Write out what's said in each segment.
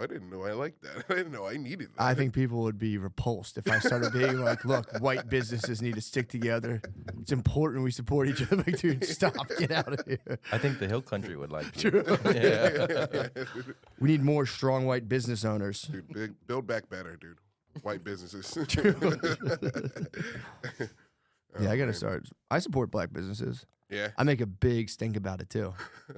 I didn't know I liked that. I didn't know I needed that. I think people would be repulsed if I started being like, look, white businesses need to stick together. It's important we support each other. Like, dude, stop. Get out of here. I think the Hill Country would like you. Yeah. We need more strong white business owners. Dude, build back better, dude. White businesses. Yeah, I got to start. I support black businesses. Yeah. I make a big stink about it, too.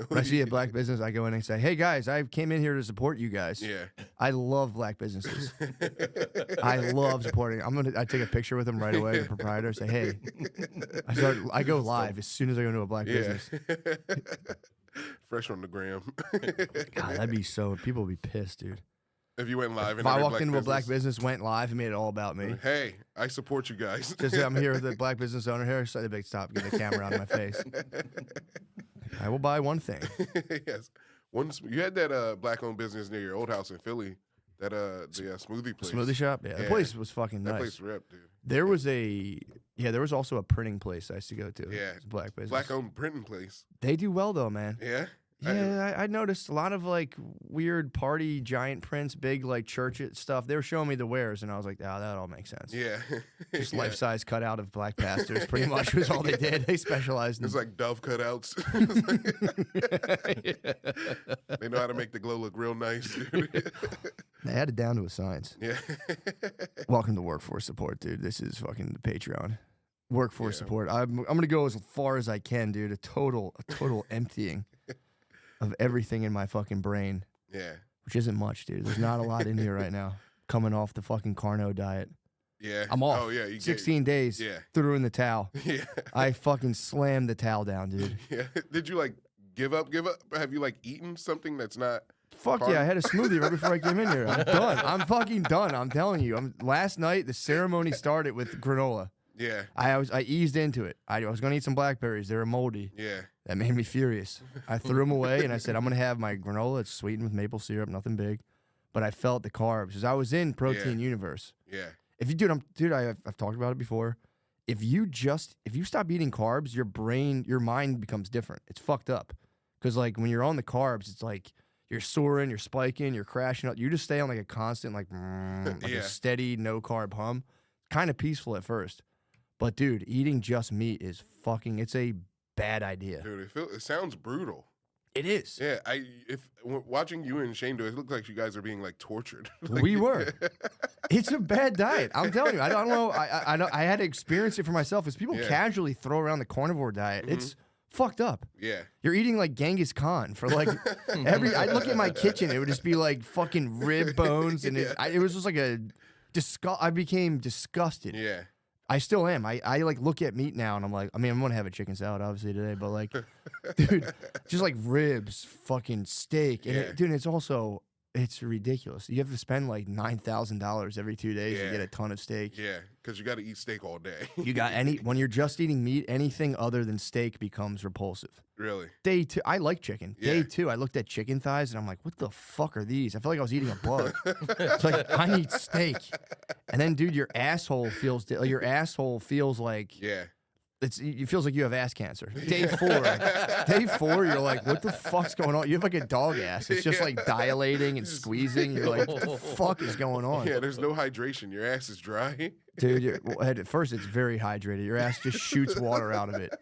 When I see a black business, I go in and say, hey, guys, I came in here to support you guys. Yeah. I love black businesses. I love supporting. I take a picture with them right away, the proprietor, say, hey. I go live as soon as I go into a black business. Fresh on the gram. God, that'd be so, people would be pissed, dude. If you went live, if I walked into a black business, went live, and made it all about me. Hey, I support you guys. Just I'm here with the black business owner here. So the big stop, get the camera out of my face. I will buy one thing. Yes, you had that black-owned business near your old house in Philly. That the smoothie place. Smoothie shop. Yeah, the place was fucking nice. That place ripped, dude. There was also a printing place I used to go to. Yeah, it's a black business. Black-owned printing place. They do well though, man. Yeah. Yeah, I noticed a lot of like weird party giant prints, big like church stuff. They were showing me the wares, and I was like, "Oh, that all makes sense." Yeah, just life-size cutout of black pastors, pretty much was all they did. They specialized in. It's like dove cutouts. They know how to make the glow look real nice. They had it down to a science. Yeah. Welcome to workforce support, dude. This is fucking the Patreon. Workforce support. I'm gonna go as far as I can, dude. A total emptying of everything in my fucking brain. Yeah. Which isn't much, dude. There's not a lot in here right now. Coming off the fucking Carno diet. Yeah. I'm off. Oh, yeah. 16 days. Yeah. Threw in the towel. Yeah. I fucking slammed the towel down, dude. Yeah. Did you like give up? Have you like eaten something that's not? Fuck yeah, I had a smoothie right before I came in here. I'm done. I'm fucking done. I'm telling you. Last night, the ceremony started with granola. Yeah. I eased into it. I was going to eat some blackberries. They were moldy. Yeah. That made me furious. I threw them away, and I said, I'm going to have my granola. It's sweetened with maple syrup, nothing big. But I felt the carbs because I was in protein universe. Yeah. If you, dude, I've talked about it before. If you stop eating carbs, your mind becomes different. It's fucked up. Because, like, when you're on the carbs, it's like you're soaring, you're spiking, you're crashing up. You just stay on, like, a constant, like a steady, no-carb hum. Kind of peaceful at first. But, dude, eating just meat is it's a bad idea. Dude, it sounds brutal. It is. Yeah, watching you and Shane do it, it looked like you guys are being, like, tortured. We were. It's a bad diet. I'm telling you. I don't know. I had to experience it for myself. As people casually throw around the carnivore diet, it's fucked up. Yeah. You're eating like Genghis Khan for like I look at my kitchen, it would just be like fucking rib bones, and it was just like I became disgusted. Yeah. I still am. I like look at meat now and I'm like, I mean, I'm gonna have a chicken salad obviously today, but like, dude, just like ribs, fucking steak, and dude, it's ridiculous. You have to spend like $9,000 every 2 days to get a ton of steak. Yeah, because you got to eat steak all day. When you're just eating meat, anything other than steak becomes repulsive. Really? Day 2, I like chicken. Yeah. Day 2, I looked at chicken thighs and I'm like, what the fuck are these? I feel like I was eating a bug. It's like, I need steak. And then, dude, your asshole feels like it feels like you have ass cancer. Day 4, you're like, what the fuck's going on? You have like a dog ass. It's just like dilating and squeezing. You're like, what the fuck is going on? Yeah, there's no hydration. Your ass is dry. Dude, at first it's very hydrated. Your ass just shoots water out of it.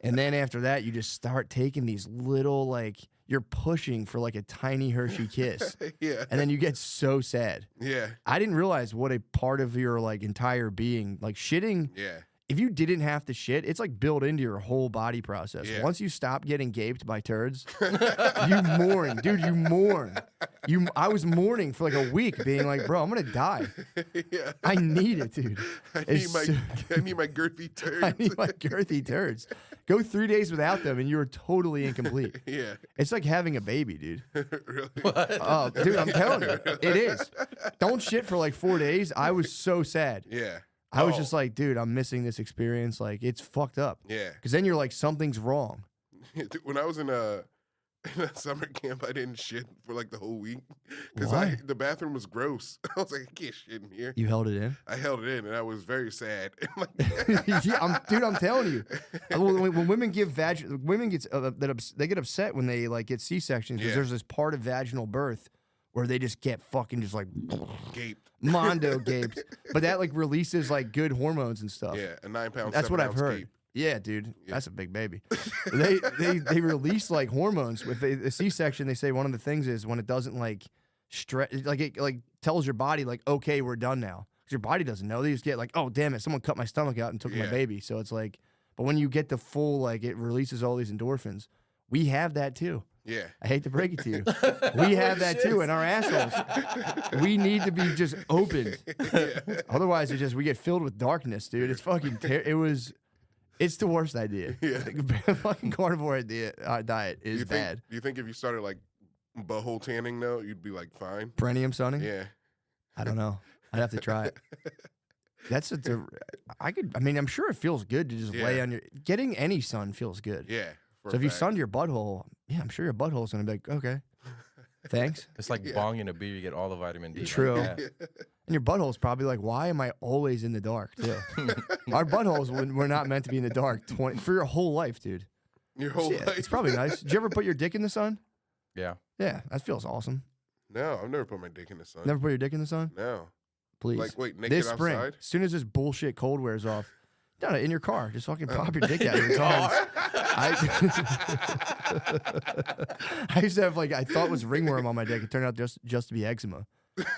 And then after that, you just start taking these little, like, you're pushing for like a tiny Hershey Kiss. Yeah. And then you get so sad. Yeah. I didn't realize what a part of your like entire being, like shitting. Yeah. If you didn't have to shit, it's like built into your whole body process. Yeah. Once you stop getting gaped by turds, you mourn. Dude, you mourn. I was mourning for like a week being like, bro, I'm going to die. Yeah. I need it, dude. I need my girthy turds. I need my girthy turds. Go 3 days without them and you're totally incomplete. Yeah. It's like having a baby, dude. Really? What? Oh, dude, I'm telling you. It is. Don't shit for like 4 days. I was so sad. Yeah. I was just like, dude, I'm missing this experience. Like, it's fucked up. Yeah. Because then you're like, something's wrong. When I was in a summer camp, I didn't shit for like the whole week because the bathroom was gross. I was like, I can't shit in here. You held it in? I held it in, and I was very sad. Yeah, I'm telling you. When women give women get upset when they like get C-sections because there's this part of vaginal birth where they just get fucking just like Gaped. Mondo gaped. But that like releases like good hormones and stuff. Yeah, a 9 pound. That's what I've heard. Gape. Yeah, dude, that's a big baby. they release like hormones with a C-section. They say one of the things is when it doesn't like stretch, like it like tells your body like, okay, we're done now. Because your body doesn't know. They just get like, oh damn it, someone cut my stomach out and took my baby. So it's like, but when you get the full like it releases all these endorphins. We have that too. Yeah. I hate to break it to you. We have that too in our assholes. We need to be just open. Otherwise, we get filled with darkness, dude. It's fucking it's the worst idea. Yeah. Fucking carnivore diet is bad. Do you think if you started like butthole tanning though, you'd be like fine? Perineum sunning? Yeah. I don't know. I'd have to try it. I'm sure it feels good to just lay on getting any sun feels good. Yeah. So if you sunned your butthole, I'm sure your butthole's gonna be like, okay, thanks. It's like bonging a beer, you get all the vitamin D. True. Like And your butthole's probably like, why am I always in the dark? Too? Our buttholes were not meant to be in the dark for your whole life, dude. Your whole life. It's probably nice. Did you ever put your dick in the sun? Yeah. Yeah, that feels awesome. No, I've never put my dick in the sun. Never put your dick in the sun? No. Please. Like, wait, naked this spring, outside? as soon as this bullshit cold wears off, no, in your car, just fucking pop your dick out. It's hard. I used to have I thought it was ringworm on my dick. It turned out just to be eczema.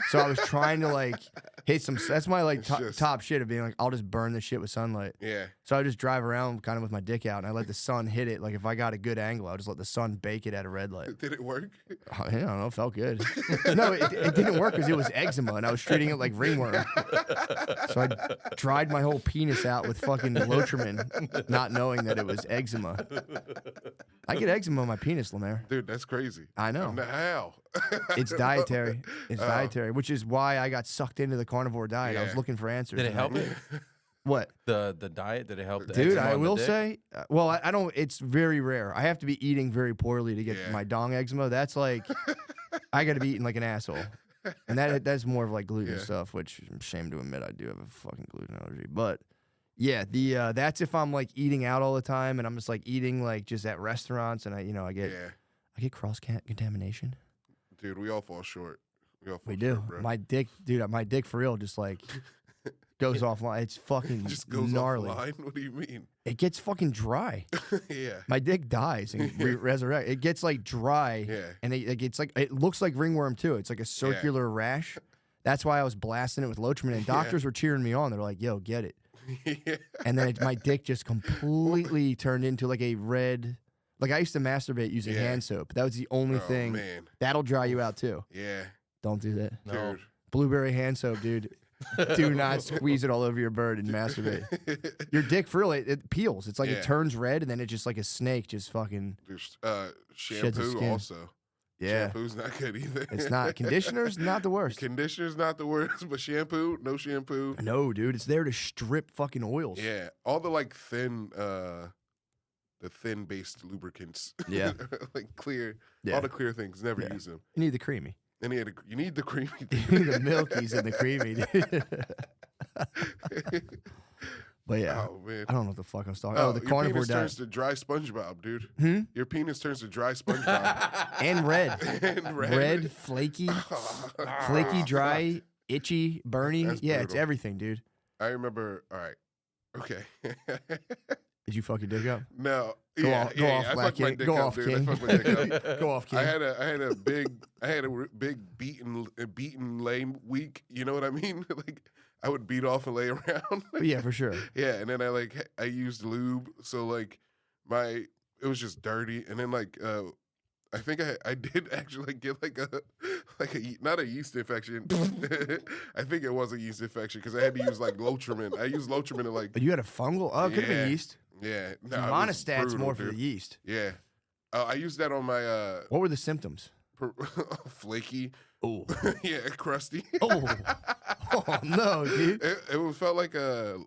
So I was trying to hit some. That's my top shit of being like, I'll just burn this shit with sunlight. Yeah. So I just drive around kind of with my dick out, and I let the sun hit it. Like if I got a good angle, I just let the sun bake it at a red light. Did it work? I don't know. It felt good. No, it didn't work because it was eczema, and I was treating it like ringworm. So I dried my whole penis out with fucking Lotrimin, not knowing that it was eczema. I get eczema on my penis, Lemaire. Dude, that's crazy. I know. How? It's dietary. It's dietary, which is why I got sucked into the carnivore diet. I was looking for answers. Did it help you? What? The diet? Did it help? Dude, I will say, well, I don't, it's very rare. I have to be eating very poorly to get my dong eczema. That's like, I got to be eating like an asshole. And that's more of like gluten stuff, which I'm ashamed to admit I do have a fucking gluten allergy. But yeah, that's if I'm like eating out all the time and I'm just like eating like just at restaurants and I get cross contamination. Dude, we all fall short. We do. Bro. My dick for real just like goes offline. It's fucking just goes gnarly. Offline? What do you mean? It gets fucking dry. Yeah. My dick dies and resurrects. It gets like dry. Yeah. And it looks like ringworm too. It's like a circular rash. That's why I was blasting it with Lotrimin. And doctors were cheering me on. They're like, yo, get it. Yeah. And then my dick just completely turned into like a red. Like I used to masturbate using hand soap. That was the only thing. Man. That'll dry you out too. Yeah. Don't do that. No. Dude. Blueberry hand soap, dude. Do not squeeze it all over your bird and masturbate. Your dick, for real, it peels. It's like it turns red and then it's just like a snake just fucking shampoo also. Yeah. Shampoo's not good either. It's not. Conditioner's not the worst. Conditioner's not the worst, but shampoo, no shampoo. No, dude. It's there to strip fucking oils. Yeah. All the like thin based lubricants. Yeah. Like clear. Yeah. All the clear things. Never use them. You need the creamy. And you need the creamy. You need the milkies and the creamy, dude. But yeah, I don't know what the fuck I was talking. The carnivore diet. Your penis turns to dry SpongeBob, dude. Your penis turns to dry SpongeBob. And red. And red. Red, flaky, dry, itchy, burny. That's yeah, brutal. it's everything, dude. I remember. All right. Okay. Did you fuck your dick up? No. Go off, I Black fucked my King. dick Go up, off, dude. King. I fucked my dick up. Go off, King. I had a big beaten lame week. You know what I mean? Like I would beat off and lay around. Yeah, for sure. Yeah, and then I used lube, so like it was just dirty, and then I think I did actually get like a not a yeast infection. I think it was a yeast infection because I had to use like Lotrimin. I used Lotrimin to like. But you had a fungal? Oh, it could have been yeast. Yeah, no, Monostat's brutal, more for dude. the yeast. Yeah, I used that on my. What were the symptoms? Flaky. Oh. Yeah, crusty. Oh no, dude. It felt like a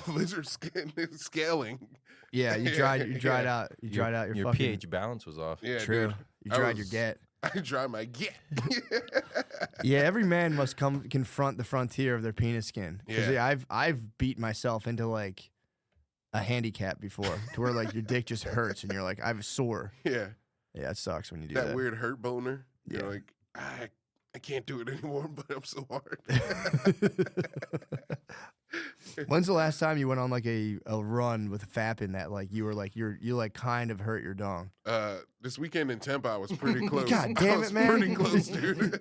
lizard skin scaling. Yeah, you dried out your fucking pH balance was off. Yeah, true. Dude, you dried your get. I dried my get. Yeah, every man must confront the frontier of their penis skin. Yeah. I've beat myself into like a handicap before, to where like your dick just hurts and you're like, I'm sore. Yeah. Yeah, it sucks when you do that. That weird hurt boner. Yeah. You're like, I can't do it anymore, but I'm so hard. When's the last time you went on like a run with a fapping that like you were like you like kind of hurt your dong? This weekend in Tampa, I was pretty close. God damn it, man! Pretty close, dude.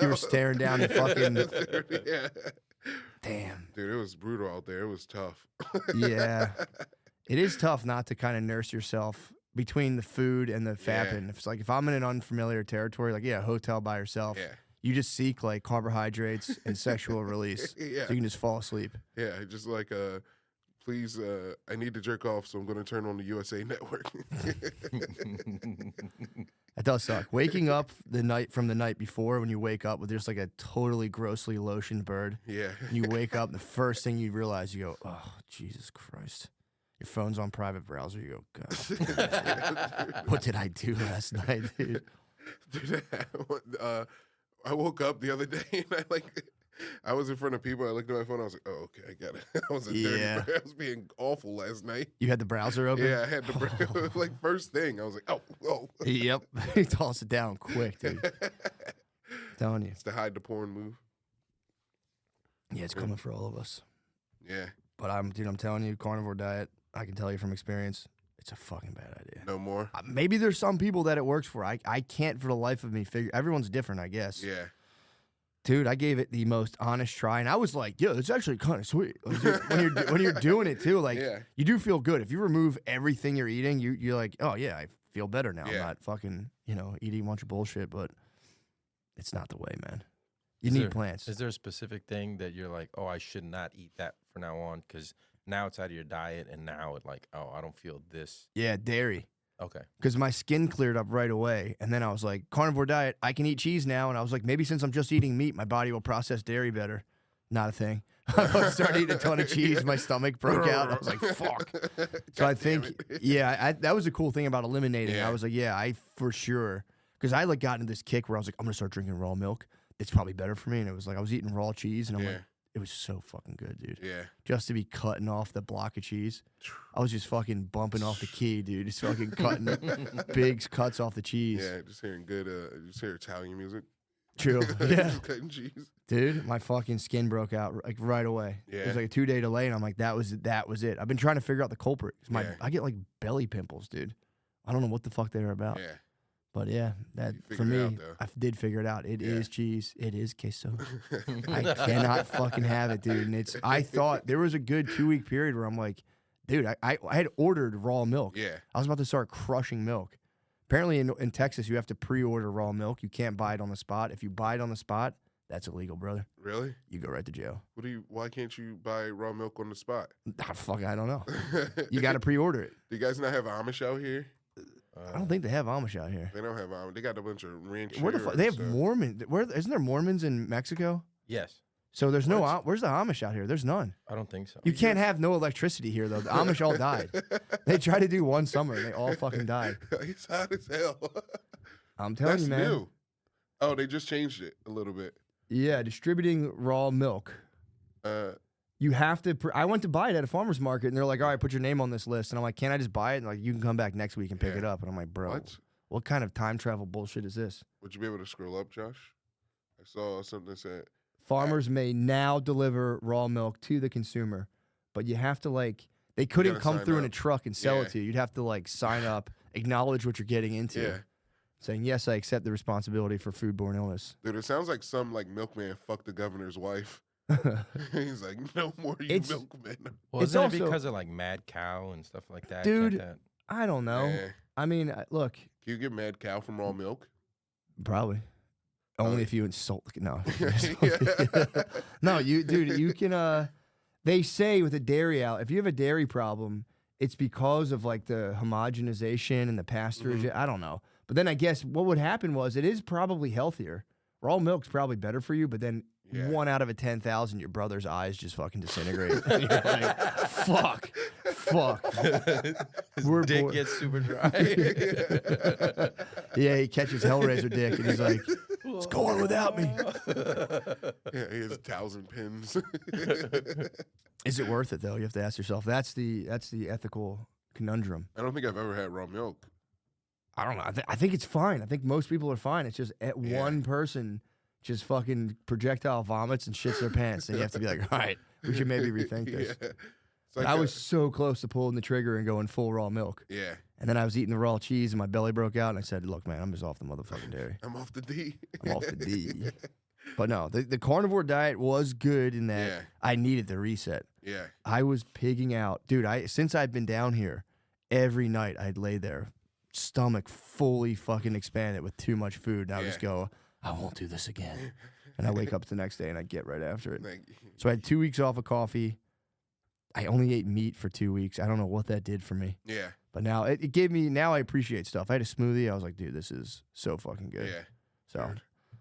You were staring down the fucking. Yeah. Damn. Dude, it was brutal out there. It was tough. Yeah, it is tough not to kind of nurse yourself between the food and the fapping. Yeah. It's like if I'm in an unfamiliar territory, like a hotel by yourself. Yeah. You just seek like carbohydrates and sexual release, Yeah. so you can just fall asleep. Yeah, just like please, I need to jerk off, so I'm going to turn on the USA Network. That does suck. Waking up the night before when you wake up with just like a totally grossly lotioned bird. Yeah. And you wake up, the first thing you realize, you go, oh, Jesus Christ. Your phone's on private browser. You go, God. What did I do last night, dude? Dude, I woke up the other day and I was in front of people. I looked at my phone. I was like, "Oh, okay, I got it." I was I was being awful last night. You had the browser open? Yeah, I had the like first thing. I was like, "Oh." Yep. You toss it down quick, dude. Telling you. It's the hide the porn move. Yeah, it's coming for all of us. Yeah. But I'm telling you, carnivore diet. I can tell you from experience, it's a fucking bad idea. No more. Maybe there's some people that it works for. I can't for the life of me figure. Everyone's different, I guess. Yeah. Dude, I gave it the most honest try, and I was like, "Yo, it's actually kind of sweet." Like, dude, when you're doing it too, like you do feel good. If you remove everything you're eating, you're like, "Oh yeah, I feel better now. I'm not fucking eating a bunch of bullshit." But it's not the way, man. You need plants. Is there a specific thing that you're like, "Oh, I should not eat that from now on," because now it's out of your diet, and now it's like, "Oh, I don't feel this." Yeah, dairy. Okay. Because my skin cleared up right away. And then I was like, carnivore diet, I can eat cheese now. And I was like, maybe since I'm just eating meat, my body will process dairy better. Not a thing. I started eating a ton of cheese. My stomach broke out. I was like, fuck. So I think, that was a cool thing about eliminating. Yeah. I was like, I for sure. Because I like got into this kick where I was like, I'm going to start drinking raw milk. It's probably better for me. And it was like, I was eating raw cheese. And I'm like, it was so fucking good, dude. Yeah. Just to be cutting off the block of cheese. I was just fucking bumping off the key, dude. Just fucking cutting big cuts off the cheese. Yeah, just hearing just hear Italian music. True. Yeah. Just cutting cheese. Dude, my fucking skin broke out like right away. Yeah. It was like a 2-day delay, and I'm like, that was it. I've been trying to figure out the culprit. I get like belly pimples, dude. I don't know what the fuck they were about. Yeah. But yeah, that for me, I did figure it out. It is cheese. It is queso. I cannot fucking have it, dude. And I thought there was a good 2-week period where I'm like, dude, I had ordered raw milk. Yeah. I was about to start crushing milk. Apparently in Texas, you have to pre-order raw milk. You can't buy it on the spot. If you buy it on the spot, that's illegal, brother. Really? You go right to jail. Why can't you buy raw milk on the spot? Fuck, I don't know. You got to pre-order it. Do you guys not have Amish out here? I don't think they have Amish out here. They don't have Amish. They got a bunch of ranchers. Where the fuck? They have Mormons. Isn't there Mormons in Mexico? Yes. So there's no. Where's the Amish out here? There's none. I don't think so. You can't have no electricity here though. The Amish all died. They tried to do one summer. They all fucking died. It's hot as hell. I'm telling you, man. That's new. Oh, they just changed it a little bit. Yeah, distributing raw milk. You have to. I went to buy it at a farmer's market, and they're like, "All right, put your name on this list." And I'm like, "Can I just buy it?" And like, you can come back next week and pick it up. And I'm like, "Bro, what kind of time travel bullshit is this?" Would you be able to scroll up, Josh? I saw something that said farmers may now deliver raw milk to the consumer, but you have to they couldn't come through in a truck and sell it to you. You'd have to sign up, acknowledge what you're getting into, saying yes, I accept the responsibility for foodborne illness. Dude, it sounds like some milkman fucked the governor's wife. He's like, no more milkmen. Well, isn't it because of mad cow and stuff like that? Dude, I don't know. Yeah. I mean, look. Can you get mad cow from raw milk? Probably. Only if you insult. No. No, you can. They say with a dairy out, if you have a dairy problem, it's because of the homogenization and the pasturage. I don't know. But then I guess what would happen was it is probably healthier. Raw milk's probably better for you, but then 1 out of 10,000, your brother's eyes just fucking disintegrate. And you're like, fuck. His dick gets super dry. Yeah, he catches Hellraiser dick, and he's like, it's going without me. Yeah, he has 1,000 pins. Is it worth it, though? You have to ask yourself. That's the ethical conundrum. I don't think I've ever had raw milk. I don't know. I think it's fine. I think most people are fine. It's just one person just fucking projectile vomits and shits their pants, and you have to be like, all right, we should maybe rethink this. Yeah. Like I was so close to pulling the trigger and going full raw milk. Yeah. And then I was eating the raw cheese, and my belly broke out, and I said, look, man, I'm just off the motherfucking dairy. I'm off the D. I'm off the D. But no, the carnivore diet was good in that I needed the reset. Yeah. I was pigging out. Dude, since I'd been down here, every night I'd lay there, stomach fully fucking expanded with too much food, and I would just go, I won't do this again. And I wake up the next day, and I get right after it. So I had 2 weeks off of coffee. I only ate meat for 2 weeks. I don't know what that did for me. Yeah. But now it gave me, now I appreciate stuff. I had a smoothie. I was like, dude, this is so fucking good. Yeah. So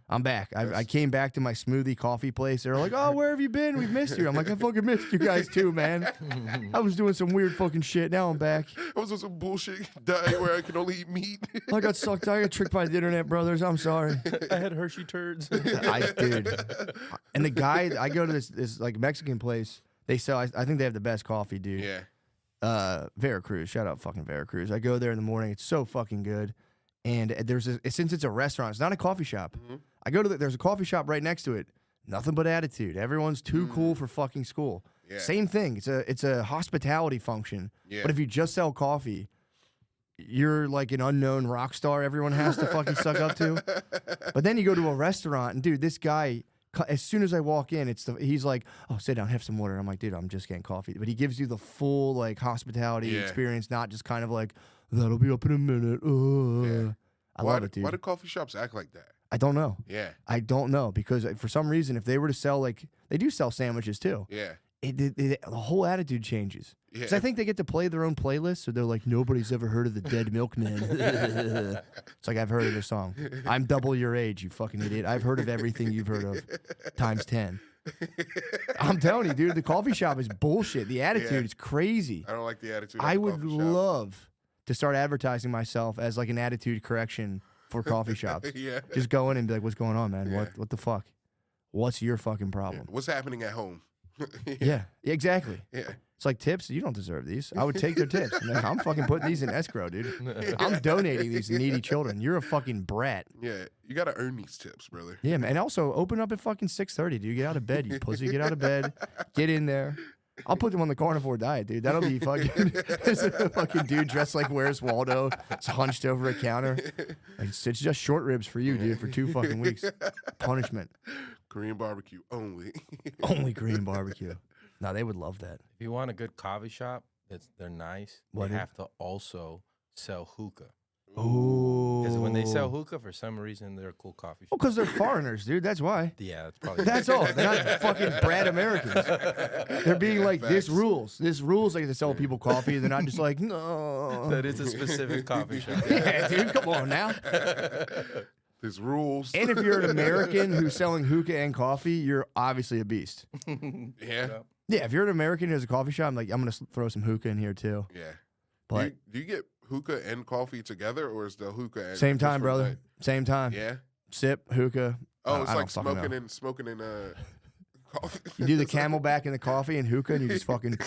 I'm back. I came back to my smoothie coffee place. They were like, oh, where have you been? We've missed you. I'm like, I fucking missed you guys too, man. I was doing some weird fucking shit. Now I'm back. I was on some bullshit diet where I could only eat meat. I got sucked. I got tricked by the internet, brothers. I'm sorry. I had Hershey turds. I did. And the guy, I go to this like Mexican place. They sell, I think they have the best coffee, dude. Yeah. Veracruz. Shout out fucking Veracruz. I go there in the morning. It's so fucking good. And since it's a restaurant, it's not a coffee shop. Mm-hmm. I go to there's a coffee shop right next to it. Nothing but attitude. Everyone's too cool for fucking school. Yeah. Same thing. It's a hospitality function. Yeah. But if you just sell coffee, you're like an unknown rock star everyone has to fucking suck up to. But then you go to a restaurant, and dude, this guy, as soon as I walk in, he's like, oh, sit down, have some water. I'm like, dude, I'm just getting coffee. But he gives you the full like hospitality experience, not just kind of like, that'll be up in a minute. I love it, dude. Why do coffee shops act like that? I don't know. Yeah. I don't know, because for some reason, if they were to sell, like, they do sell sandwiches too. Yeah. The whole attitude changes. Because I think they get to play their own playlist, so they're like, nobody's ever heard of the Dead Milkman. It's like, I've heard of the song. I'm double your age, you fucking idiot. I've heard of everything you've heard of times 10. I'm telling you, dude, the coffee shop is bullshit. The attitude is crazy. I don't like the attitude. I would love to start advertising myself as like an attitude correction for coffee shops. Yeah. Just go in and be like, what's going on, man? What the fuck? What's your fucking problem? What's happening at home? Yeah, exactly. Yeah. It's like, tips, you don't deserve these. I would take their tips. I'm fucking putting these in escrow, dude. I'm donating these to needy children. You're a fucking brat. Yeah, you got to earn these tips, brother. Yeah, man. And also, open up at fucking 6:30, dude. Get out of bed, you pussy. Get out of bed. Get in there. I'll put them on the carnivore diet, dude. That'll be fucking... There's a fucking dude dressed like Where's Waldo. It's hunched over a counter. Like, it's just short ribs for you, dude, for 2 fucking weeks. Punishment. Korean barbecue only. Only Korean barbecue. No, they would love that. If you want a good coffee shop, they're nice. What They have to also sell hookah. Ooh. Because when they sell hookah, for some reason, they're a cool coffee shop. Well, because they're foreigners, dude. That's why. Yeah, that's probably. That's all. They're not fucking brat Americans. They're being like, this rules. This rules like to sell people coffee. They're not just like, no. That is a specific coffee shop. Yeah, dude, come on now. There's rules. And if you're an American who's selling hookah and coffee, you're obviously a beast. Yeah. Yeah, if you're an American who has a coffee shop, I'm like, I'm going to throw some hookah in here too. Yeah. But do you get hookah and coffee together, or is the hookah same time, brother? Night? Same time. Yeah. Sip, hookah. Oh, it's I like don't fucking smoking in coffee. You do the camelback in the coffee and hookah, and you just fucking...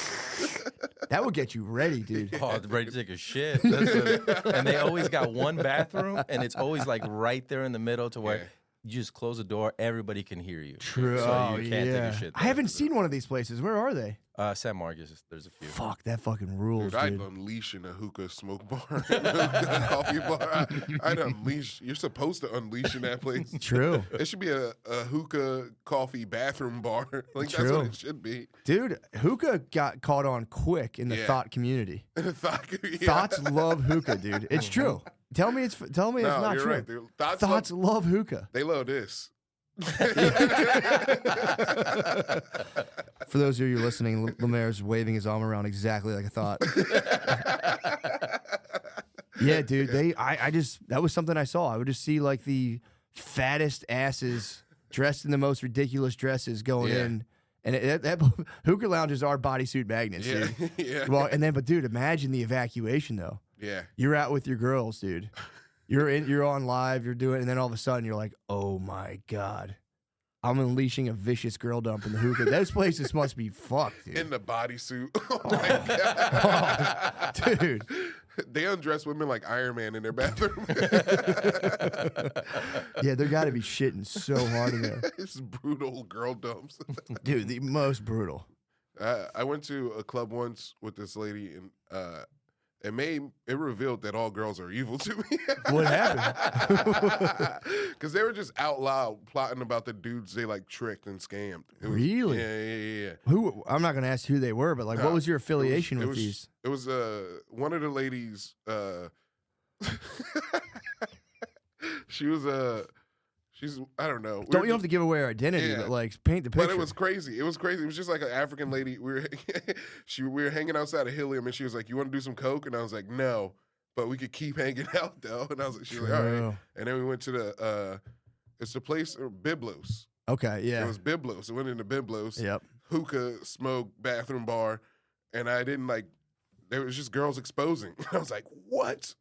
That would get you ready, dude. Oh, ready to take a shit. And they always got one bathroom, and it's always like right there in the middle to where you just close the door, everybody can hear you. True. So you can't take a shit I haven't seen one of these places. Where are they? San Marcos, there's a few. Fuck, that fucking rules, Dude, I'd dude. unleash in a hookah smoke bar, hookah coffee bar. I'd unleash. You're supposed to unleash in that place. True. It should be a hookah coffee bathroom bar. Like True. that's what it should be. Dude, hookah got caught on quick in the thought community. Thoughts love hookah, dude. It's true. Tell me it's not you're true. right, dude. Thoughts love hookah. They love this. For those of you listening, Lemaire's waving his arm around exactly like I thought. Yeah, dude. I just that was something I saw. I would just see like the fattest asses dressed in the most ridiculous dresses going in. And that hookah lounges are bodysuit magnets, dude. Yeah. Well, but dude, imagine the evacuation though. Yeah. You're out with your girls, dude. You're on live, you're doing, and then all of a sudden you're like, oh my God. I'm unleashing a vicious girl dump in the hookah. Those places must be fucked, dude. In the bodysuit. Oh my God. Oh, dude. they undress women like Iron Man in their bathroom. Yeah, there got to be shitting so hard in there. It's brutal girl dumps. Dude, the most brutal. I went to a club once with this lady, and it revealed that all girls are evil to me. What happened? Because they were just out loud plotting about the dudes they like tricked and scammed. Really? Yeah. Who? I'm not gonna ask who they were, but like, what was your affiliation with these? It was one of the ladies. She's I don't know. Don't you have to give away her identity, but like paint the picture. But it was crazy. It was crazy. It was just like an African lady. We were hanging outside of Helium, and she was like, "You want to do some coke?" And I was like, "No, but we could keep hanging out though." And I was like, "She was like, all right." And then we went to the it's the place Biblos. Okay, yeah. It was Biblos. I went into Biblos. Yep. Hookah, smoke, bathroom bar, and I didn't like. There was just girls exposing. I was like, "What?"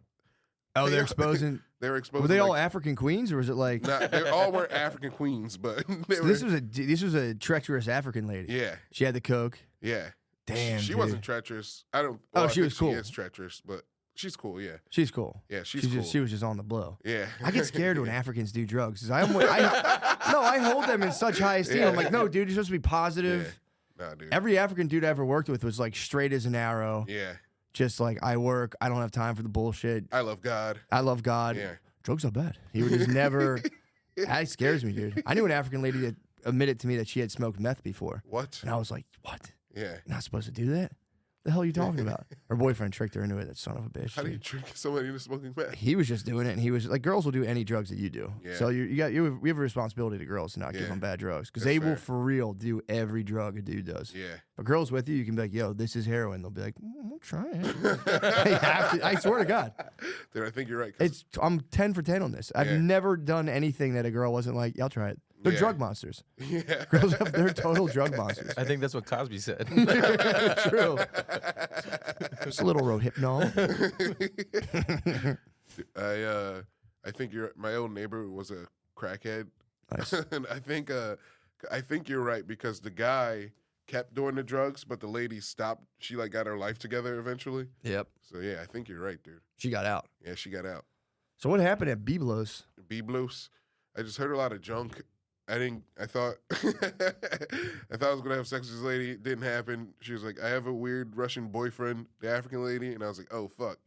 Oh, they're exposing. They were exposing. Were they all African queens, or was it like? Nah, they all weren't African queens, but So this was a treacherous African lady. Yeah, she had the coke. Yeah, damn. She wasn't treacherous. I don't. Well, she was cool. She is treacherous, but she's cool. Yeah, she's cool. Yeah, she's cool. She was just on the blow. Yeah, I get scared when Africans do drugs. I hold them in such high esteem. I'm like, no, dude, you're supposed to be positive. Yeah. Nah, dude. Every African dude I ever worked with was like straight as an arrow. Yeah. Just like, I work, I don't have time for the bullshit. I love God. Yeah. Drugs are bad. He would just never. That scares me, dude. I knew an African lady that admitted to me that she had smoked meth before. What? And I was like, what? Yeah. You're not supposed to do that? The hell are you talking about? Her boyfriend tricked her into it, that son of a bitch. How do you trick somebody into smoking meth? He was just doing it, and he was like, girls will do any drugs that you do. Yeah. So we have a responsibility to girls to not give them bad drugs, because they will for real do every drug a dude does. Yeah. But girls with you, you can be like, yo, this is heroin. They'll be like, we'll try it. They have to. I swear to God. Dude, I think you're right. I'm 10 for 10 on this. I've never done anything that a girl wasn't like, yeah, I'll try it. They're drug monsters. Yeah. Girls they're total drug monsters. I think that's what Cosby said. True. Just a little Rohypnol. I think my old neighbor was a crackhead. Nice. And I think you're right, because the guy kept doing the drugs, but the lady stopped. She like got her life together eventually. Yep. So yeah, I think you're right, dude. She got out. Yeah, she got out. So what happened at Biblos? Biblos. I just heard a lot of junk. I thought I was gonna have sex with this lady. It didn't happen. She was like, I have a weird Russian boyfriend, the African lady, and I was like, oh fuck.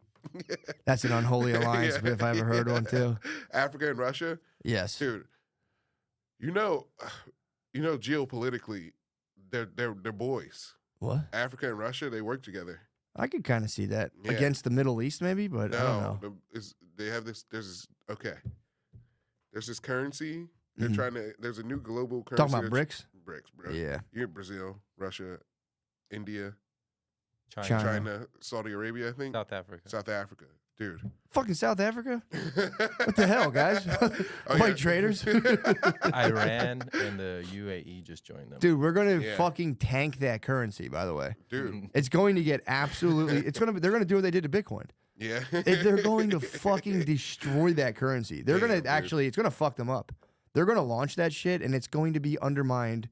That's an unholy alliance, if I ever heard one too. Africa and Russia? Yes. Dude. You know geopolitically, they're boys. What? Africa and Russia, they work together. I could kind of see that. Against the Middle East, maybe, but I don't know. They have this. There's this currency. They're trying to. There's a new global currency. Talking about BRICS. BRICS, bro. Yeah. You're Brazil, Russia, India, China, Saudi Arabia. I think South Africa, dude. Fucking South Africa. What the hell, guys? White traders. Iran and the UAE just joined them. Dude, we're gonna fucking tank that currency. By the way, dude, it's going to get absolutely. They're gonna do what they did to Bitcoin. Yeah. They're going to fucking destroy that currency. They're gonna actually. It's gonna fuck them up. They're going to launch that shit, and it's going to be undermined.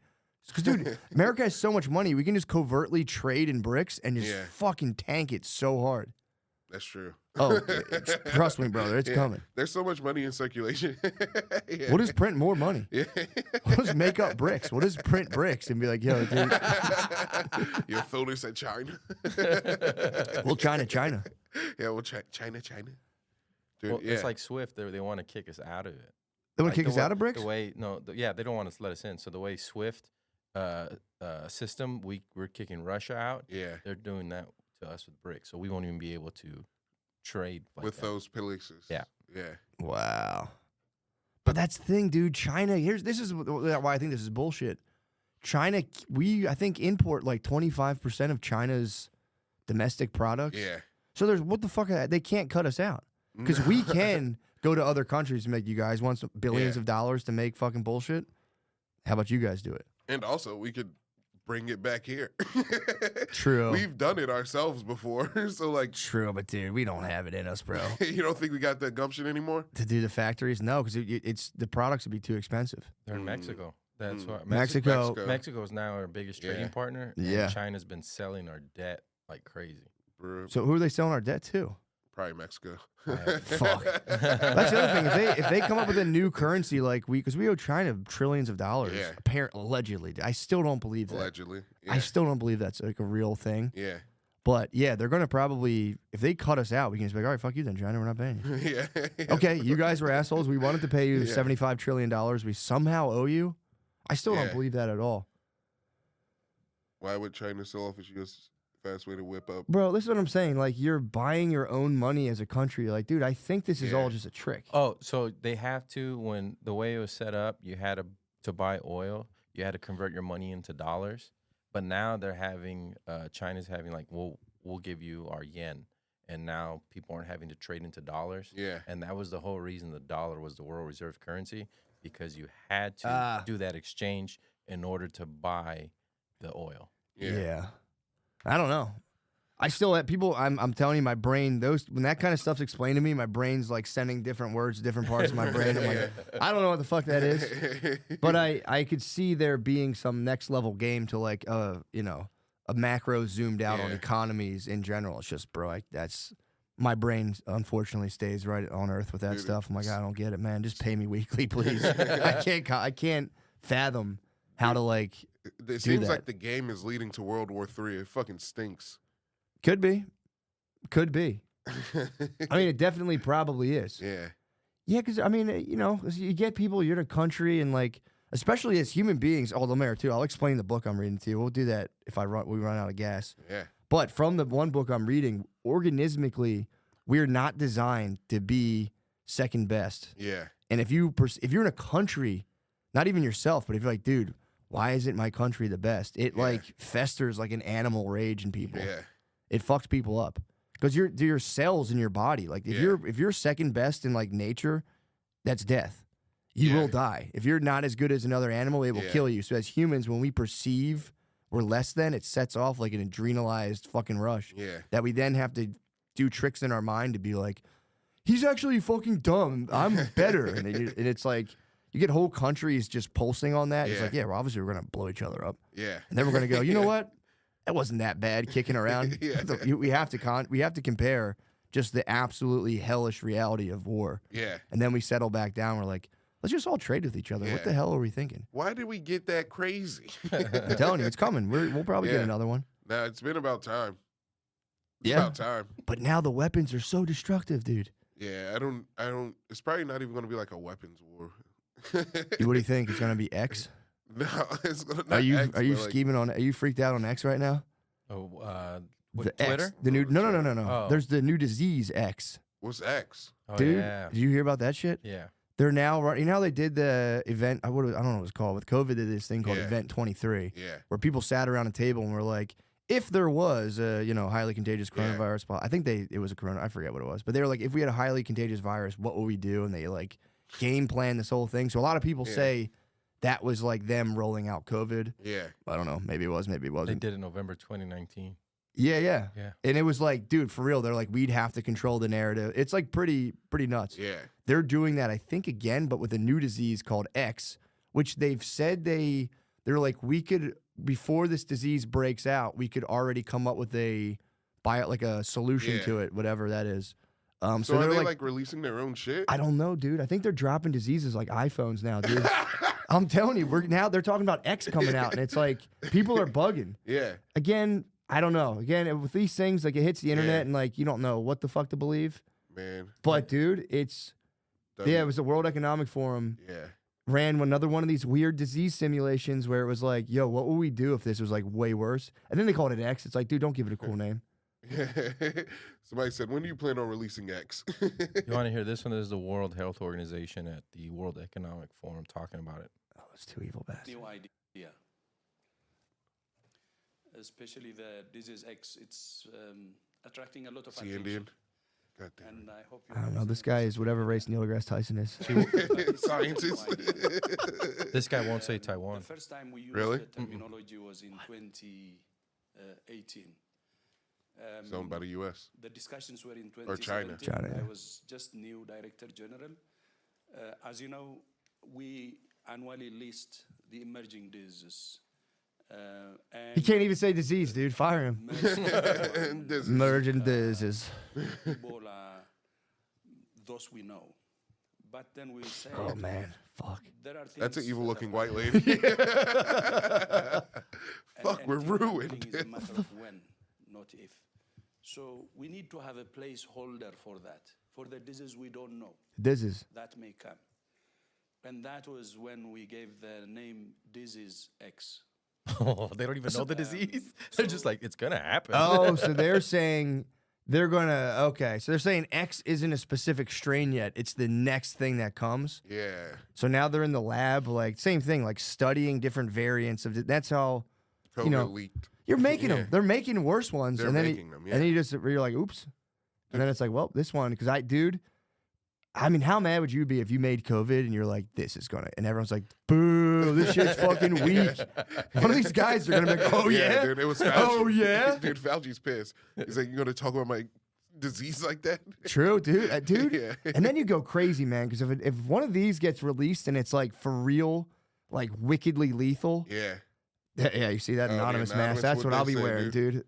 Because, dude, America has so much money. We can just covertly trade in bricks and just fucking tank it so hard. That's true. Oh, trust me, brother. It's coming. There's so much money in circulation. We'll just print more money. Yeah. We'll just make up bricks. We'll just print bricks and be like, yo, dude. Your phoners at China. We'll China. Yeah, we'll China. Dude, well, it's like Swift. They want to kick us out of it. They want to kick us out of bricks? They don't want to let us in. So the way Swift system, we're kicking Russia out. Yeah. They're doing that to us with bricks. So we won't even be able to trade like with that. those places. Yeah. Yeah. Wow. But that's the thing, dude. China, this is why I think this is bullshit. China, I think import like 25% of China's domestic products. Yeah. So what the fuck? They can't cut us out. Because we can go to other countries and make, you guys want some billions of dollars to make fucking bullshit? How about you guys do it? And also, we could bring it back here. True. We've done it ourselves before. So, like. True, but dude, we don't have it in us, bro. You don't think we got that gumption anymore? To do the factories? No, because the products would be too expensive. They're in Mexico. That's why Mexico is now our biggest trading partner. And China's been selling our debt like crazy. So who are they selling our debt to? Probably Mexico. Fuck. That's the other thing. If they come up with a new currency like because we owe China trillions of dollars, allegedly. I still don't believe that. Allegedly. Yeah. I still don't believe that's like a real thing. Yeah. But yeah, they're gonna probably if they cut us out, we can just be like, all right, fuck you then, China, we're not paying you. Yeah. Okay, you guys were assholes. We wanted to pay you $75 trillion. We somehow owe you. I still don't believe that at all. Why would China sell off its U.S. fast way to whip up? Bro, this is what I'm saying. Like, you're buying your own money as a country. Like, dude, I think this is all just a trick. Oh, so they have to, when the way it was set up, you had to buy oil, you had to convert your money into dollars. But now they're having, China's having like, we'll give you our yen. And now people aren't having to trade into dollars. Yeah. And that was the whole reason the dollar was the world reserve currency, because you had to do that exchange in order to buy the oil. Yeah. I don't know. I still have people. I'm telling you, my brain. When that kind of stuff's explained to me, my brain's like sending different words to different parts of my brain. I'm like, I don't know what the fuck that is. But I could see there being some next level game to like a macro zoomed out on economies in general. It's just, bro, that's my brain. Unfortunately, stays right on Earth with that stuff. I'm like, I don't get it, man. Just pay me weekly, please. I can't fathom how to like. It seems like the game is leading to World War III. It fucking stinks. Could be. I mean, it definitely probably is. Yeah. Yeah, because, I mean, you get people, you're in a country, and, like, especially as human beings, the mayor, too. I'll explain the book I'm reading to you. We'll do that if we run out of gas. Yeah. But from the one book I'm reading, organismically, we're not designed to be second best. Yeah. And if you're in a country, not even yourself, but if you're like, dude, why isn't my country the best? It like festers like an animal rage in people. Yeah. It fucks people up because your cells in your body. Like if you're second best in like nature, that's death. You will die. If you're not as good as another animal, it will kill you. So as humans, when we perceive we're less than, it sets off like an adrenalized fucking rush. Yeah. That we then have to do tricks in our mind to be like, he's actually fucking dumb. I'm better. and it's like. You get whole countries just pulsing on that. It's like, well, obviously we're going to blow each other up. Yeah. And then we're going to go, you know what? That wasn't that bad kicking around. We have to compare just the absolutely hellish reality of war. Yeah. And then we settle back down. We're like, let's just all trade with each other. Yeah. What the hell are we thinking? Why did we get that crazy? I'm telling you, it's coming. We'll probably get another one. Nah, it's been about time. It's about time. But now the weapons are so destructive, dude. Yeah, I don't. It's probably not even going to be like a weapons war. What do you think? It's gonna be X? No, it's gonna. Are you scheming on? Are you freaked out on X right now? Oh, the Twitter? X, the new no. Oh. There's the new disease X. What's X? Oh, Dude, yeah. did you hear about that shit? Yeah. They're now running. You know how they did the event? I don't know what it was called. With COVID, they did this thing called Event 23. Yeah. Where people sat around a table and were like, if there was a highly contagious coronavirus, I think it was a corona. I forget what it was, but they were like, if we had a highly contagious virus, what would we do? And they like game plan this whole thing. So a lot of people say that was like them rolling out COVID. Yeah. I don't know. Maybe it was. Maybe it wasn't. They did it in November 2019. Yeah. And it was like, dude, for real. They're like, we'd have to control the narrative. It's like pretty nuts. Yeah. They're doing that, I think, again, but with a new disease called X, which they've said they're like, we could, before this disease breaks out, we could already come up with a solution to it, whatever that is. So are they like releasing their own shit? I don't know, dude. I think they're dropping diseases like iPhones now, dude. I'm telling you, they're talking about X coming out, and it's like people are bugging. Yeah. Again, I don't know. Again, with these things, like it hits the internet, and like you don't know what the fuck to believe. Man. But dude, it was the World Economic Forum. Yeah. Ran another one of these weird disease simulations where it was like, yo, what would we do if this was like way worse? And then they called it X. It's like, dude, don't give it a cool name. Somebody said, when do you plan on releasing X? You want to hear this one? This is the World Health Organization at the World Economic Forum talking about it. Oh, it's too evil, bastard. New idea. Especially the disease X. It's attracting a lot of attention. Indian? God damn. And I hope I don't know. This guy is whatever race Neil deGrasse Tyson is. Scientist. This guy won't say Taiwan. The first time we used Really? the terminology was in 2018. It's owned by the U.S. The discussions were in Or 2017. China, yeah. I was just new Director General. As you know, we annually list the emerging diseases. He can't even say disease, dude. Fire him. Emergent diseases. Ebola, those we know. But then we say, Oh man, fuck. there are That's an things evil that looking are white lady. Fuck, we're things happening ruined. is a matter of when, not if. So we need to have a placeholder for that, for the disease we don't know. Disease. That may come. And that was when we gave the name Disease X. Oh, they don't even know the disease. They're just like, it's gonna happen. Oh, so they're saying they're gonna so they're saying X isn't a specific strain yet. It's the next thing that comes. Yeah. So now they're in the lab, like same thing, like studying different variants of it. That's how COVID leaked. you're making Yeah. them. They're making worse ones, They're and then making them, yeah. and then you're like, oops, and then it's like, well, this one, because I mean, how mad would you be if you made COVID and you're like, this is gonna, and everyone's like, boo, this shit's fucking weak. One of these guys are gonna be like, oh yeah, dude, it was Fauci. Oh, yeah? Dude, Fauci's pissed. He's like, you gonna talk about my disease like that? True, dude, dude. Yeah. And then you go crazy, man, because if one of these gets released and it's like for real, like wickedly lethal, Yeah. yeah, you see that Oh, the anonymous mask? anonymous, That's what what they I'll be say, wearing, dude? dude.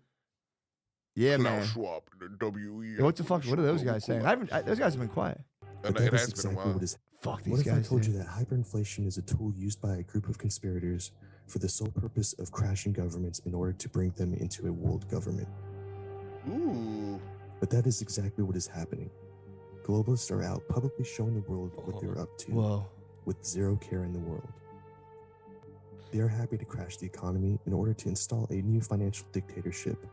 Yeah, Klaus man. Schwab, the WE. What the fuck? What are those guys saying? Those guys have been quiet. And But it that has is been a exactly while. what is. Fuck What these if I guys. told dude. you that hyperinflation is a tool used by a group of conspirators for the sole purpose of crashing governments in order to bring them into a world government? Ooh. But that is exactly what is happening. Globalists are out publicly showing the world what they're up to, Whoa. with zero care in the world. They are happy to crash the economy in order to install a new financial dictatorship.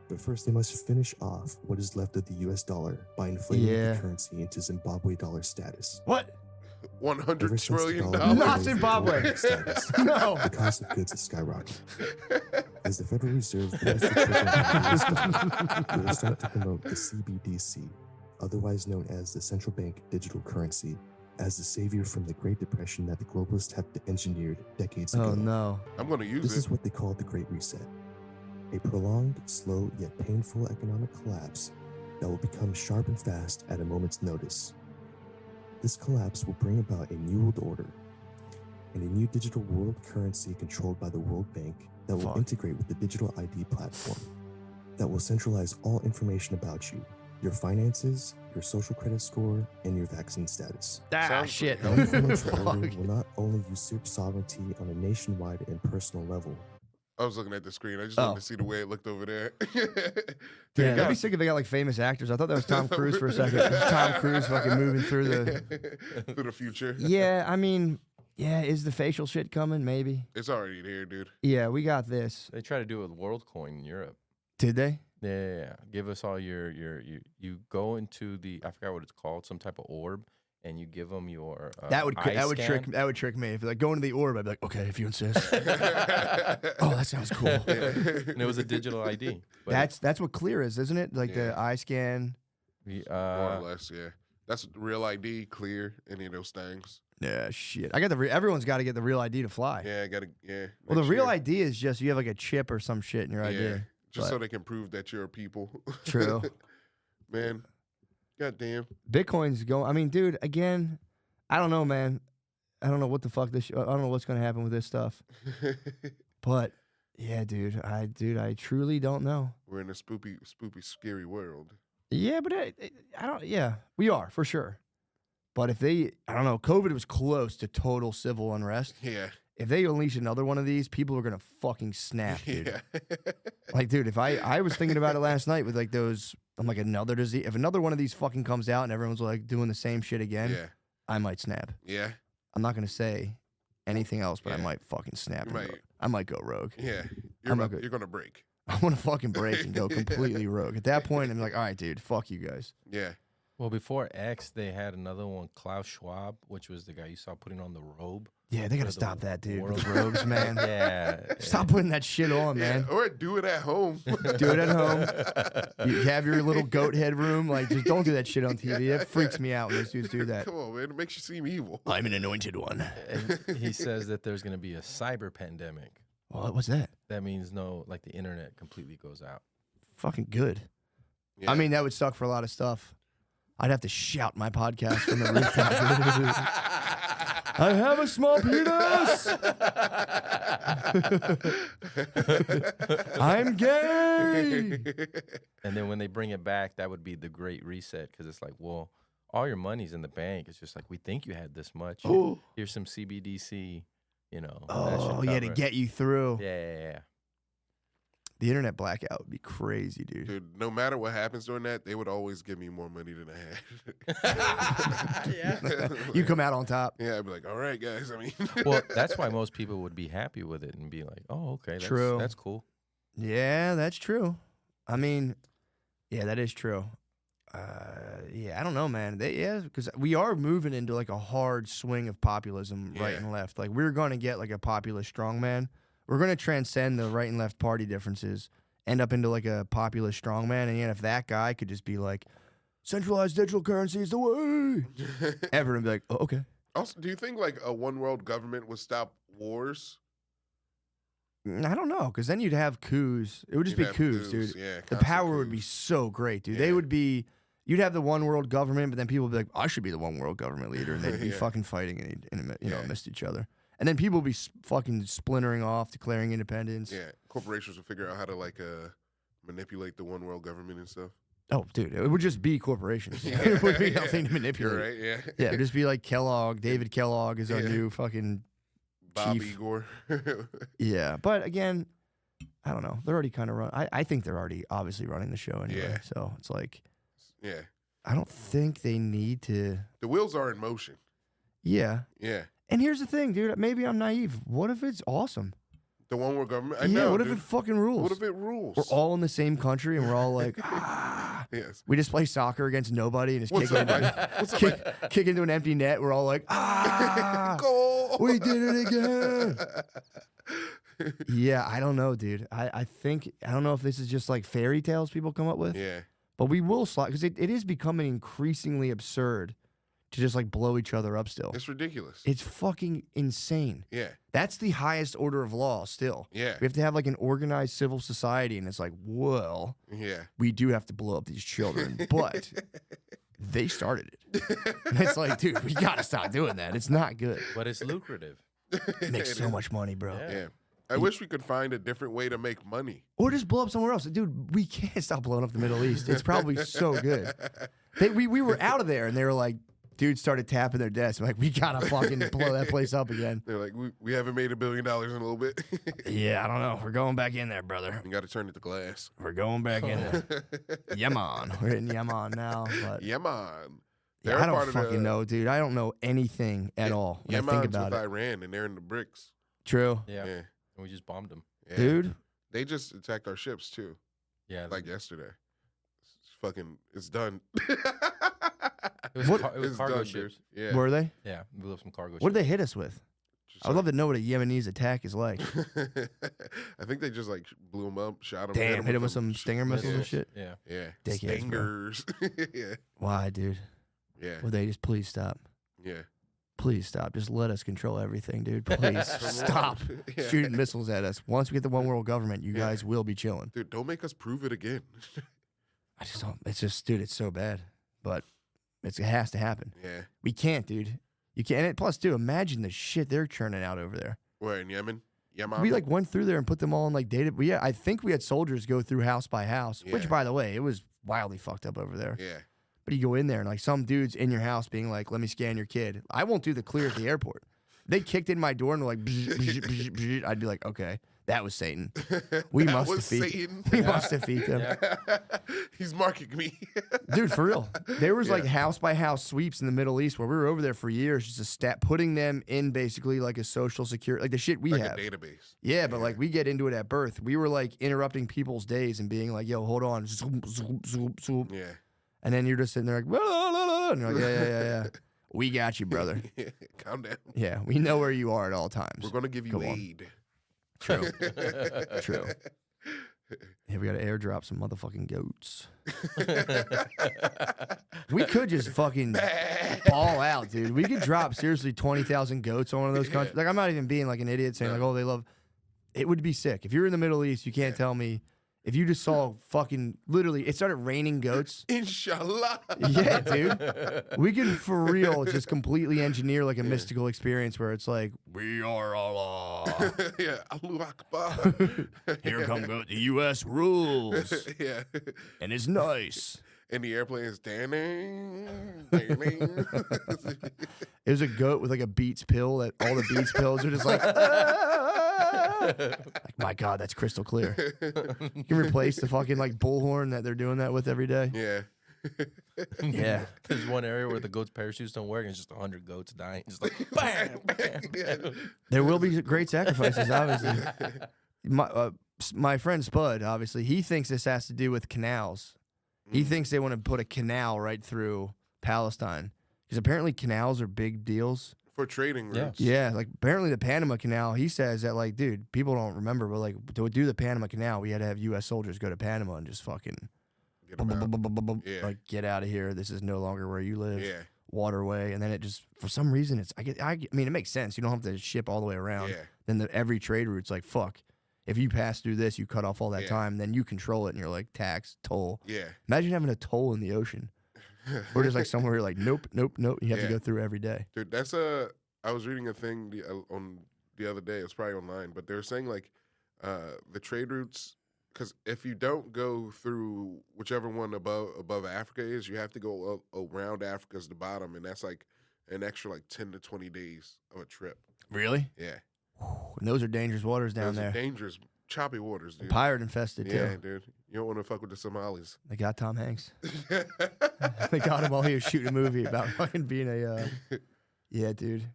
But first, they must finish off what is left of the US dollar by inflating Yeah. the currency into Zimbabwe dollar status. What? Ever $100 since the trillion. dollar Not became Zimbabwe. gold status, No. the cost of goods has skyrocketed. As the Federal Reserve begins to trickle down the US dollar, they will start to promote the CBDC, otherwise known as the Central Bank Digital Currency, as the savior from the Great Depression that the globalists have engineered decades ago. Oh no. I'm gonna use This it. is what they call the Great Reset, a prolonged, slow, yet painful economic collapse that will become sharp and fast at a moment's notice. This collapse will bring about a new world order and a new digital world currency controlled by the World Bank that will Fuck. integrate with the digital ID platform that will centralize all information about you, your finances, your social credit score, and your vaccine status. Ah, Sounds shit. The financial order Fuck. will not only usurp sovereignty on a nationwide and personal level, I was looking at the screen. I just Oh. wanted to see the way it looked over there. Yeah, that'd be sick if they got like famous actors. I thought that was Tom Cruise for a second. It was Tom Cruise fucking moving through the. through the future. Yeah, I mean, yeah, is the facial shit coming? Maybe. It's already there, dude. Yeah, we got this. They try to do it with WorldCoin in Europe. Did they? Yeah. Give us all your you go into the, I forgot what it's called, some type of orb, and you give them your That would eye scan. trick me. If like go into the orb, I'd be like, okay, if you insist. Oh, that sounds cool. And it was a digital ID. But That's what clear is, isn't it? Like Yeah. the eye scan. More or less, yeah. That's real ID, clear, any of those things. Yeah, shit. I got the. Everyone's got to get the real ID to fly. Yeah, I gotta, yeah. Well, the next real year. ID is just you have like a chip or some shit in your Yeah, ID. just so but- they can prove that you're a people. True. Man, goddamn. Bitcoin's going. I mean, dude. Again, I don't know, man. I don't know what the fuck I don't know what's gonna happen with this stuff. But yeah, dude. I truly don't know. We're in a spoopy, scary world. Yeah, but I don't. Yeah, we are for sure. But if I don't know, COVID was close to total civil unrest. Yeah. If they unleash another one of these, people are gonna fucking snap, dude. Yeah. Like, dude, if I was thinking about it last night with like those, I'm like another disease. If another one of these fucking comes out and everyone's like doing the same shit again, Yeah. I might snap. Yeah. I'm not gonna say anything else, but I Yeah. might fucking snap. You and go- might. I might go rogue. Yeah. I'm not good. You're gonna break. I'm gonna fucking break and go completely rogue. At that point, I'm like, all right, dude, fuck you guys. Yeah. Well, before X, they had another one, Klaus Schwab, which was the guy you saw putting on the robe. Yeah, they gotta For the stop that, dude. world. With robes, man. Yeah. Stop putting that shit on, Yeah. man. Or do it at home. Do it at home. You have your little goat head room. Like, just don't do that shit on TV. It freaks me out when those dudes do that. Come on, man. It makes you seem evil. I'm an anointed one. And he says that there's going to be a cyber pandemic. What was that? That means like the internet completely goes out. Fucking good. Yeah. I mean, that would suck for a lot of stuff. I'd have to shout my podcast from the rooftop. I have a small penis. I'm gay. And then when they bring it back, that would be the great reset because it's like, well, all your money's in the bank. It's just like, we think you had this much. Ooh. Here's some CBDC, you know. Oh, yeah, to get you through. Yeah. The internet blackout would be crazy, dude. Dude, no matter what happens during that, they would always give me more money than I had. Yeah. You come out on top. Yeah, I'd be like, all right, guys. I mean, well, that's why most people would be happy with it and be like, oh, okay, that's cool. Yeah, that's true. I mean, yeah, that is true. Yeah, I don't know, man. Because we are moving into like a hard swing of populism right and left. Like we're going to get like a populist strongman. We're going to transcend the right and left party differences, end up into like a populist strongman. And yet if that guy could just be like, centralized digital currency is the way, everyone would be like, oh, okay. Also, do you think like a one world government would stop wars? I don't know, because then you'd have coups. It would just be coups, dude. Yeah, the power would be so great, dude. They would be, you'd have the one world government, but then people would be like, I should be the one world government leader. And they'd be fucking fighting and amidst each other. And then people would be fucking splintering off, declaring independence. Yeah, corporations would figure out how to like manipulate the one world government and stuff. Oh, dude, it would just be corporations. It would be nothing to manipulate. You're right, yeah. Yeah, it would just be like Kellogg. David Kellogg is our new fucking Bob chief. Igor. Yeah, but again, I don't know. They're already kind of I think they're already obviously running the show anyway. Yeah. So it's like, yeah. I don't think they need to. The wheels are in motion. Yeah. Yeah. And here's the thing, dude. Maybe I'm naive. What if it's awesome? The one world government? I know, what if dude. it fucking rules? What if it rules? We're all in the same country and we're all like, ah. Yes. We just play soccer against nobody and just What's kick, up, Mike? What's up, Mike? kick into an empty net. We're all like, ah. Goal! We did it again. Yeah, I don't know, dude. I think, I don't know if this is just like fairy tales people come up with. Yeah. But we will slide, because it is becoming increasingly absurd to just like blow each other up still. It's ridiculous. It's fucking insane. Yeah. That's the highest order of law still. Yeah. We have to have like an organized civil society, and it's like, well, yeah, we do have to blow up these children, but they started it. And it's like, dude, we got to stop doing that. It's not good. But it's lucrative. It makes so much money, bro. Yeah. I wish we could find a different way to make money. Or just blow up somewhere else. Dude, we can't stop blowing up the Middle East. It's probably so good. We were out of there, and they were like, dudes started tapping their desks. I'm like, we got to fucking blow that place up again. They're like, we haven't made $1 billion in a little bit. Yeah, I don't know. We're going back in there, brother. You got to turn it to glass. We're going back in there. Yemen. We're in Yemen now. But Yemen. yeah, I don't fucking know, dude. I don't know anything at all when I think about with it. Iran, and they're in the BRICS. True. Yeah. Yeah. And we just bombed them. Yeah. Dude. They just attacked our ships, too. Yeah. Like yesterday. It's done. It was cargo done, ships. Dude. Yeah. Were they? Yeah. We blew up some cargo ships. What did they hit us with? Just I would love to know what a Yemenis attack is like. I think they just like blew them up, shot them. Damn, hit them with some Stinger missiles and shit. Yeah. Yeah. Dickheads, Stingers. Yeah. Why, dude? Yeah. Would they just please stop? Yeah. Please stop. Just let us control everything, dude. Please stop shooting missiles at us. Once we get the one world government, you guys will be chilling. Dude, don't make us prove it again. I just don't. It's just, dude, it's so bad. But it has to happen. Yeah. We can't, dude. You can't. And plus, dude, imagine the shit they're churning out over there. Where, in Yemen? Yemen? We like went through there and put them all in like data. Yeah, I think we had soldiers go through house by house, which, Yeah. by the way, it was wildly fucked up over there. Yeah. But you go in there and like some dude's in your house being like, let me scan your kid. I won't do the clear at the airport. They kicked in my door and were like, bzz, bzz, bzz, bzz. I'd be like, okay, that was Satan. We That must was defeat. Satan. We must defeat them, He's marking me. dude. For real, there was like Yeah. house by house sweeps in the Middle East where we were over there for years, just putting them in basically like a social security, like the shit we Like have. a database. Yeah, but like we get into it at birth. We were like interrupting people's days and being like, yo, hold on, zoom, zoom, zoom, zoom. Yeah. And then you're just sitting there like, blah, blah, blah, blah. And you're like, yeah. We got you, brother. Calm down. Yeah, we know where you are at all times. We're going to give you Go on. aid. True. True. Yeah, we got to airdrop some motherfucking goats. We could just fucking ball out, dude. We could drop seriously 20,000 goats on one of those countries. Like, I'm not even being like an idiot saying like, oh, they love. It would be sick. If you're in the Middle East, you can't tell me if you just saw fucking literally, it started raining goats. Inshallah. Yeah, dude. We can for real just completely engineer like a mystical experience where it's like, we are Allah. Yeah, Allahu Akbar. Here come the U.S. rules. Yeah. And it's nice. And the airplane is standing. It was a goat with like a Beats pill that all the Beats pills are just like, like, my God, that's crystal clear. You can replace the fucking like bullhorn that they're doing that with every day. Yeah. Yeah. There's one area where the goats' parachutes don't work, and it's just 100 goats dying. Just like, bam, bam. Yeah. There will be great sacrifices, obviously. My friend Spud, obviously, he thinks this has to do with canals. He thinks they want to put a canal right through Palestine. Because apparently canals are big deals. For trading routes. Yeah, like apparently the Panama Canal, he says that like, dude, people don't remember, but like to do the Panama Canal, we had to have U.S. soldiers go to Panama and just fucking Yeah. like get out of here. This is no longer where you live. Yeah. Waterway, and then it just for some reason it's I mean it makes sense. You don't have to ship all the way around. Yeah. Then every trade route's like fuck. If you pass through this, you cut off all that time. Then you control it, and you're like tax, toll. Yeah. Imagine having a toll in the ocean, or just like somewhere you're like nope. You have to go through every day. Dude, that's I was reading a thing on the other day. It's probably online, but they were saying like the trade routes, because if you don't go through whichever one above Africa is, you have to go around Africa's the bottom, and that's like an extra like 10 to 20 days of a trip. Really? Yeah. And those are dangerous waters down Those there. are dangerous, choppy waters, dude. Pirate infested Yeah, too. dude. You don't want to fuck with the Somalis. They got Tom Hanks. They got him while he was shooting a movie about fucking being a. Yeah, dude.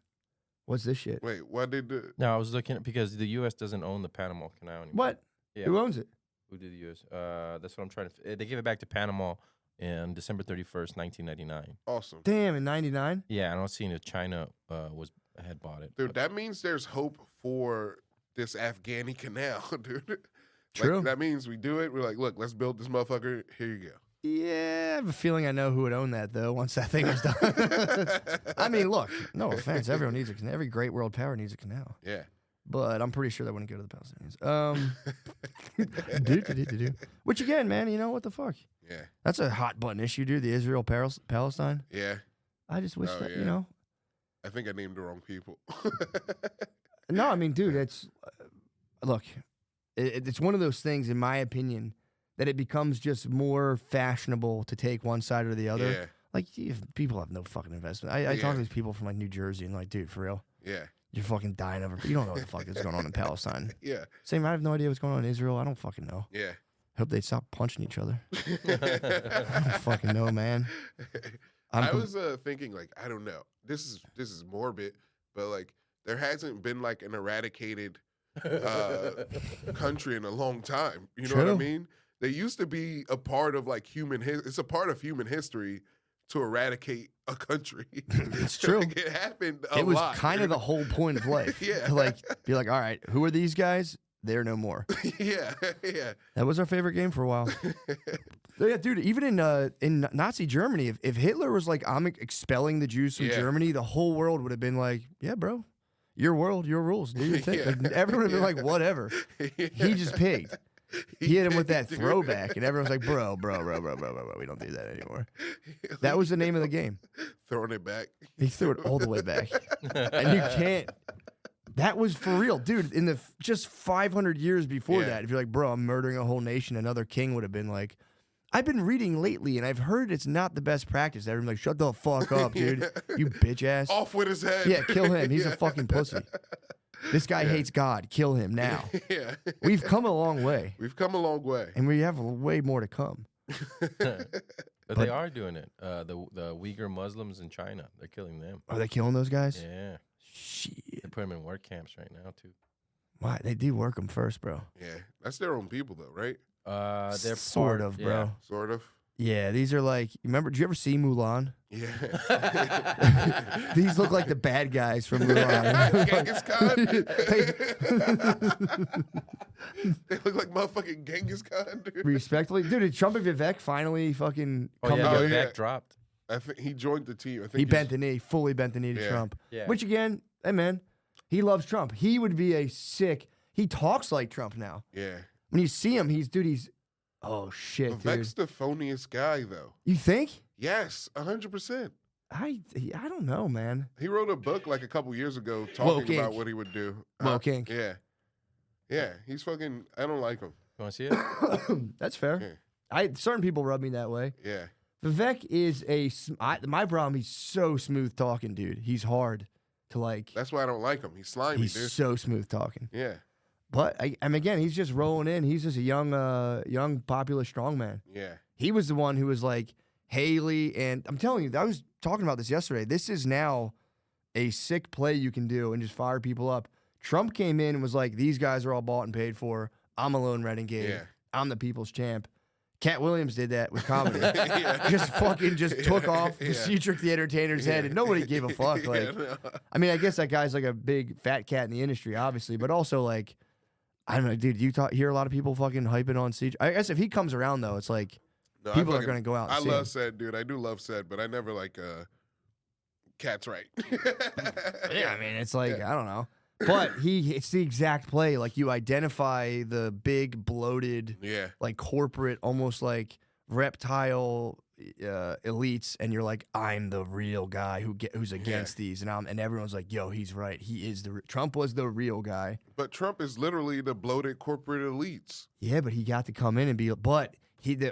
What's this shit? Wait, why did the... No, I was looking at because the U.S. doesn't own the Panama Canal anymore. What? Yeah. Who owns it? Who did the U.S.? That's what I'm trying to. They gave it back to Panama in December 31st, 1999. Awesome. Damn, in '99. Yeah, I don't see if China had bought it. Dude, that means there's hope for this Afghani canal, dude. True. Like, that means we do it. We're like, look, let's build this motherfucker. Here you go. Yeah, I have a feeling I know who would own that though. Once that thing was done. I mean, look, no offense, everyone needs a canal. Every great world power needs a canal. Yeah. But I'm pretty sure that wouldn't go to the Palestinians. Which again, man, you know what the fuck? Yeah. That's a hot button issue, dude. The Israel Palestine. Yeah. I just wish that, yeah. you know. I think I named the wrong people. No, I mean, dude, it's look, it's one of those things, in my opinion, that it becomes just more fashionable to take one side or the other. Yeah. Like, people have no fucking investment. I talk to these people from like New Jersey and like, dude, for real, Yeah. you're fucking dying over. You don't know what the fuck is going on in Palestine. Yeah. Same, I have no idea what's going on in Israel. I don't fucking know. Yeah. Hope they stop punching each other. I don't fucking know, man. I was thinking, like, I don't know. This is morbid, but like there hasn't been like an eradicated country in a long time. You know what I mean? They used to be a part of like it's a part of human history to eradicate a country. It's true. Like, it happened a lot. It was kind of the whole point of life. Yeah. To like be like, all right, who are these guys? They're no more. Yeah. That was our favorite game for a while. Yeah, dude. Even in Nazi Germany, if Hitler was like, I'm expelling the Jews from Germany, the whole world would have been like, yeah, bro, your world, your rules, do your thing. Like, everyone would have been like, whatever. He just pigged. He hit him with that throwback, and everyone's like, bro, we don't do that anymore. That was the name of the game. Throwing it back. He threw it all the way back, and you can't. That was for real, dude. In the just 500 years before that, if you're like, bro, I'm murdering a whole nation, another king would have been like, I've been reading lately, and I've heard it's not the best practice. Everyone's like, shut the fuck up, dude. You bitch ass. Off with his head. Yeah, kill him. He's a fucking pussy. This guy hates God. Kill him now. Yeah. We've come a long way. We've come a long way. And we have way more to come. But they are doing it. The Uyghur Muslims in China, they're killing them. Are they killing those guys? Yeah. Shit. They put them in work camps right now, too. Why? They do work them first, bro. Yeah. That's their own people, though, right? They're sort of, bro. Yeah. Sort of. Yeah, these are like, remember, did you ever see Mulan? Yeah. These look like the bad guys from Mulan. Genghis Khan? They look like motherfucking Genghis Khan, dude. Respectfully. Dude, did Trump and Vivek finally fucking Oh, come yeah, together? Vivek dropped. I think he joined the team. I think He bent the knee, fully bent the knee to Yeah. Trump. Yeah. Which again, hey man, he loves Trump. He would be he talks like Trump now. Yeah. when you see him, he's oh shit, Vivek's dude. the phoniest guy, though. You think? Yes, 100%. I don't know, man. He wrote a book like a couple years ago talking about what he would do. Woke Inc. Yeah. Yeah, he's fucking, I don't like him. You want to see it? That's fair. Yeah. Certain people rub me that way. Yeah. Vivek is my problem. He's so smooth talking, dude. He's hard to like. That's why I don't like him. He's slimy, He's dude. so smooth talking. Yeah. But I mean, again, he's just rolling in. He's just a young popular strongman. Yeah. He was the one who was like Haley, and I'm telling you, I was talking about this yesterday. This is now a sick play you can do and just fire people up. Trump came in and was like, "These guys are all bought and paid for. I'm a lone renegade. Yeah. I'm the people's champ." Cat Williams did that with comedy. Just took off the Cedric the Entertainer's head, and nobody gave a fuck. Like, I mean, I guess that guy's like a big fat cat in the industry, obviously, but also like, I don't know, dude. You hear a lot of people fucking hyping on Cedric. I guess if he comes around though, it's like people are gonna go out. And I see love him. Sed, dude. I do love Sed, but I never like Cat's right. Yeah, I mean, it's like I don't know. But it's the exact play. Like you identify the big bloated, like corporate, almost like reptile elites, and you're like, I'm the real guy who's against these, and everyone's like, yo, he's right. He is Trump was the real guy. But Trump is literally the bloated corporate elites. Yeah, but he got to come in and be. But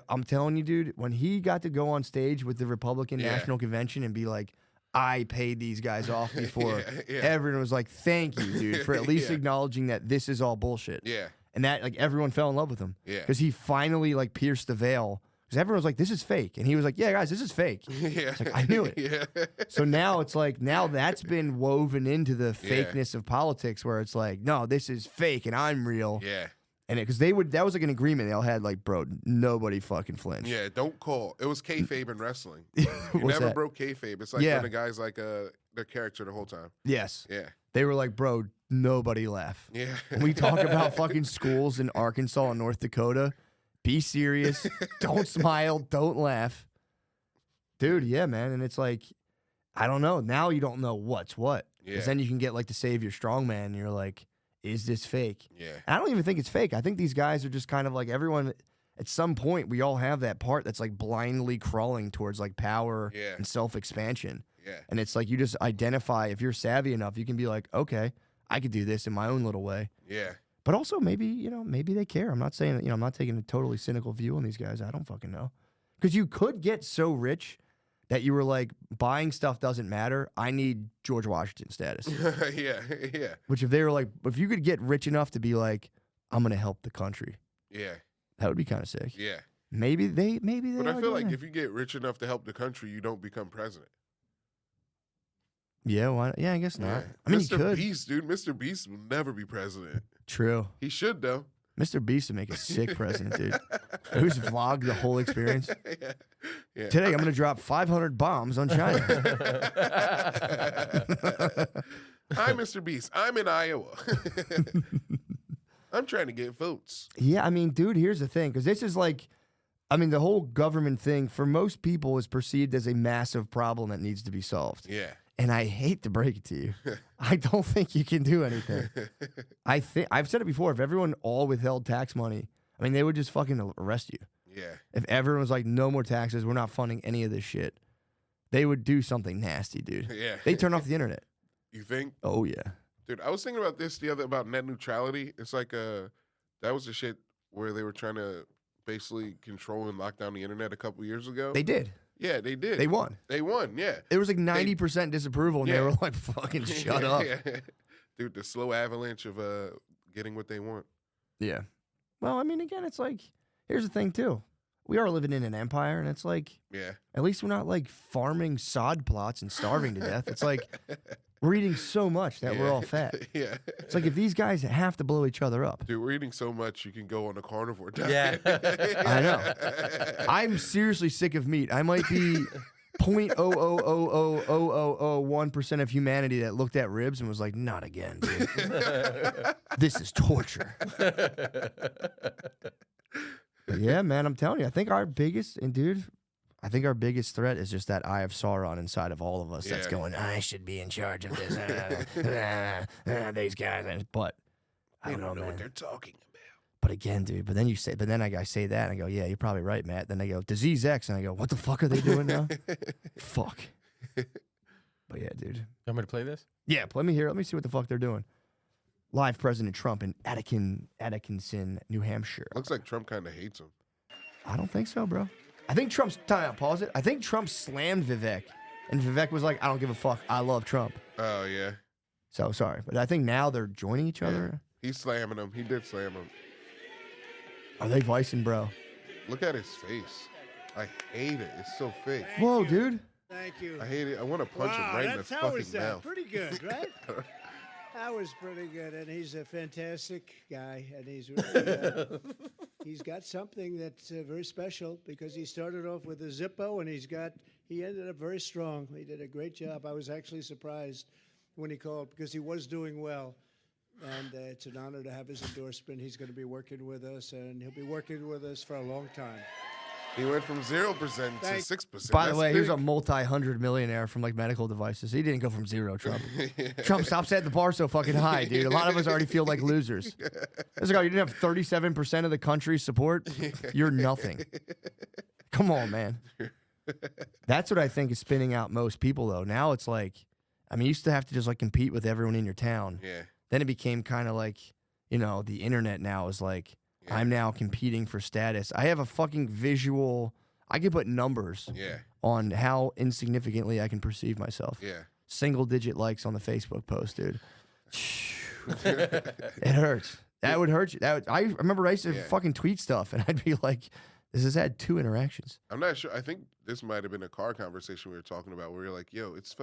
I'm telling you, dude, when he got to go on stage with the Republican National Convention and be like, I paid these guys off before. Everyone was like, thank you, dude, for at least acknowledging that this is all bullshit. Yeah. And that, like, everyone fell in love with him. Yeah. Because he finally, like, pierced the veil. Because everyone was like, this is fake. And he was like, yeah, guys, this is fake. Yeah. It's like, I knew it. Yeah. So now it's like, now that's been woven into the fakeness of politics where it's like, no, this is fake and I'm real. Yeah. And because that was like an agreement they all had, like, bro, nobody fucking flinch. Yeah, don't call. It was kayfabe in wrestling. You never broke kayfabe. It's like when the guy's like their character the whole time. Yes. Yeah. They were like, bro, nobody laugh. Yeah. When we talk about fucking schools in Arkansas and North Dakota, be serious. Don't smile. Don't laugh. Dude, yeah, man. And it's like, I don't know. Now you don't know what's what. Because then you can get like the Savior Strongman and you're like, is this fake? Yeah. And I don't even think it's fake. I think these guys are just kind of like everyone. At some point, we all have that part that's like blindly crawling towards like power and self-expansion. Yeah. And it's like you just identify, if you're savvy enough, you can be like, okay, I could do this in my own little way. Yeah. But also maybe they care. I'm not saying, I'm not taking a totally cynical view on these guys. I don't fucking know. Because you could get so rich that you were like, buying stuff doesn't matter. I need George Washington status. Yeah. Which if they were like, if you could get rich enough to be like, I'm going to help the country. Yeah. That would be kind of sick. Yeah. Maybe they. But I feel like if you get rich enough to help the country, you don't become president. Yeah, why? Yeah, I guess not. Yeah. I mean, Mr. you could. Beast, dude. Mr. Beast will never be president. True. He should though. Mr. Beast would make a sick president, dude. Who's vlogged the whole experience? Yeah. Today, I'm going to drop 500 bombs on China. Hi, Mr. Beast. I'm in Iowa. I'm trying to get votes. Yeah, I mean, dude, here's the thing. Because this is like, I mean, the whole government thing, for most people, is perceived as a massive problem that needs to be solved. Yeah. And I hate to break it to you. I don't think you can do anything. I've said it before. If everyone all withheld tax money, I mean, they would just fucking arrest you. Yeah. If everyone was like, no more taxes, we're not funding any of this shit, they would do something nasty, dude. Yeah. They turn off the internet. You think? Oh, yeah. Dude, I was thinking about this about net neutrality. It's like that was the shit where they were trying to basically control and lock down the internet a couple years ago. They did. Yeah, they did. They won. They won, yeah. It was like 90% disapproval, and they were like, fucking shut up. Yeah. Dude, the slow avalanche of getting what they want. Yeah. Well, I mean, again, it's like, here's the thing, too. We are living in an empire, and it's like, at least we're not like farming sod plots and starving to death. It's like, we're eating so much that we're all fat. Yeah. It's like if these guys have to blow each other up. Dude, we're eating so much you can go on a carnivore diet. Yeah. I know. I'm seriously sick of meat. I might be 0.0000001% of humanity that looked at ribs and was like, not again, dude. This is torture. But yeah, man, I'm telling you, I think our biggest threat is just that eye of Sauron inside of all of us that's going, I should be in charge of this. These guys. But I don't know, what man. they're talking about. But again, dude, but then I say that, and I go, yeah, you're probably right, Matt. Then they go, Disease X, and I go, what the fuck are they doing now? Fuck. But yeah, dude. You want me to play this? Yeah, let me hear. Let me see what the fuck they're doing. Live President Trump in Atkinson, New Hampshire. Looks like Trump kind of hates him. I don't think so, bro. I think Trump's time out. Pause it. I think Trump slammed Vivek, and Vivek was like, "I don't give a fuck. I love Trump." Oh yeah. So sorry, but I think now they're joining each other. He's slamming him. He did slam him. Are they vicing, bro? Look at his face. I hate it. It's so fake. Whoa, dude. Thank you. I hate it. I want to punch him right in the fucking mouth. Pretty good, right? That was pretty good, and he's a fantastic guy, and he's really, he's got something that's very special because he started off with a Zippo, and he ended up very strong. He did a great job. I was actually surprised when he called because he was doing well, and it's an honor to have his endorsement. He's going to be working with us, and he'll be working with us for a long time. He went from 0% to 6%. By the way, here's a multi-hundred millionaire from like medical devices. He didn't go from zero, Trump. Trump, stop setting the bar so fucking high, dude. A lot of us already feel like losers. It's like, oh, you didn't have 37% of the country's support? You're nothing. Come on, man. That's what I think is spinning out most people, though. Now it's like, I mean, you used to have to just like compete with everyone in your town. Yeah. Then it became kind of like, you know, the internet now is like, yeah. I'm now competing for status. I have a fucking visual. I can put numbers on how insignificantly I can perceive myself. Yeah. Single digit likes on the Facebook post, dude. It hurts. That would hurt you. I remember I used to fucking tweet stuff, and I'd be like, this has had 2 interactions. I'm not sure. I think this might have been a car conversation we were talking about where you're like, yo, it's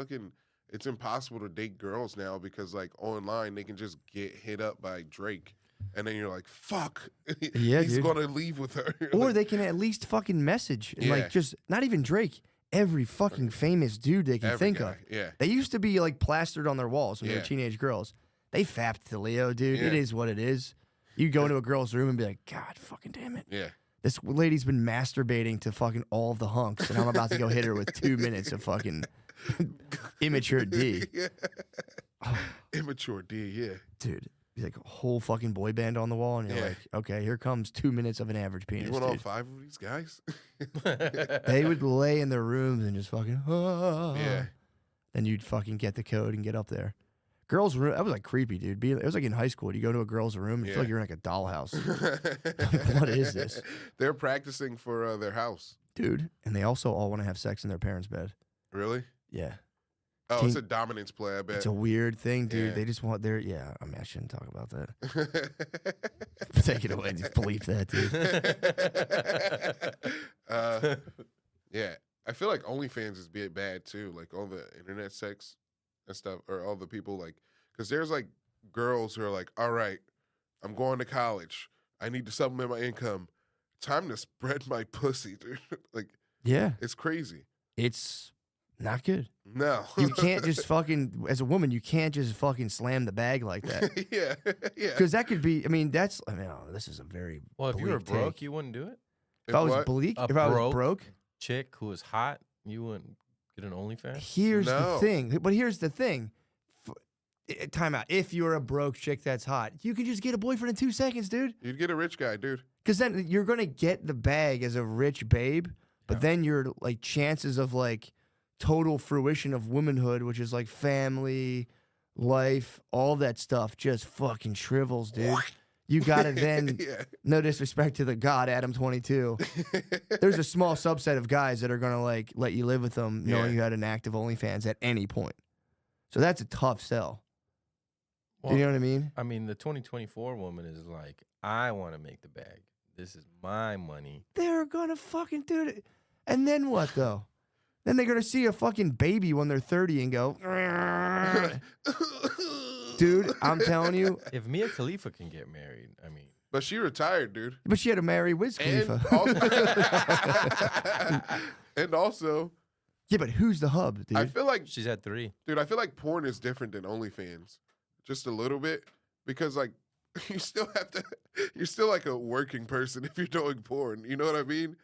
impossible to date girls now because, like, online, they can just get hit up by Drake. And then you're like, fuck. Yeah, he's dude. going to leave with her. Or like, they can at least fucking message. And like, just, not even Drake. Every fucking famous dude they can think of. Yeah. They used to be, like, plastered on their walls when they were teenage girls. They fapped to Leo, dude. It is what it is. You go into a girl's room and be like, God fucking damn it. Yeah. This lady's been masturbating to fucking all of the hunks, and I'm about to go hit her with 2 minutes of fucking immature D. Immature D, yeah. Dude. Like a whole fucking boy band on the wall, and you're like, okay, here comes 2 minutes of an average penis. You want all 5 of these guys? They would lay in their rooms and just fucking, yeah. Then you'd fucking get the code and get up there. Girls' room, that was like creepy, dude. It was like in high school. You go to a girl's room, and you feel like you're in like a dollhouse. What is this? They're practicing for their house. Dude, and they also all want to have sex in their parents' bed. Really? Yeah. Oh, it's a dominance play, I bet. It's a weird thing, dude. Yeah. They just want their, I mean, I shouldn't talk about that. Take it away. Just believe that, dude. Yeah. I feel like OnlyFans is being bad, too. Like, all the internet sex and stuff, or all the people, like, because there's, like, girls who are like, all right, I'm going to college. I need to supplement my income. Time to spread my pussy, dude. Like, yeah. It's crazy. It's not good. No. You can't just fucking, as a woman, you can't just fucking slam the bag like that. Yeah. Because that could be, this is a very Well, if you were broke, take. you wouldn't do it? If I was bleak, if I was broke, chick who was hot, you wouldn't get an OnlyFans? Here's the thing. Time out. If you're a broke chick that's hot, you can just get a boyfriend in 2 seconds, dude. You'd get a rich guy, dude. Because then you're going to get the bag as a rich babe, but then your like chances of like total fruition of womanhood, which is like family, life, all that stuff, just fucking shrivels, dude. You gotta then, no disrespect to the god Adam 22. There's a small subset of guys that are gonna like let you live with them, knowing you had an active OnlyFans at any point. So that's a tough sell. Well, you know what I mean? I mean, the 2024 woman is like, I want to make the bag. This is my money. They're gonna fucking do it. And then what though? Then they're going to see a fucking baby when they're 30 and go, dude, I'm telling you. If Mia Khalifa can get married, I mean. But she retired, dude. But she had to marry Wiz Khalifa. And also. Yeah, but who's the hub, dude? I feel like. She's at 3. Dude, I feel like porn is different than OnlyFans. Just a little bit. Because, like, you're still like a working person if you're doing porn. You know what I mean?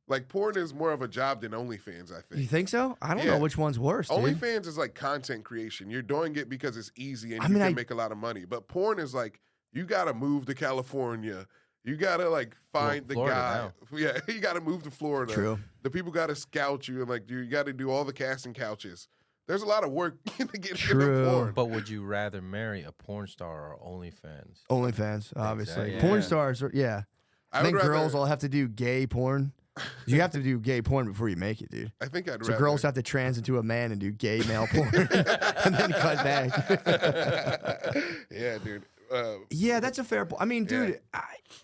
Like, porn is more of a job than OnlyFans, I think. You think so? I don't know which one's worse, dude. OnlyFans is like content creation. You're doing it because it's easy and you can make a lot of money. But porn is like, you got to move to California. You gotta like find the Florida guy. now. Yeah, you gotta move to Florida. True. The people gotta scout you and like you gotta do all the casting couches. There's a lot of work to get True. porn. But would you rather marry a porn star or OnlyFans? OnlyFans, obviously. Exactly. Porn Yeah. stars, yeah. I Then would girls rather, all have to do gay porn. You have to do gay porn before you make it, dude. I think I'd So rather. girls have to trans into a man and do gay male porn and then cut back. Yeah, dude. Yeah, that's a fair point. I mean, dude,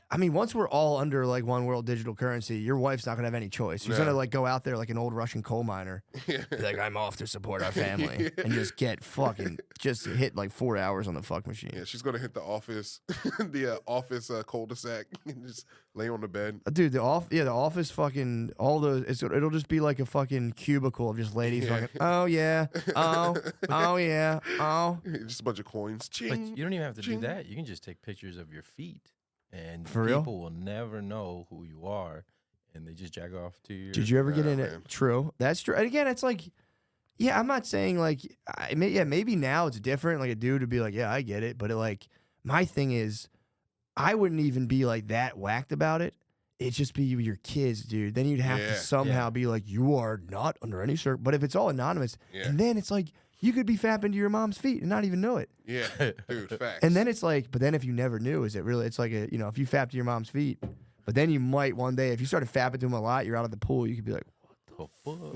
I mean, once we're all under like one world digital currency, your wife's not gonna have any choice. She's gonna like go out there like an old Russian coal miner, be like, I'm off to support our family, and just get fucking just hit like 4 hours on the fuck machine. Yeah, she's gonna hit the office, the office cul-de-sac, and just lay on the bed. Dude, the office fucking all those. It'll just be like a fucking cubicle of just ladies fucking. Oh yeah, oh yeah, oh. Just a bunch of coins. But Ching. you don't even have to Ching. do that. You can just take pictures of your feet, and For real? people will never know who you are, and they just jack off to your. Did you ever get Nah, in man. it? True, that's true. And again, it's like, yeah, I'm not saying like, maybe now it's different. Like a dude would be like, yeah, I get it, but my thing is, I wouldn't even be like that whacked about it. It'd just be your kids, dude. Then you'd have to Yeah. somehow be like, you are not under any circ. But if it's all anonymous, Yeah. and then it's like you could be fapping to your mom's feet and not even know it. Yeah, dude, facts. And then it's like, but then if you never knew, is it really? It's like if you fap to your mom's feet, but then you might one day, if you started fapping to them a lot, you're out of the pool, you could be like, The fuck?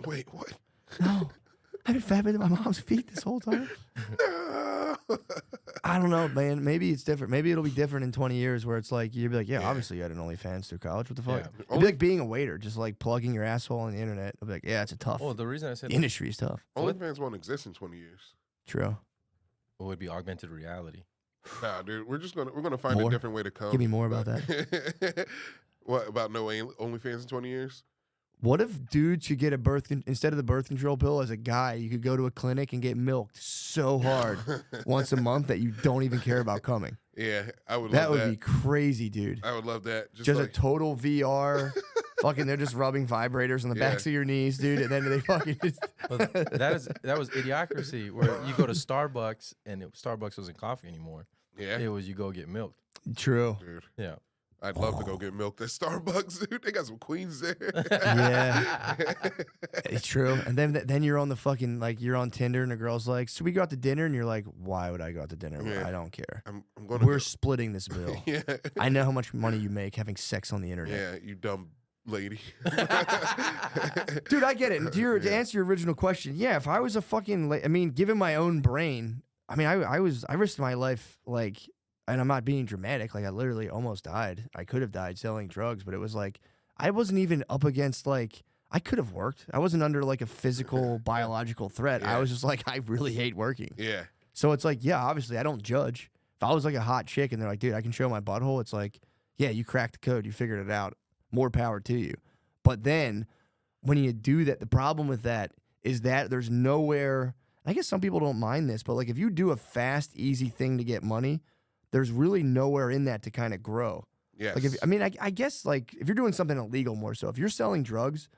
Wait, what? no, I've been fapping to my mom's feet this whole time. No. I don't know, man. Maybe it's different. Maybe it'll be different in 20 years where it's like, you'd be like, yeah, obviously you had an OnlyFans through college. What the fuck? Yeah. It'd be like being a waiter, just like plugging your asshole on the internet. I'd be like, yeah, it's a tough. Well, the reason I said The industry is tough. OnlyFans won't exist in 20 years. True. it would be augmented reality. Nah, dude, we're gonna find More? a different way to come. Give me more about that. What about no OnlyFans in 20 years? What if dudes should get instead of the birth control pill as a guy, you could go to a clinic and get milked so hard once a month that you don't even care about coming? Yeah, I would. That love would be crazy, dude. I would love that. Just like, a total VR. Fucking, they're just rubbing vibrators on the backs of your knees, dude. And then they fucking just. But that was idiocracy, where you go to Starbucks and Starbucks wasn't coffee anymore. yeah, It was you go get milked. True. dude. Yeah. I'd love to go get milk at Starbucks, dude. They got some queens there. Yeah. It's true. And then you're on the fucking, like, you're on Tinder and the girl's like, so we go out to dinner? And you're like, why would I go out to dinner? Yeah. I don't care. I'm going We're splitting this bill. Yeah, I know how much money you make having sex on the internet. yeah, you dumb lady. Dude, I get it. And to answer your original question, yeah, if I was a fucking, given my own brain, I risked my life, like, and I'm not being dramatic, like, I literally almost died. I could have died selling drugs, but it was like, I wasn't even up against, like, I could have worked. I wasn't under, like, a physical, biological threat. I Yeah. was just like, I really hate working. Yeah, So it's like, yeah, obviously, I don't judge. If I was like a hot chick and they're like, dude, I can show my butthole, it's like, yeah, you cracked the code. You figured it out. More power to you. But then when you do that, the problem with that is that there's nowhere, I guess some people don't mind this, but like if you do a fast, easy thing to get money, there's really nowhere in that to kind of grow. yes. Like I guess like if you're doing something illegal more so, if you're selling drugs,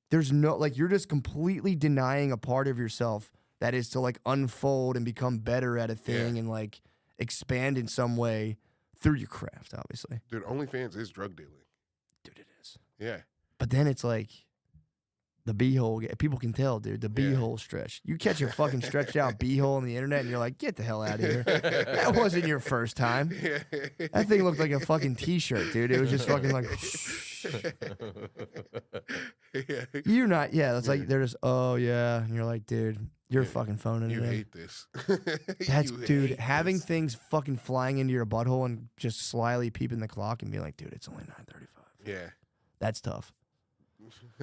there's no, like you're just completely denying a part of yourself that is to like unfold and become better at a thing and like expand in some way through your craft, obviously. Dude, OnlyFans is drug dealing. Dude, it is. Yeah, But then it's like the beehole. People can tell, dude. The beehole stretch. You catch a fucking stretched out beehole on the internet, and you're like, "Get the hell out of here." That wasn't your first time. That thing looked like a fucking t-shirt, dude. It was just fucking like. yeah. You're not. Yeah, it's like they're just. Oh yeah, and you're like, dude, you're fucking phoning You it in. hate this. That's You dude. hate Having this. things fucking flying into your butthole and just slyly peeping the clock and being like, dude, it's only 9:35. Yeah. That's tough.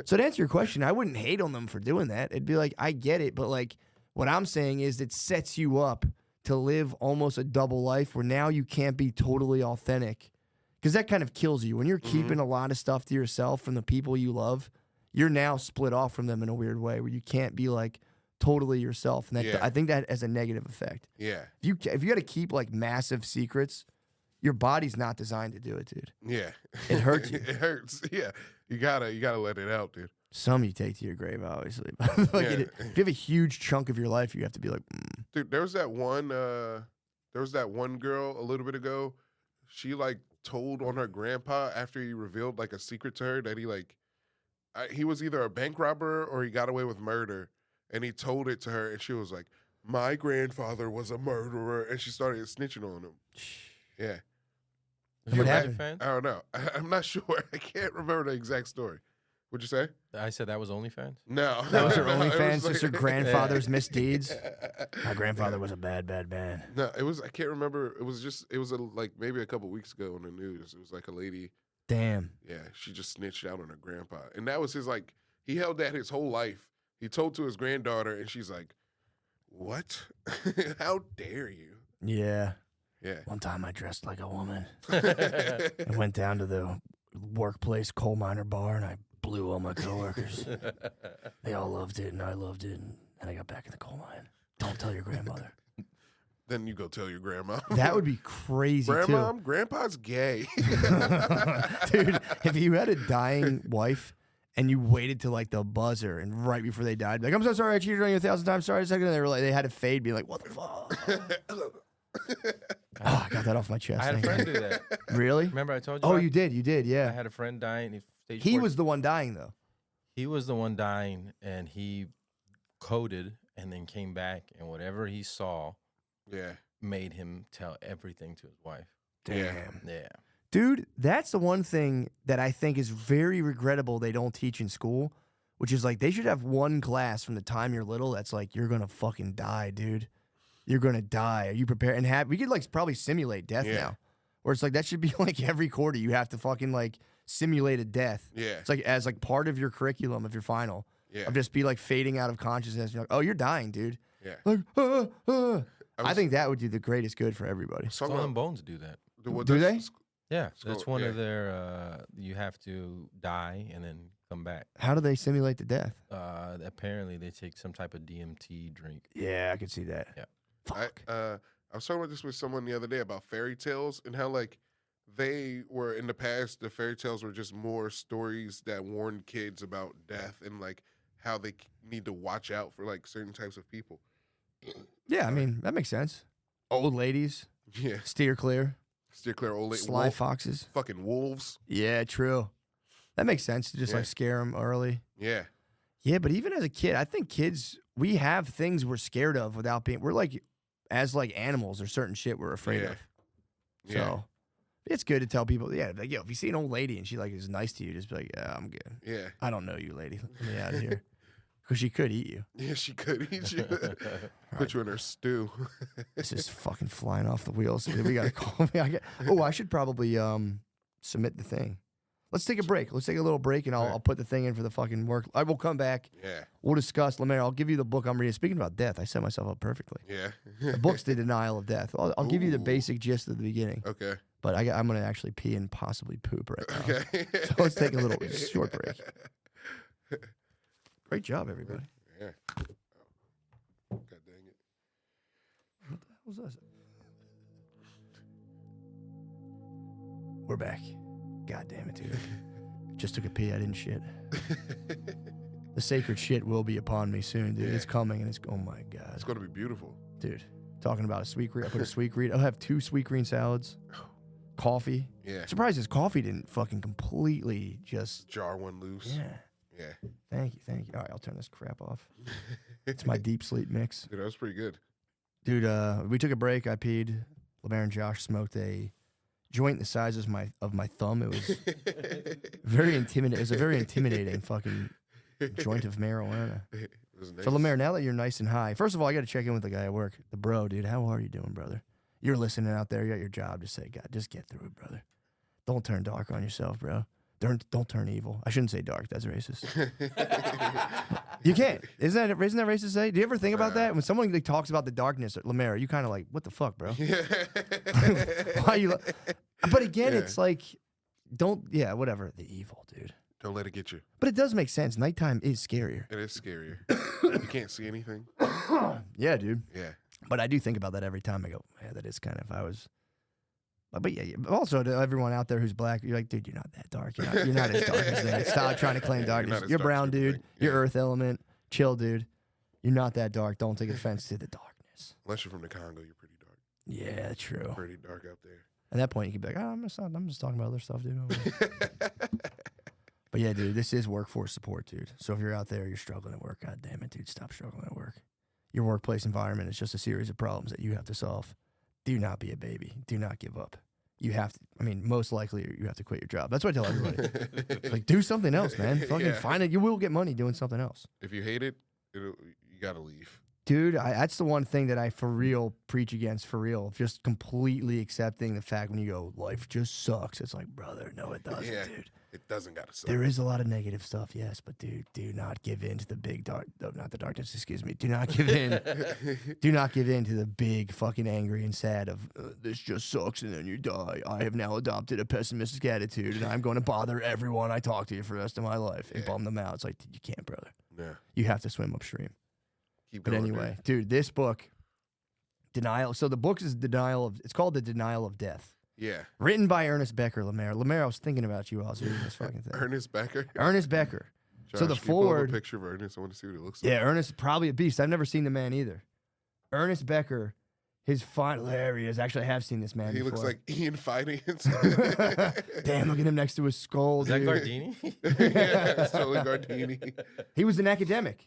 So to answer your question, I wouldn't hate on them for doing that. It'd be like, I get it, but like what I'm saying is it sets you up to live almost a double life where now you can't be totally authentic. Because that kind of kills you. When you're keeping a lot of stuff to yourself from the people you love, you're now split off from them in a weird way where you can't be like totally yourself. And that, I think that has a negative effect. Yeah. If you got to keep like massive secrets, your body's not designed to do it, dude. Yeah. It hurts you. It hurts. Yeah. You gotta let it out, dude. Some you take to your grave, obviously. But like Yeah. if you have a huge chunk of your life, you have to be like, Dude, there was that one girl a little bit ago. She like told on her grandpa after he revealed like a secret to her that he was either a bank robber or he got away with murder, and he told it to her, and she was like, "My grandfather was a murderer," and she started snitching on him. Yeah. Was you a Magic fan? I don't know. I'm not sure. I can't remember the exact story. What'd you say? I said that was OnlyFans? No. That was her OnlyFans, was like, just her grandfather's misdeeds. My grandfather was a bad, bad man. No, I can't remember. It was like maybe a couple weeks ago on the news. It was like a lady. Damn. Yeah, she just snitched out on her grandpa. And that was his, like, he held that his whole life. He told to his granddaughter, and she's like, "What? How dare you?" Yeah. Yeah. One time I dressed like a woman. I went down to the workplace coal miner bar, and I blew all my coworkers. They all loved it, and I loved it, and then I got back in the coal mine. Don't tell your grandmother. Then you go tell your grandma. That would be crazy, Grandma, too. Grandpa's gay. Dude, if you had a dying wife and you waited till like the buzzer and right before they died, like, "I'm so sorry, I cheated on you 1,000 times. Sorry, a second." And they had to fade, be like, "What the fuck?" I got that off my chest. I had a friend do that. Really? Remember I told you? Oh, about- you did, yeah. I had a friend dying. He was the one dying, though. He was the one dying, and he coded and then came back, and whatever he saw Yeah. made him tell everything to his wife. Damn. Yeah. Dude, that's the one thing that I think is very regrettable they don't teach in school, which is like they should have one class from the time you're little that's like, you're going to fucking die, dude. You're going to die. Are you prepared? And we could like probably simulate death now. Where it's like that should be like every quarter you have to fucking like simulate a death. Yeah. It's like as like part of your curriculum of your final. Yeah. Of just be like fading out of consciousness. You're like, "Oh, you're dying, dude." Yeah. Like, I think that would do the greatest good for everybody. Skull and Bones do that. Do they? Yeah, that's one of yeah. their. You have to die and then come back. How do they simulate the death? Apparently, they take some type of DMT drink. Yeah, I could see that. Yeah. Fuck. I was talking about this with someone the other day about fairy tales and how like they were in the past, the fairy tales were just more stories that warned kids about death and like how they need to watch out for like certain types of people. Yeah, I mean, that makes sense. Old ladies, Yeah. steer clear. Steer clear, old lady. Sly foxes. Fucking wolves. Yeah, true. That makes sense to just Yeah. like scare them early. Yeah. Yeah, but even as a kid, I think kids, we have things we're scared of without being, we're like, as like animals, there's certain shit we're afraid Yeah. of. Yeah. So it's good to tell people, yeah, like, yo, if you see an old lady and she like is nice to you, just be like, "Yeah, I'm good. Yeah. I don't know you, lady. Let me out of here." Because she could eat you. Yeah, she could eat you. Put you in her stew. This is fucking flying off the wheels. We got to call me. I should probably submit the thing. Let's take a break. Let's take a little break, and I'll put the thing in for the fucking work. I will come back. Yeah. We'll discuss. Lemaire, I'll give you the book I'm reading. Speaking about death, I set myself up perfectly. Yeah. The book's The Denial of Death. I'll give you the Ooh. basic gist at the beginning. Okay. But I'm going to actually pee and possibly poop right now. Okay. So let's take a little short break. Great job, everybody. Yeah. Oh. God dang it. What the hell was this? We're back. God damn it, dude. Just took a pee. I didn't shit. The sacred shit will be upon me soon, dude. Yeah. It's coming, and it's, oh my God. It's going to be beautiful. Dude, talking about a sweet green. I put a sweet green. I'll have 2 sweet green salads. Coffee. Yeah. Surprised his coffee didn't fucking completely just. Jar one loose. Yeah. Yeah. Thank you. All right, I'll turn this crap off. It's my deep sleep mix. Dude, that was pretty good. Dude, we took a break. I peed. Lemaire and Josh smoked a joint the size of my thumb. It was very intimidating. It was a very intimidating fucking joint of marijuana. It was nice. So Lemaire, now that you're nice and high, first of all, I got to check in with the guy at work, the bro, dude. How are you doing, brother? You're listening out there. You got your job. Just say, God, just get through it, brother. Don't turn dark on yourself, bro. Don't turn evil. I shouldn't say dark. That's racist. You can't. Isn't that racist to say? Do you ever think about that? When someone like, talks about the darkness, Lemaire, you kind of like, what the fuck, bro? Why you? But again, it's like, whatever. The evil, dude. Don't let it get you. But it does make sense. Nighttime is scarier. It is scarier. You can't see anything. Yeah, dude. Yeah. But I do think about that every time. I go, yeah, that is kind of, but yeah, also to everyone out there who's black, you're like, dude, you're not that dark. You're not as dark as that. Stop trying to claim darkness. not as You're dark brown, as you dude. think. You're Yeah. earth element. Chill, dude. You're not that dark. Don't take offense to the darkness. Unless you're from the Congo, you're pretty dark. Yeah, true. Pretty dark out there. At that point, you could be like, oh, I'm just talking about other stuff, dude. But yeah, dude, this is workforce support, dude. So if you're out there, you're struggling at work, God damn it, dude, stop struggling at work. Your workplace environment is just a series of problems that you have to solve. Do not be a baby. Do not give up. You have to, I mean, most likely you have to quit your job. That's what I tell everybody. It's like, do something else, man. Fucking find it. You will get money doing something else. If you hate it, you got to leave. Dude, that's the one thing that I for real preach against, for real. Just completely accepting the fact when you go, life just sucks. It's like, brother, no, it doesn't, dude. It doesn't got to suck. There is a lot of negative stuff, yes, but dude, do not give in to the big not the darkness, excuse me. Do not give in. Do not give in to the big fucking angry and sad of, this just sucks and then you die. I have now adopted a pessimistic attitude and I'm going to bother everyone I talk to for the rest of my life and bum them out. It's like, you can't, brother. Yeah. You have to swim upstream. But anyway, dude, this book, Denial. So the book is it's called The Denial of Death. Yeah. Written by Ernest Becker Lemaire. Lemaire, I was thinking about you while I was reading this fucking thing. Ernest Becker? Ernest Becker. Josh, so the forward. A picture of Ernest. I want to see what it looks like. Yeah, Ernest is probably a beast. I've never seen the man either. Ernest Becker, his final area is. Actually, I have seen this man. He before. looks like Ian Finance. Damn, look at him next to his skull. Is that dude. Gardini? Yeah, it's totally Gardini. He was an academic.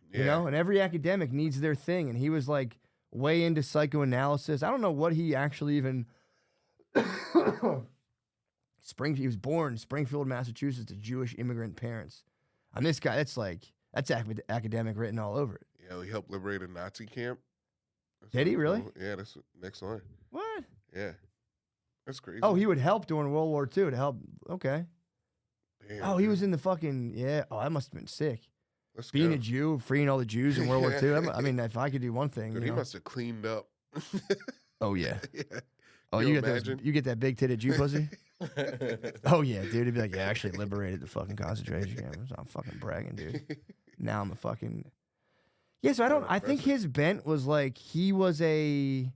Yeah. You know, and every academic needs their thing. And he was like way into psychoanalysis. I don't know what he actually even. He was born in Springfield, Massachusetts, to Jewish immigrant parents. And this guy, that's academic written all over it. Yeah, he helped liberate a Nazi camp. Did he really? Cool. Yeah, that's next line. What? Yeah, that's crazy. Oh, he would help during World War II to help. Okay. Damn, Oh, he dude. was in the fucking Oh, that must have been sick. Let's Being go. a Jew, freeing all the Jews in World War II. I mean, if I could do one thing, Dude, you he know. must have cleaned up. Oh yeah. Yeah. Oh, You you imagine? you get that big titted Jew pussy. Oh yeah, dude. He'd be like, yeah, I actually liberated the fucking concentration camps. I'm fucking bragging, dude. Now I'm a fucking. Yeah, so I think his bent was like he was one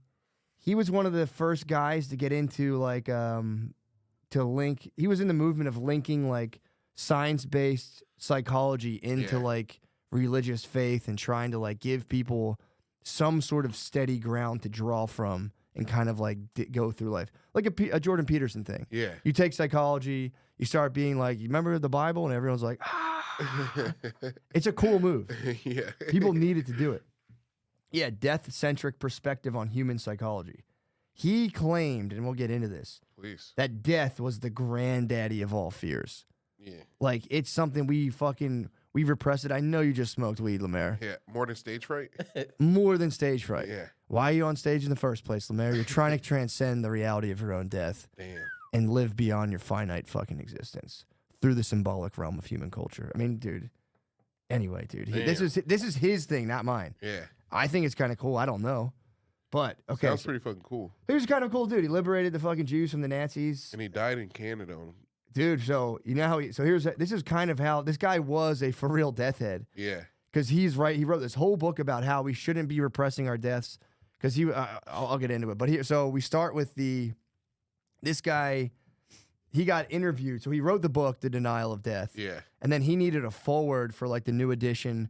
of the first guys to get into like to link. He was in the movement of linking like science-based psychology into like religious faith and trying to like give people some sort of steady ground to draw from and kind of like go through life. Like a Jordan Peterson thing. Yeah. You take psychology, you start being like, you remember the Bible? And everyone's like, ah. It's a cool move. Yeah. People needed to do it. Yeah, death-centric perspective on human psychology. He claimed, and we'll get into this, Please. that death was the granddaddy of all fears. Yeah. Like, it's something we repress it. I know you just smoked weed, Lemaire. Yeah. More than stage fright? More than stage fright. Yeah. Why are you on stage in the first place, Lemaire? You're trying to transcend the reality of your own death Damn. and live beyond your finite fucking existence through the symbolic realm of human culture. I mean, dude. Anyway, dude. This is his thing, not mine. Yeah. I think it's kind of cool. I don't know. But, okay. Sounds pretty fucking cool. He was kind of cool dude. He liberated the fucking Jews from the Nazis. And he died in Canada. Dude, so you know how this is kind of how this guy was a for real death head. Yeah. Because he's right. He wrote this whole book about how we shouldn't be repressing our deaths. Because I'll get into it. But so we start with this guy, he got interviewed. So he wrote the book, The Denial of Death. Yeah. And then he needed a foreword for like the new edition.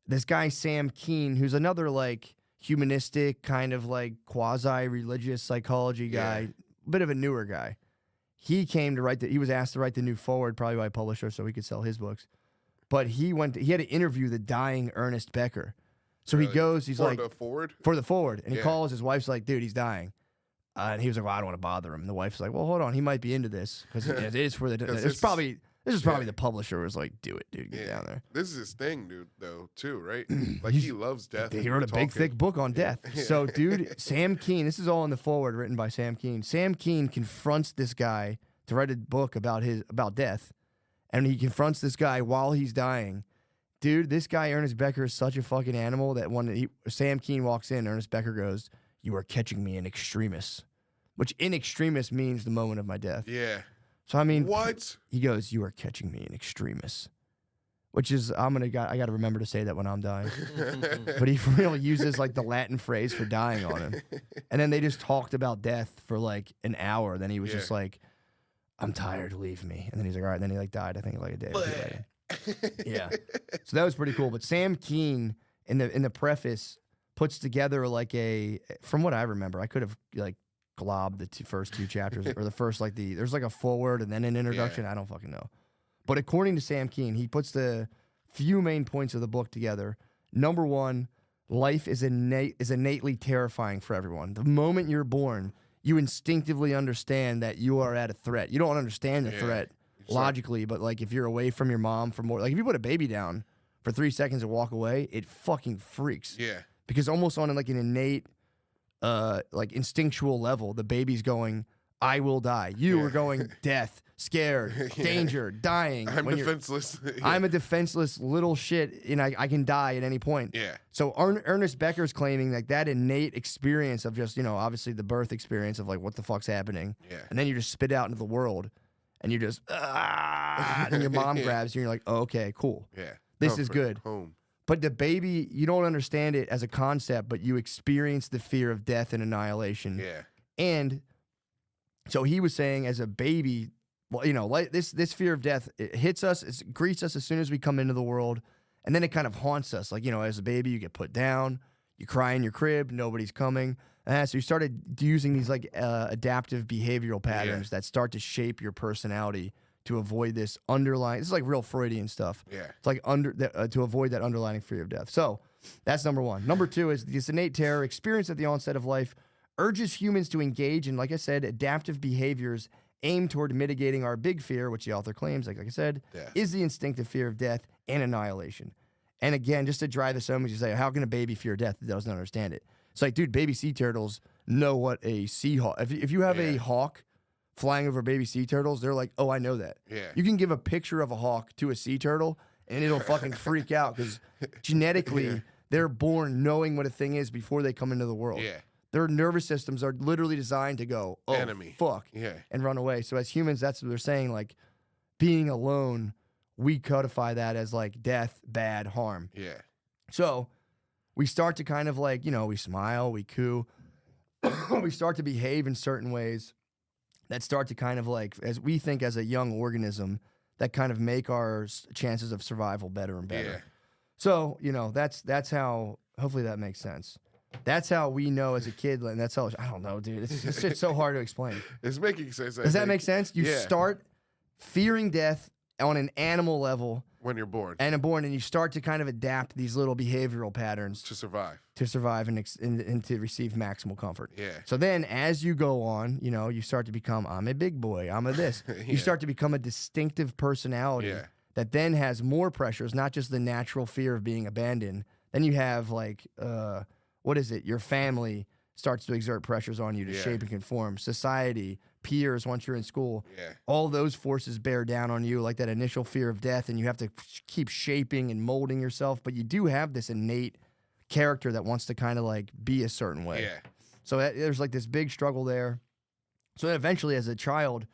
This guy, Sam Keen, who's another like humanistic kind of like quasi-religious psychology guy, bit of a newer guy. He came to write he was asked to write the new foreword, probably by a publisher, so he could sell his books. But he had to interview the dying Ernest Becker. So he goes, he's like, for the forward. And he calls, his wife's like, dude, he's dying. And he was like, well, I don't want to bother him. And the wife's like, well, hold on, he might be into this. Because it is for the, this is probably the publisher was like, do it, dude, get down there. This is his thing, dude, though, too, right? Like, he loves death. He wrote a big, thick book on death. So, dude, Sam Keen, this is all in the foreword written by Sam Keen. Sam Keen confronts this guy to write a book about death. And he confronts this guy while he's dying. Dude, this guy, Ernest Becker, is such a fucking animal that when Sam Keen walks in, Ernest Becker goes, you are catching me in extremis. Which in extremis means the moment of my death. Yeah. So, I mean. What? He goes, you are catching me in extremis. Which is, I got to remember to say that when I'm dying. But he really uses like the Latin phrase for dying on him. And then they just talked about death for like an hour. Then he was just like, I'm tired, leave me. And then he's like, all right. And then he like died, I think like a day or two later. Yeah. So that was pretty cool. But Sam Keen in the preface puts together like from what I remember, I could have like glob the first 2 chapters or the first there's like a foreword and then an introduction. I don't fucking know. But according to Sam Keen, he puts the few main points of the book together. Number 1, life is innately terrifying for everyone. The moment you're born, you instinctively understand that you are at a threat. You don't understand the threat logically, but like if you're away from your mom for more, like if you put a baby down for 3 seconds and walk away, it fucking freaks. Yeah. Because almost on like an innate, like instinctual level, the baby's going, I will die. You are going, death, scared, danger, dying. I'm defenseless. I'm a defenseless little shit, and I can die at any point. Yeah. So Ernest Becker's claiming like that innate experience of just, obviously the birth experience of like what the fuck's happening. Yeah. And then you just spit out into the world, and you just, and your mom grabs you, and you're like, oh, okay, cool. Yeah. This is good. Home. But the baby, you don't understand it as a concept, but you experience the fear of death and annihilation. Yeah. And so he was saying as a baby, well, like this fear of death, it hits us, it greets us as soon as we come into the world, and then it kind of haunts us. Like, as a baby, you get put down, you cry in your crib, nobody's coming. So you started using these like adaptive behavioral patterns that start to shape your personality to avoid this underlying. This is like real Freudian stuff. Yeah. It's like to avoid that underlying fear of death. So that's number 1. Number 2 is this innate terror experienced at the onset of life urges humans to engage in, like I said, adaptive behaviors aimed toward mitigating our big fear, which the author claims, like I said, is the instinctive fear of death and annihilation. And again, just to drive this home, you say, how can a baby fear death that doesn't understand it? It's like, dude, baby sea turtles know what a sea hawk. If you have a hawk flying over baby sea turtles, they're like, oh, I know that. Yeah. You can give a picture of a hawk to a sea turtle, and it'll fucking freak out because genetically, they're born knowing what a thing is before they come into the world. Yeah. Their nervous systems are literally designed to go, oh, Enemy. fuck, and run away. So as humans, that's what they're saying, like, being alone, we codify that as, like, death, bad, harm. Yeah. So we start to kind of, like, we smile, we coo. We start to behave in certain ways that start to kind of, like, as we think as a young organism, that kind of make our chances of survival better and better. Yeah. So, that's how, hopefully that makes sense. That's how we know as a kid, and that's how, I don't know, dude. It's just so hard to explain. It's making sense. Does that make sense? You start fearing death on an animal level when you're born. And you start to kind of adapt these little behavioral patterns to survive. And to receive maximal comfort. Yeah. So then as you go on, you start to become, I'm a big boy, I'm a this. You start to become a distinctive personality that then has more pressures, not just the natural fear of being abandoned. Then you have like, what is it? Your family starts to exert pressures on you to shape and conform. Society, peers, once you're in school, all those forces bear down on you, like that initial fear of death, and you have to keep shaping and molding yourself. But you do have this innate character that wants to kind of like be a certain way. Yeah. So there's like this big struggle there. So then eventually, as a child,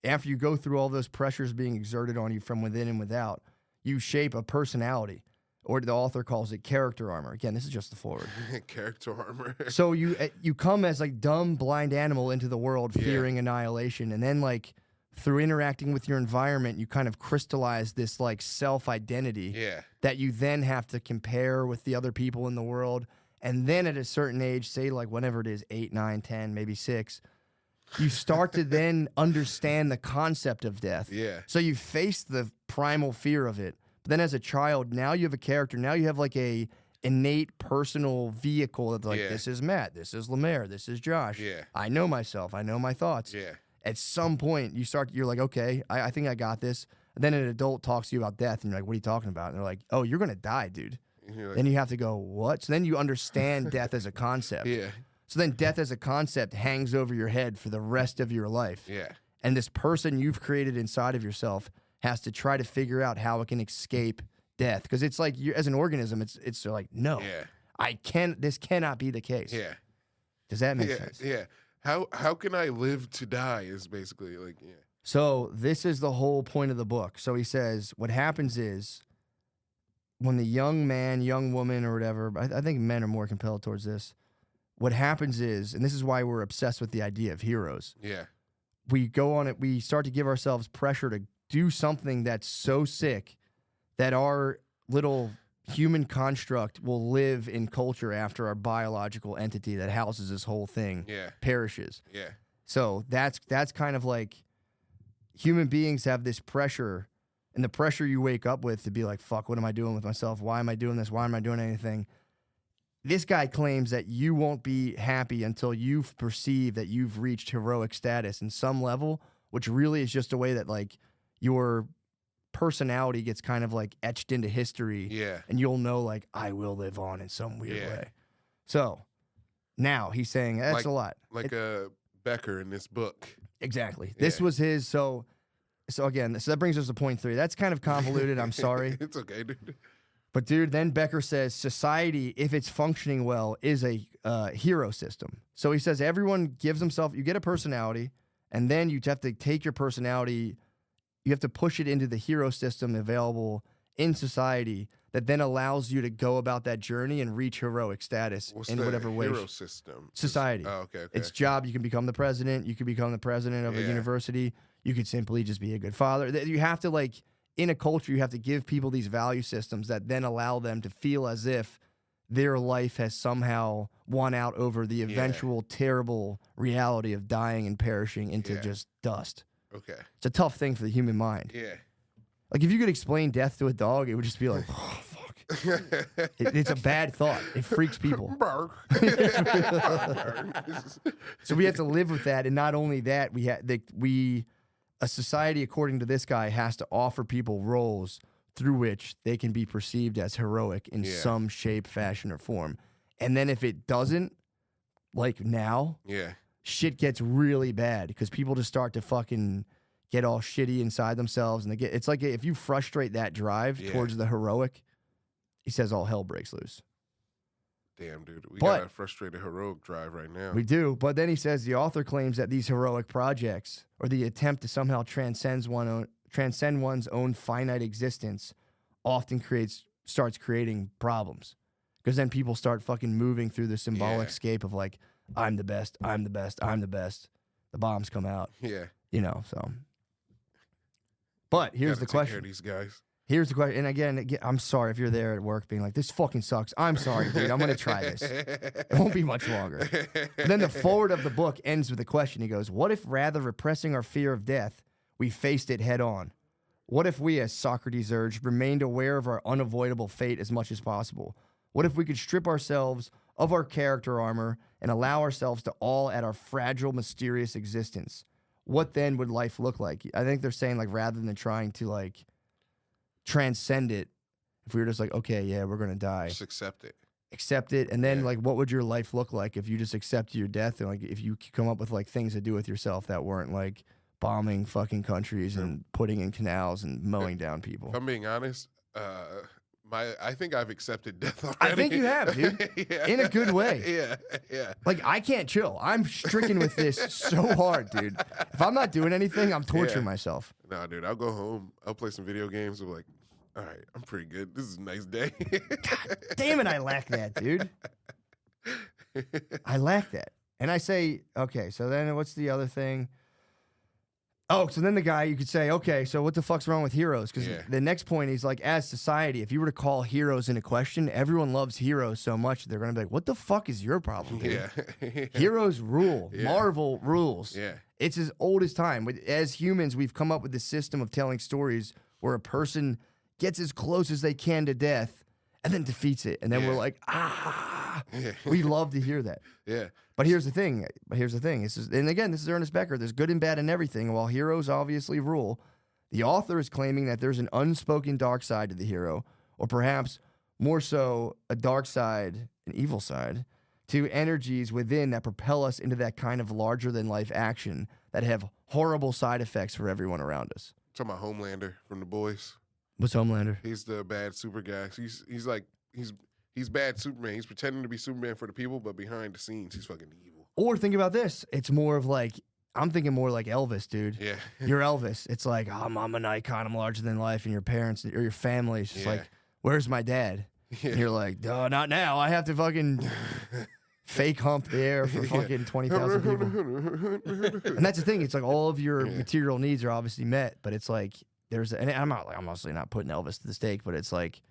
after you go through all those pressures being exerted on you from within and without, you shape a personality. Or the author calls it character armor. Again, this is just the forward. Character armor. So you come as like dumb, blind animal into the world, fearing annihilation, and then like through interacting with your environment, you kind of crystallize this like self-identity that you then have to compare with the other people in the world. And then at a certain age, say like whenever it is, 8, 9, 10, maybe 6, you start to then understand the concept of death. Yeah. So you face the primal fear of it. But then as a child, now you have a character. Now you have like a innate personal vehicle that's like, this is Matt, this is Lemaire, this is Josh. Yeah. I know myself. I know my thoughts. Yeah. At some point, you're like, okay, I think I got this. And then an adult talks to you about death, and you're like, what are you talking about? And they're like, oh, you're going to die, dude. Like, then you have to go, what? So then you understand death as a concept. Yeah. So then death as a concept hangs over your head for the rest of your life. Yeah. And this person you've created inside of yourself has to try to figure out how it can escape death. Because it's like, as an organism, it's like, no, this cannot be the case. Yeah. Does that make sense? Yeah. How can I live to die is basically like, So this is the whole point of the book. So he says, what happens is when the young man, young woman, or whatever, I think men are more compelled towards this. What happens is, and this is why we're obsessed with the idea of heroes. Yeah. We go on it, we start to give ourselves pressure to do something that's so sick that our little human construct will live in culture after our biological entity that houses this whole thing perishes. Yeah. So that's kind of like human beings have this pressure, and the pressure you wake up with to be like, fuck, what am I doing with myself? Why am I doing this? Why am I doing anything? This guy claims that you won't be happy until you've perceived that you've reached heroic status in some level, which really is just a way that like your personality gets kind of like etched into history. Yeah. And you'll know like, I will live on in some weird way. So now he's saying that's a lot. Like Becker in this book. Exactly. This was his. So again, so that brings us to point 3. That's kind of convoluted. I'm sorry. It's okay, dude. But dude, then Becker says society, if it's functioning well, is a hero system. So he says everyone gives himself, you get a personality, and then you have to take your personality, you have to push it into the hero system available in society that then allows you to go about that journey and reach heroic status in whatever way. Hero system? Society. Oh, okay. It's job. You can become the president. You can become the president of a university. You could simply just be a good father. You have to like, in a culture, you have to give people these value systems that then allow them to feel as if their life has somehow won out over the eventual terrible reality of dying and perishing into just dust. Okay. It's a tough thing for the human mind. Yeah. Like if you could explain death to a dog, it would just be like, oh, fuck. It's a bad thought. It freaks people. So we have to live with that. And not only that, a society, according to this guy, has to offer people roles through which they can be perceived as heroic in some shape, fashion, or form. And then if it doesn't, like now, shit gets really bad because people just start to fucking get all shitty inside themselves. And it's like if you frustrate that drive towards the heroic, he says all hell breaks loose. Damn, dude. We got a frustrated heroic drive right now. We do. But then he says the author claims that these heroic projects, or the attempt to somehow transcend one's own finite existence, often starts creating problems. Because then people start fucking moving through the symbolic scape of like, I'm the best, I'm the best, I'm the best. The bombs come out. Yeah. You know, so. But here's the question. Take care of these guys. Here's the question. And again, I'm sorry if you're there at work being like, this fucking sucks. I'm sorry, dude. I'm going to try this. It won't be much longer. But then the forward of the book ends with a question. He goes, what if rather repressing our fear of death, we faced it head on? What if we, as Socrates urged, remained aware of our unavoidable fate as much as possible? What if we could strip ourselves of our character armor and allow ourselves to awe at our fragile, mysterious existence? What then would life look like? I think they're saying, like, rather than trying to, like, transcend it, if we were just like, okay, yeah, we're gonna die, just accept it, and then like, what would your life look like if you just accepted your death, and like if you come up with like things to do with yourself that weren't like bombing fucking countries and putting in canals and mowing down people? If I'm being honest, I think I've accepted death already. I think you have, dude. In a good way. Yeah. Like, I can't chill. I'm stricken with this so hard, dude. If I'm not doing anything, I'm torturing myself. Nah, dude, I'll go home. I'll play some video games. I'm like, all right, I'm pretty good. This is a nice day. God damn it, I lack that, dude. I lack that. And I say, okay, so then what's the other thing? Oh, so then the guy, you could say, okay, so what the fuck's wrong with heroes? Because the next point, he's like, as society, if you were to call heroes into question, everyone loves heroes so much, they're going to be like, what the fuck is your problem, dude? Heroes rule. Marvel rules. It's as old as time. As humans, we've come up with this system of telling stories where a person gets as close as they can to death and then defeats it. And then we're like, we love to hear that. But here's the thing. And again, this is Ernest Becker. There's good and bad in everything. And while heroes obviously rule, the author is claiming that there's an unspoken dark side to the hero, or perhaps more so a dark side, an evil side, to energies within that propel us into that kind of larger-than-life action that have horrible side effects for everyone around us. Talking about Homelander from The Boys. What's Homelander? He's the bad super guy. He's bad Superman. He's pretending to be Superman for the people, but behind the scenes, he's fucking evil. Or think about this. It's more of like, I'm thinking more like Elvis, dude. Yeah. You're Elvis. It's like, I'm an icon. I'm larger than life. And your parents or your family is just like, where's my dad? And you're like, oh, not now. I have to fucking fake hump the air for fucking 20,000 people. And that's the thing. It's like all of your material needs are obviously met, but it's like, and I'm obviously not putting Elvis to the stake, but it's like,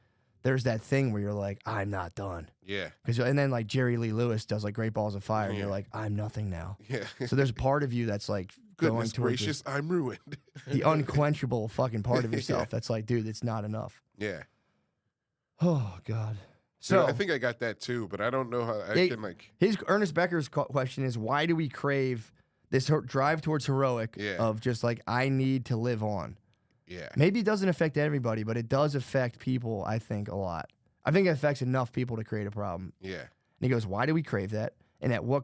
there's that thing where you're like, I'm not done. Yeah. And then like Jerry Lee Lewis does like Great Balls of Fire, and you're like, I'm nothing now. Yeah. So there's a part of you that's like going Goodness towards gracious, I'm ruined. the unquenchable fucking part of yourself. That's like, dude, it's not enough. Yeah. Oh God. So So I think I got that too, but I don't know how I can like. His Ernest Becker's question is, why do we crave this drive towards heroic of just like, I need to live on? Yeah. Maybe it doesn't affect everybody, but it does affect people, I think, a lot. I think it affects enough people to create a problem. Yeah. And he goes, why do we crave that? And at what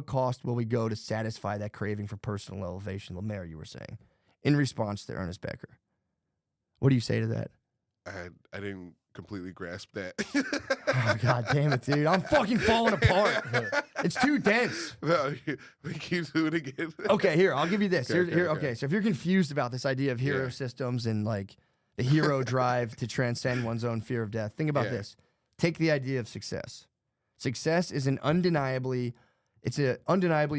cost will we go to satisfy that craving for personal elevation? Lemaire, you were saying, in response to Ernest Becker. What do you say to that? I didn't completely grasp that. Oh, God damn it, dude. I'm fucking falling apart. It's too dense. No, we keep doing it again. Okay, here, I'll give you this. Okay, Okay, so if you're confused about this idea of hero systems and like the hero drive to transcend one's own fear of death, think about this. Take the idea of success. Success is an undeniably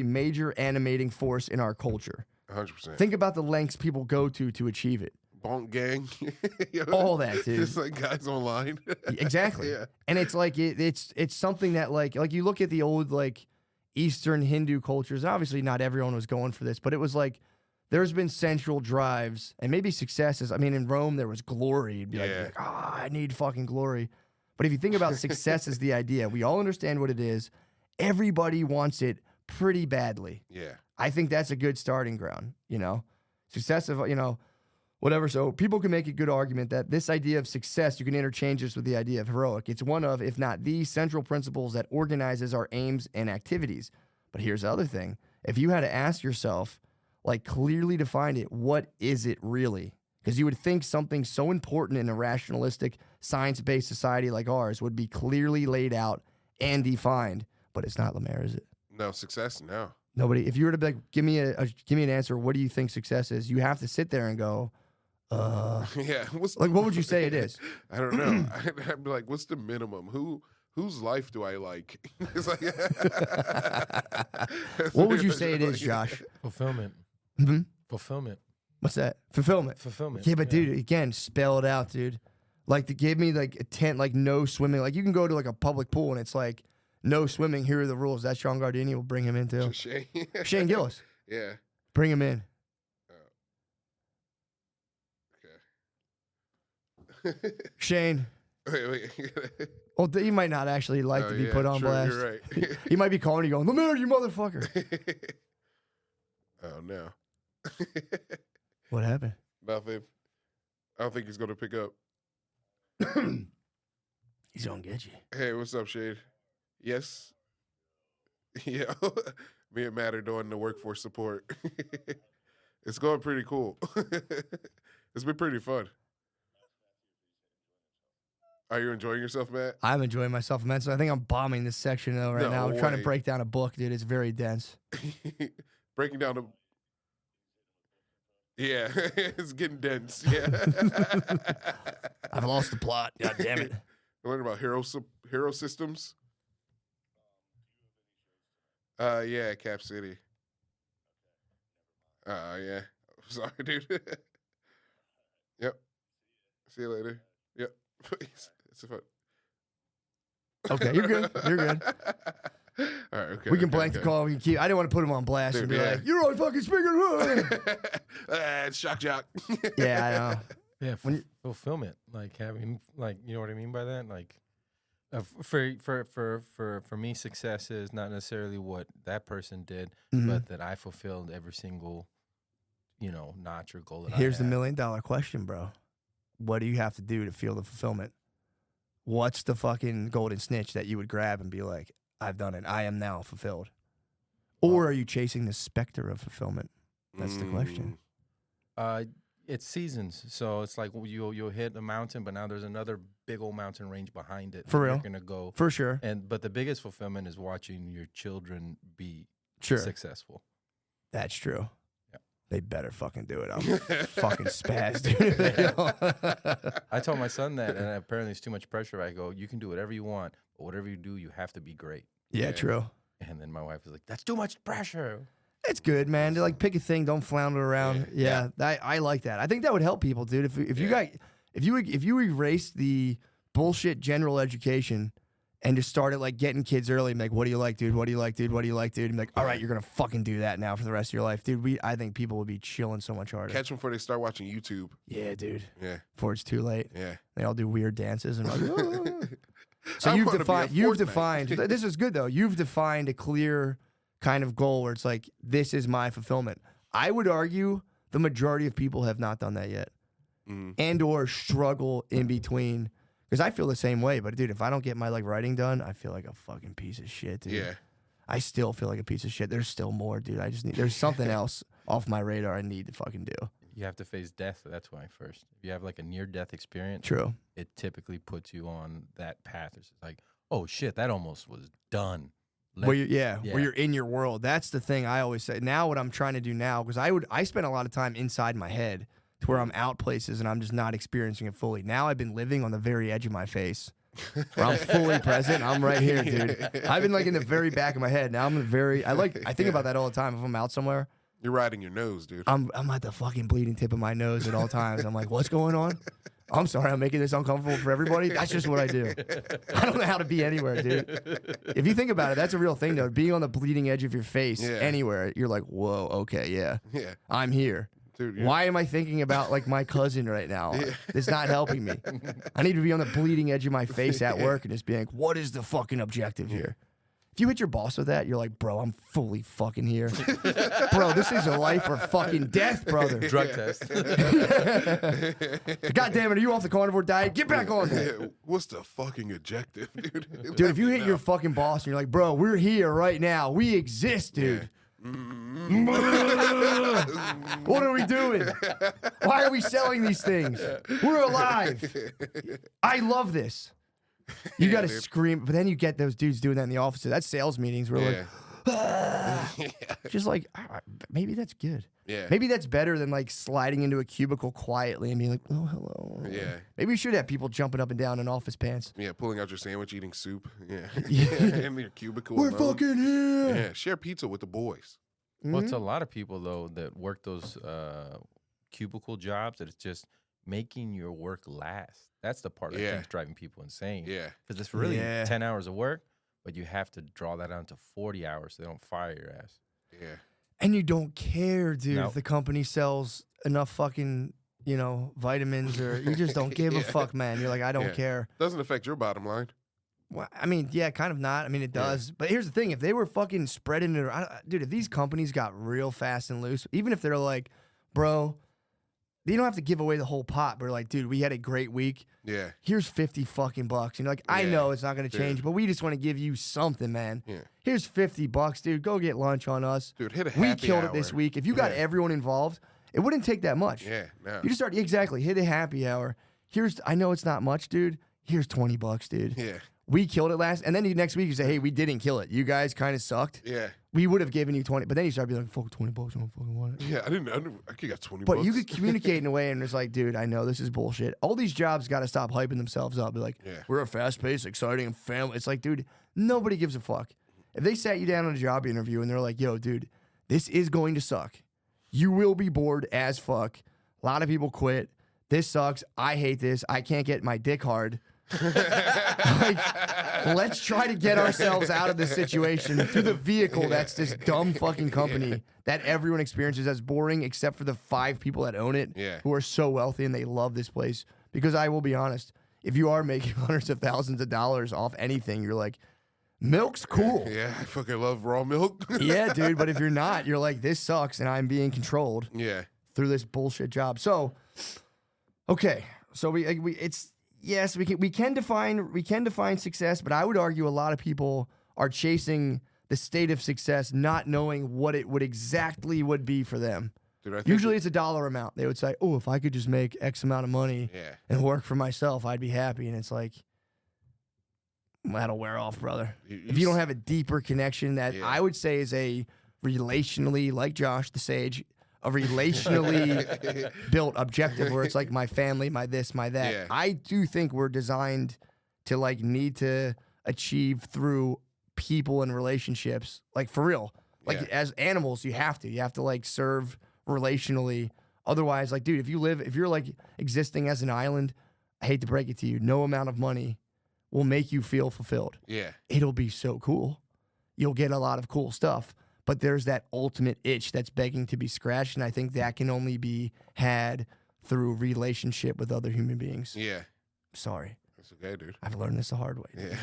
major animating force in our culture. 100%. Think about the lengths people go to achieve it. Bonk gang. All that, dude. Just like guys online. Exactly. Yeah. And it's like it's something that like you look at the old like Eastern Hindu cultures. Obviously, not everyone was going for this, but it was like there's been central drives and maybe successes. I mean, in Rome there was glory. You'd be like, I need fucking glory. But if you think about success as the idea, we all understand what it is. Everybody wants it pretty badly. Yeah. I think that's a good starting ground. Success of whatever. So people can make a good argument that this idea of success, you can interchange this with the idea of heroic. It's one of, if not the central principles that organizes our aims and activities. But here's the other thing. If you had to ask yourself, like clearly define it, what is it really? Because you would think something so important in a rationalistic, science-based society like ours would be clearly laid out and defined. But it's not, Lemaire, is it? No, success, no. Nobody. If you were to be like, give me an answer, what do you think success is? You have to sit there and go, yeah. Like, what would you say it is? I don't know. I'd be like, what's the minimum? Whose life do I like? It's like, what would you say it is, Josh? Fulfillment. Mm-hmm. Fulfillment. What's that? Fulfillment. Fulfillment. Yeah, but dude, again, spell it out, dude. Like, to give me like a tent, like no swimming. Like, you can go to like a public pool and it's like no swimming. Here are the rules. That's Sean Gardini. We'll bring him in too. Shane Gillis. Yeah. Bring him in. Okay. Shane. Wait. Well, he might not actually like to be put on blast. You're right. He might be calling you going, Lemaire, you motherfucker. Oh, no. What happened? Nothing. I don't think he's going to pick up. He's going to get you. Hey, what's up, Shade? Yes? Yeah. Me and Matt are doing the workforce support. It's going pretty cool. It's been pretty fun. Are you enjoying yourself, Matt? I'm enjoying myself immensely. I think I'm bombing this section though right now. I'm trying to way. break down a book, dude. It's very dense. Breaking down the... Yeah, it's getting dense. Yeah. I've lost the plot. God damn it. I learned about hero systems. Yeah, Cap City. Yeah. Sorry, dude. Yep. See you later. Yep. It's a fun. Okay, you're good. You're good. All right, okay. We can blank the call. We can keep. I didn't want to put him on blast and be like, "You're on fucking speaker." It's shock jock. Yeah, I know. Yeah, fulfillment, like having, like, you know what I mean by that. Like, for me, success is not necessarily what that person did, but that I fulfilled every single, notch or goal that I had. Here's the $1 million question, bro. What do you have to do to feel the fulfillment? What's the fucking golden snitch that you would grab and be like, I've done it. I am now fulfilled. Or are you chasing the specter of fulfillment? That's the question. It's seasons. So it's like you'll hit a mountain, but now there's another big old mountain range behind it. For real. You're gonna go. For sure. But the biggest fulfillment is watching your children be successful. That's true. Yeah. They better fucking do it. I'm fucking spazzed, dude. I told my son that, and apparently it's too much pressure. I go, you can do whatever you want, but whatever you do, you have to be great. Yeah, true. And then my wife was like, that's too much pressure. It's good, man. To like pick a thing, don't flounder around. Yeah. I like that. I think that would help people, dude. If you erase the bullshit general education and just started like getting kids early and like, what do you like, dude? What do you like, dude? What do you like, dude? And like, all right, you're going to fucking do that now for the rest of your life. Dude, I think people would be chilling so much harder. Catch them before they start watching YouTube. Yeah, dude. Yeah. Before it's too late. Yeah. They all do weird dances and like, so you've defined, this is good though. You've defined a clear kind of goal where it's like, this is my fulfillment. I would argue the majority of people have not done that yet and or struggle in between. Because I feel the same way, but dude, if I don't get my like writing done, I feel like a fucking piece of shit, dude. Yeah. I still feel like a piece of shit. There's still more, dude. There's something else off my radar I need to fucking do. You have to face death. That's why first. If you have like a near-death experience, True. It typically puts you on that path. It's like, oh shit, that almost was done. Where you're in your world. That's the thing I always say. Now what I'm trying to do now, because I spent a lot of time inside my head to where I'm out places and I'm just not experiencing it fully. Now I've been living on the very edge of my face. Where I'm fully present. I'm right here, dude. I've been like in the very back of my head. Now I'm I think about that all the time. If I'm out somewhere, you're riding your nose, dude. I'm at the fucking bleeding tip of my nose at all times. I'm like, what's going on? I'm sorry, I'm making this uncomfortable for everybody. That's just what I do. I don't know how to be anywhere, dude. If you think about it, that's a real thing, though. Being on the bleeding edge of your face anywhere, you're like, whoa, okay, yeah. I'm here. Dude, why am I thinking about like my cousin right now? It's not helping me. I need to be on the bleeding edge of my face at work and just be like, what is the fucking objective here? If you hit your boss with that, you're like, bro, I'm fully fucking here. Bro, this is a life or fucking death, brother. Drug test. God damn it, are you off the carnivore diet? Get back on there. What's the fucking objective, dude? Dude, if you hit your fucking boss and you're like, bro, we're here right now. We exist, dude. What are we doing? Why are we selling these things? We're alive. I love this. You got to scream, but then you get those dudes doing that in the offices. That's sales meetings where just like, maybe that's good. Yeah. Maybe that's better than like sliding into a cubicle quietly and being like, oh, hello. Yeah. Maybe we should have people jumping up and down in office pants. Yeah, pulling out your sandwich, eating soup. Yeah. In your cubicle. We're alone. fucking here. Yeah, share pizza with the boys. Well, it's a lot of people, though, that work those cubicle jobs that it's just making your work last. That's the part I think is driving people insane. Yeah. Because it's really 10 hours of work, but you have to draw that down to 40 hours so they don't fire your ass. Yeah. And you don't care, dude, if the company sells enough fucking, vitamins or you just don't give a fuck, man. You're like, I don't care. Doesn't affect your bottom line. Well, I mean, yeah, kind of not. I mean, it does. But here's the thing. If they were fucking spreading it around, dude, if these companies got real fast and loose, even if they're like, bro, you don't have to give away the whole pot. But they're like, dude, we had a great week. Yeah. Here's 50 fucking bucks. And you're like, I know it's not going to change, but we just want to give you something, man. Yeah. Here's $50, dude. Go get lunch on us. Dude, hit a happy hour. We killed it this week. If you got everyone involved, it wouldn't take that much. Yeah, no. You just start, exactly, hit a happy hour. I know it's not much, dude. Here's $20, dude. Yeah. We killed it last, and then next week you say, hey, we didn't kill it. You guys kind of sucked. Yeah. We would have given you 20, but then you start being like, fuck, $20, I don't fucking want it. Yeah, I could got 20 But bucks. you could communicate in a way, and it's like, dude, I know this is bullshit. All these jobs got to stop hyping themselves up. Be like, we're a fast-paced, exciting family. It's like, dude, nobody gives a fuck. If they sat you down on a job interview and they're like, yo, dude, this is going to suck. You will be bored as fuck. A lot of people quit. This sucks. I hate this. I can't get my dick hard. Like, let's try to get ourselves out of this situation through the vehicle that's this dumb fucking company that everyone experiences as boring except for the 5 people that own it who are so wealthy and they love this place. Because I will be honest, if you are making hundreds of thousands of dollars off anything, you're like, milk's cool. Yeah, I fucking love raw milk. Yeah, dude, but if you're not, you're like, this sucks and I'm being controlled through this bullshit job. So, okay, so yes, we can define success, but I would argue a lot of people are chasing the state of success, not knowing what it would exactly would be for them. Dude, usually it's a dollar amount. They would say, oh, if I could just make X amount of money and work for myself, I'd be happy. And it's like, that'll wear off, brother. If you don't have a deeper connection that I would say is a relationally, like Josh the Sage, a relationally built objective where it's like my family, my this, my that. Yeah. I do think we're designed to like need to achieve through people and relationships, like for real. Like as animals, you have to like serve relationally. Otherwise, like, dude, if you're like existing as an island, I hate to break it to you, no amount of money will make you feel fulfilled. Yeah. It'll be so cool. You'll get a lot of cool stuff, but there's that ultimate itch that's begging to be scratched, and I think that can only be had through relationship with other human beings. Yeah. Sorry. That's okay, dude. I've learned this the hard way. Yeah.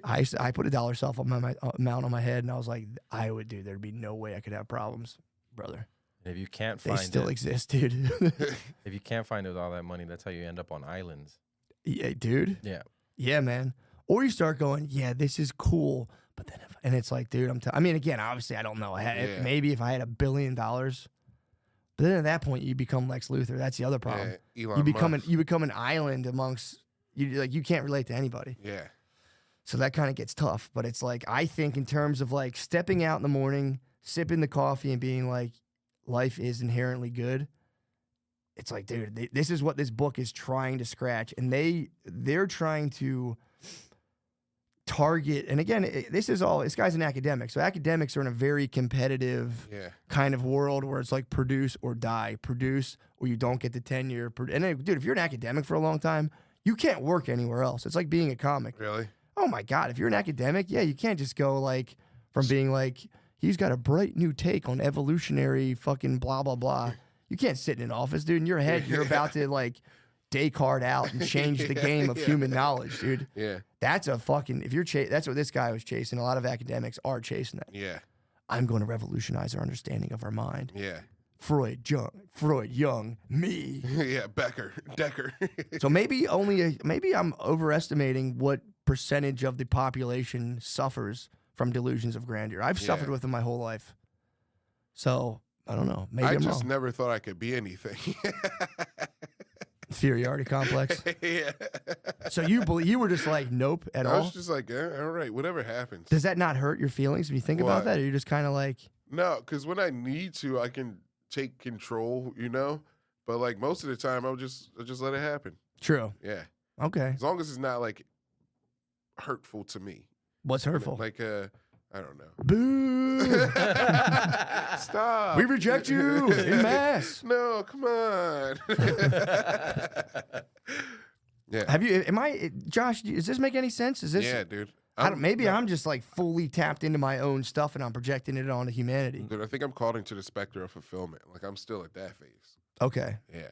I put a dollar self on my amount on my head, and I was like, there'd be no way I could have problems, brother. If you can't They find still it, exist, dude. if you can't find it with all that money, that's how you end up on islands. Yeah, dude. Yeah. Yeah, man. Or you start going, yeah, this is cool, but then and it's like, dude, I mean, again, obviously, I don't know. Maybe if I had $1 billion, but then at that point, you become Lex Luthor. That's the other problem. Yeah, Elon Musk. You become an island amongst you. Like you can't relate to anybody. Yeah. So that kind of gets tough. But it's like I think in terms of like stepping out in the morning, sipping the coffee, and being like, life is inherently good. It's like, dude, this is what this book is trying to scratch, and they're trying to target. And again, this guy's an academic, so academics are in a very competitive kind of world where it's like produce or die, produce or you don't get the tenure. And then, dude, if you're an academic for a long time, you can't work anywhere else. It's like being a comic. Really? Oh my God, if you're an academic, you can't just go like from being like, he's got a bright new take on evolutionary fucking blah, blah, blah. You can't sit in an office, dude. In your head, you're about to like Descartes out and change the game of human knowledge, dude. Yeah. That's a fucking, that's what this guy was chasing. A lot of academics are chasing that. Yeah. I'm going to revolutionize our understanding of our mind. Yeah. Freud, Jung, me. Yeah, Decker. So maybe I'm overestimating what percentage of the population suffers from delusions of grandeur. I've suffered with them my whole life. So I don't know. Maybe I'm just wrong. never thought I could be anything. Inferiority complex. Yeah. So you were just like, nope at all? I was just like, all right, whatever happens. Does that not hurt your feelings when you think about that? Or you're just kind of like... No, because when I need to, I can take control, But like most of the time, I'll just let it happen. True. Yeah. Okay. As long as it's not like hurtful to me. What's hurtful? Like I don't know. Boo! Stop. We reject you in mass. No, come on. Yeah. Josh, does this make any sense? Is this? Yeah, dude. I'm just like fully tapped into my own stuff and I'm projecting it onto humanity. Dude, I think I'm caught into the specter of fulfillment. Like I'm still at that phase. Okay. Yeah.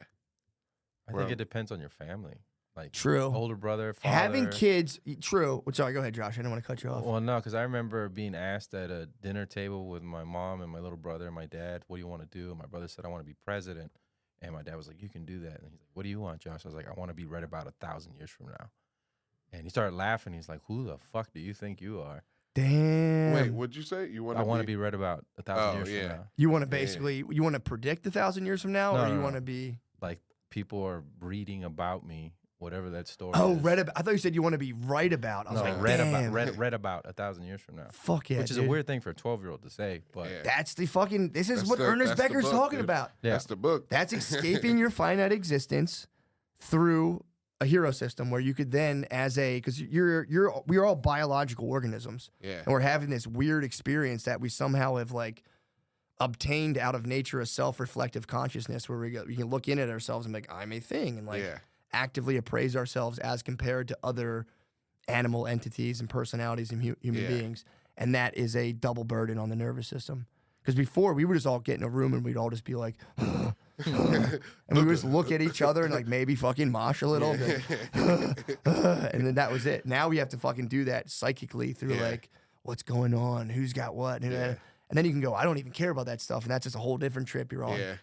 I think it depends on your family. Like true. Older brother, father. Having kids, true. Sorry, go ahead, Josh. I didn't want to cut you off. Well, no, because I remember being asked at a dinner table with my mom and my little brother and my dad, what do you want to do? And my brother said, I want to be president. And my dad was like, you can do that. And he's like, what do you want, Josh? I was like, I want to be read about 1,000 years from now. And he started laughing. He's like, who the fuck do you think you are? Damn. Wait, what'd you say? I want to be read about 1,000 years from now. You want to basically, you want to predict 1,000 years from now? Or you want to be... Like, people are reading about me, whatever that story is. Read about. I thought you said you want to be right about. I was like, read about 1,000 years from now. Fuck yeah, Which is a weird thing for a 12-year-old to say, but that's the fucking. This is what Ernest Becker's talking about. Yeah. That's the book. That's escaping your finite existence through a hero system where you could then, because we're all biological organisms, and we're having this weird experience that we somehow have like obtained out of nature, a self-reflective consciousness where we can look in at ourselves and be like, I'm a thing, and like actively appraise ourselves as compared to other animal entities and personalities and human beings. And that is a double burden on the nervous system. Because before, we would just all get in a room and we'd all just be like, and we would just look at each other and like maybe fucking mosh a little bit. And then that was it. Now we have to fucking do that psychically through like, what's going on? Who's got what? And then you can go, I don't even care about that stuff. And that's just a whole different trip you're on. Yeah.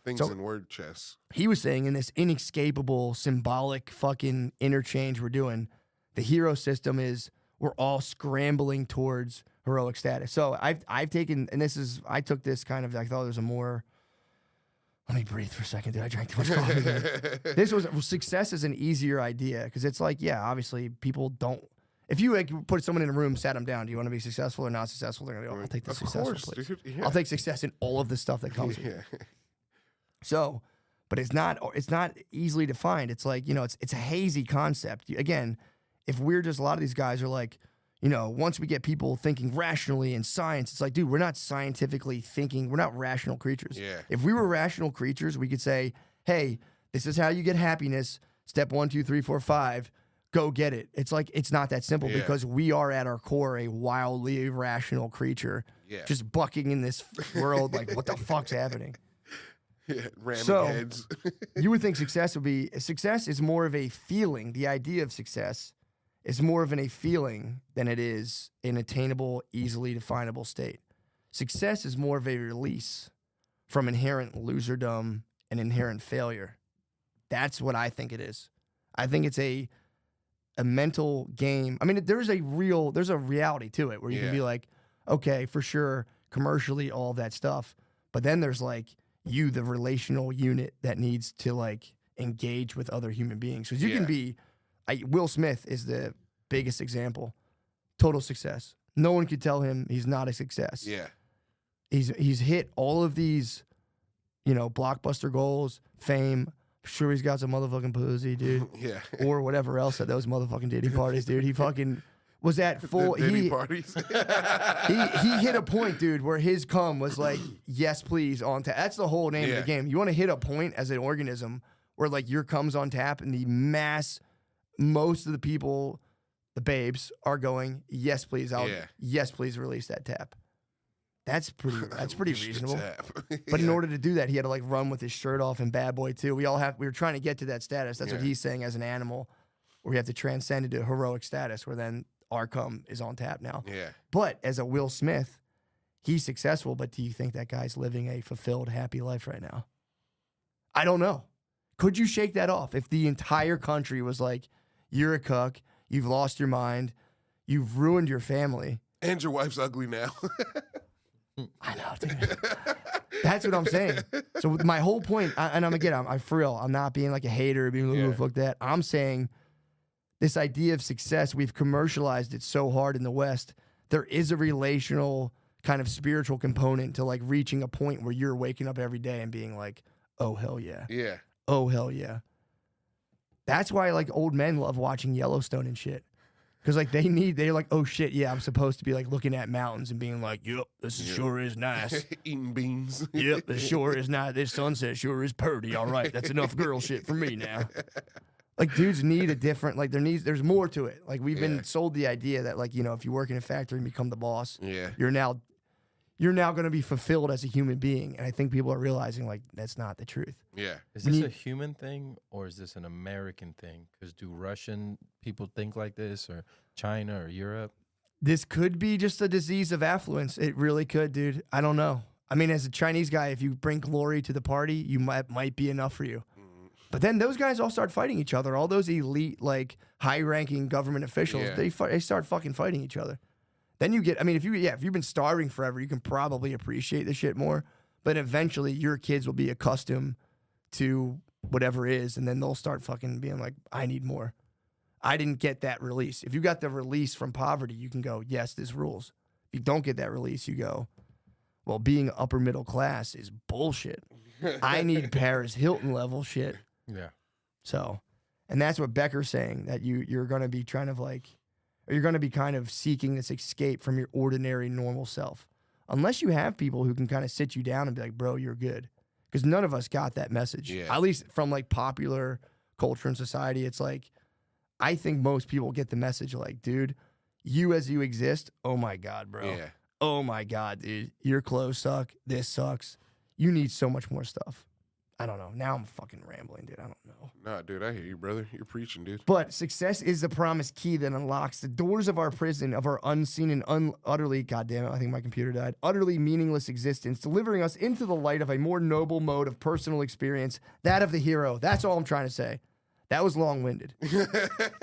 Things in word chess. He was saying in this inescapable, symbolic fucking interchange we're doing, the hero system is we're all scrambling towards heroic status. So I've taken, and I took this kind of, I thought there was a more, let me breathe for a second, dude. I drank too much coffee. Success is an easier idea because it's like, obviously people don't, if you like put someone in a room, sat them down, do you want to be successful or not successful? They're going to go, I'll take the successful, please. Dude, yeah. I'll take success in all of the stuff that comes with it. So, but it's not easily defined. It's like, it's a hazy concept. Again, if we're just, a lot of these guys are like, once we get people thinking rationally in science, it's like, dude, we're not scientifically thinking. We're not rational creatures. Yeah. If we were rational creatures, we could say, hey, this is how you get happiness. Step 1, 2, 3, 4, 5. Go get it. It's like it's not that simple because we are at our core a wildly irrational creature, just bucking in this world. Like, what the fuck's happening? Yeah, ramming so heads. you would think success is more of a feeling. The idea of success is more of a feeling than it is an attainable, easily definable state. Success is more of a release from inherent loserdom and inherent failure. That's what I think it is. I think it's a mental game. I mean, there's a reality to it where you can be like, okay, for sure, commercially, all that stuff. But then there's like you, the relational unit that needs to like engage with other human beings. Because you can be, Will Smith is the biggest example. Total success. No one could tell him he's not a success. Yeah. He's hit all of these, blockbuster goals, fame. Sure, he's got some motherfucking pussy, dude. Yeah. Or whatever else at those motherfucking Diddy parties, dude. He fucking was at full. Diddy parties. he hit a point, dude, where his cum was like, yes, please, on tap. That's the whole name of the game. You want to hit a point as an organism where like your cum's on tap and most of the people, the babes, are going, yes, please, yes, please release that tap. That's pretty reasonable. But in order to do that, he had to like run with his shirt off in Bad Boy 2. We were trying to get to that status. That's what he's saying as an animal, where we have to transcend into heroic status, where then our cum is on tap now. Yeah. But as a Will Smith, he's successful, but do you think that guy's living a fulfilled, happy life right now? I don't know. Could you shake that off if the entire country was like, you're a cuck, you've lost your mind, you've ruined your family. And your wife's ugly now. I know, dude. That's what I'm saying. So my whole point, I'm for real. I'm not being like a hater, being like, fuck that. I'm saying this idea of success, we've commercialized it so hard in the West. There is a relational kind of spiritual component to like reaching a point where you're waking up every day and being like, oh, hell yeah. Yeah. Oh, hell yeah. That's why like old men love watching Yellowstone and shit. Because like they're like, oh shit, yeah, I'm supposed to be like looking at mountains and being like, yep, this sure is nice. Eating beans. Yep, this sure is nice. This sunset sure is purty. All right, that's enough girl shit for me now. Like dudes need a different, like there's more to it. Like we've been sold the idea that like, if you work in a factory and become the boss, you're now going to be fulfilled as a human being. And I think people are realizing like that's not the truth. Yeah. Is this a human thing or is this an American thing? Because do Russian people think like this, or China or Europe? This could be just a disease of affluence. It really could, dude. I don't know. I mean, as a Chinese guy, if you bring glory to the party, you might be enough for you. But then those guys all start fighting each other. All those elite, like high-ranking government officials, they start fucking fighting each other. Then you get, I mean, if you've been starving forever, you can probably appreciate the shit more. But eventually, your kids will be accustomed to whatever is, and then they'll start fucking being like, I need more. I didn't get that release. If you got the release from poverty, you can go, yes, this rules. If you don't get that release, you go, well, being upper middle class is bullshit. I need Paris Hilton level shit. Yeah. So, and that's what Becker's saying, that you're going to be trying to like, or you're going to be kind of seeking this escape from your ordinary normal self. Unless you have people who can kind of sit you down and be like, bro, you're good. Because none of us got that message. Yeah. At least from like popular culture and society, it's like, I think most people get the message like, dude, you as you exist, oh my God, bro. Yeah. Oh my God, dude. Your clothes suck. This sucks. You need so much more stuff. I don't know. Now I'm fucking rambling, dude. I don't know. Nah, dude, I hear you, brother. You're preaching, dude. But success is the promised key that unlocks the doors of our prison, of our unseen and utterly, goddamn it, I think my computer died, utterly meaningless existence, delivering us into the light of a more noble mode of personal experience, that of the hero. That's all I'm trying to say. That was long-winded.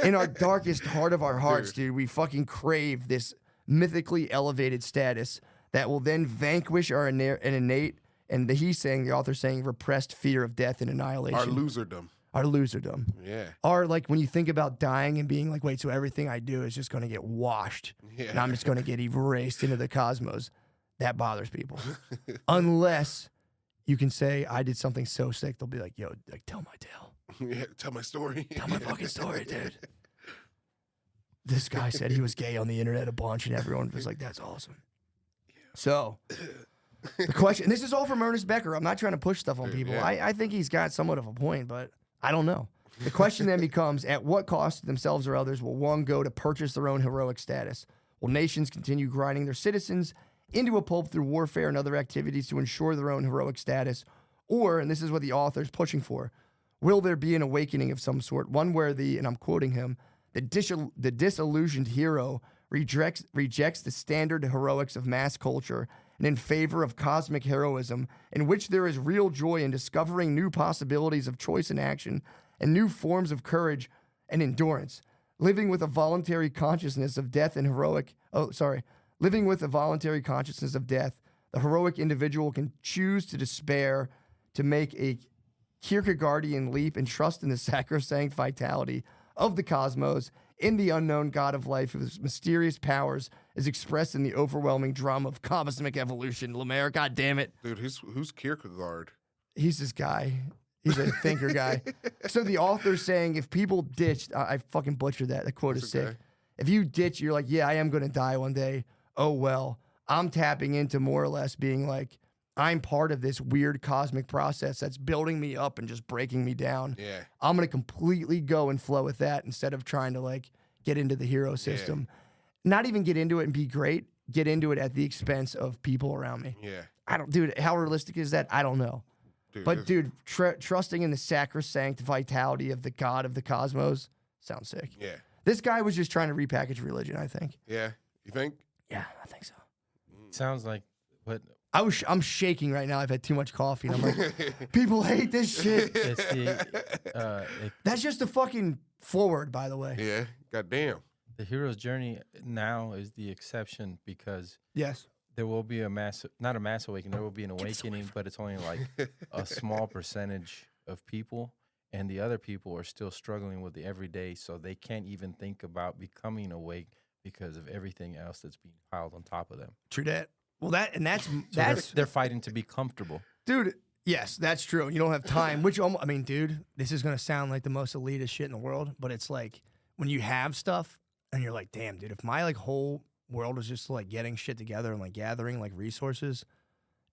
In our darkest heart of our hearts, dude, we fucking crave this mythically elevated status that will then vanquish our innate, and the author's saying, repressed fear of death and annihilation. Our loserdom. Our loserdom. Yeah. Our, like, when you think about dying and being like, wait, so everything I do is just going to get washed. Yeah. And I'm just going to get erased into the cosmos. That bothers people. Unless you can say, I did something so sick, they'll be like, yo, like, tell my tale. Yeah, tell my story. Tell my fucking story, dude. This guy said he was gay on the internet a bunch, and everyone was like, that's awesome. So, the question, and this is all from Ernest Becker. I'm not trying to push stuff on people. Yeah. I think he's got somewhat of a point, but I don't know. The question then becomes, at what cost to themselves or others will one go to purchase their own heroic status? Will nations continue grinding their citizens into a pulp through warfare and other activities to ensure their own heroic status? Or, and this is what the author is pushing for, will there be an awakening of some sort, one where and I'm quoting him, the disillusioned hero rejects the standard heroics of mass culture and in favor of cosmic heroism, in which there is real joy in discovering new possibilities of choice and action and new forms of courage and endurance, living with a voluntary consciousness of death and living with a voluntary consciousness of death, the heroic individual can choose to despair, to make a Kierkegaardian leap and trust in the sacrosanct vitality of the cosmos, in the unknown God of life whose mysterious powers is expressed in the overwhelming drama of cosmic evolution. Lemaire, God damn it. Dude, who's Kierkegaard? He's this guy. He's a thinker guy. So the author's saying if people ditch, I fucking butchered that. The quote is sick. If you ditch, you're like, yeah, I am going to die one day. Oh, well, I'm tapping into more or less being like, I'm part of this weird cosmic process that's building me up and just breaking me down. Yeah. I'm going to completely go and flow with that instead of trying to like get into the hero system. Not even get into it and be great, get into it at the expense of people around me. Yeah. Dude, how realistic is that? I don't know. Dude, trusting in the sacrosanct vitality of the God of the cosmos sounds sick. Yeah. This guy was just trying to repackage religion, I think. Yeah. You think? Yeah, I think so. Sounds like what I'm shaking right now. I've had too much coffee. And I'm like, people hate this shit. it's the That's just a fucking forward, by the way. Yeah. Goddamn. the hero's journey now is the exception because Yes. there will be not a mass awakening, there will be an awakening, but it's only like a small percentage of people, and the other people are still struggling with the everyday, so they can't even think about becoming awake because of everything else that's being piled on top of them. True that. Well, that's They're fighting to be comfortable. dude. Yes, that's true. You don't have time, which I mean, dude, this is gonna sound like the most elitist shit in the world, but it's like when you have stuff and you're like, damn, dude, if my like whole world was just like getting shit together and like gathering like resources,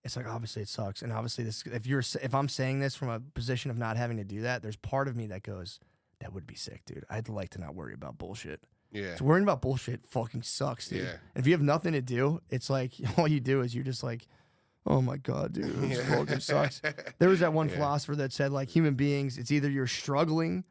it's like obviously it sucks, and obviously this if I'm saying this from a position of not having to do that, there's part of me that goes, that would be sick, dude. I'd like to not worry about bullshit. Yeah. So worrying about bullshit fucking sucks, dude. Yeah. And if you have nothing to do, it's like all you do is you're just like, oh my God, dude, this fucking sucks. There was that one philosopher that said like human beings, it's either you're struggling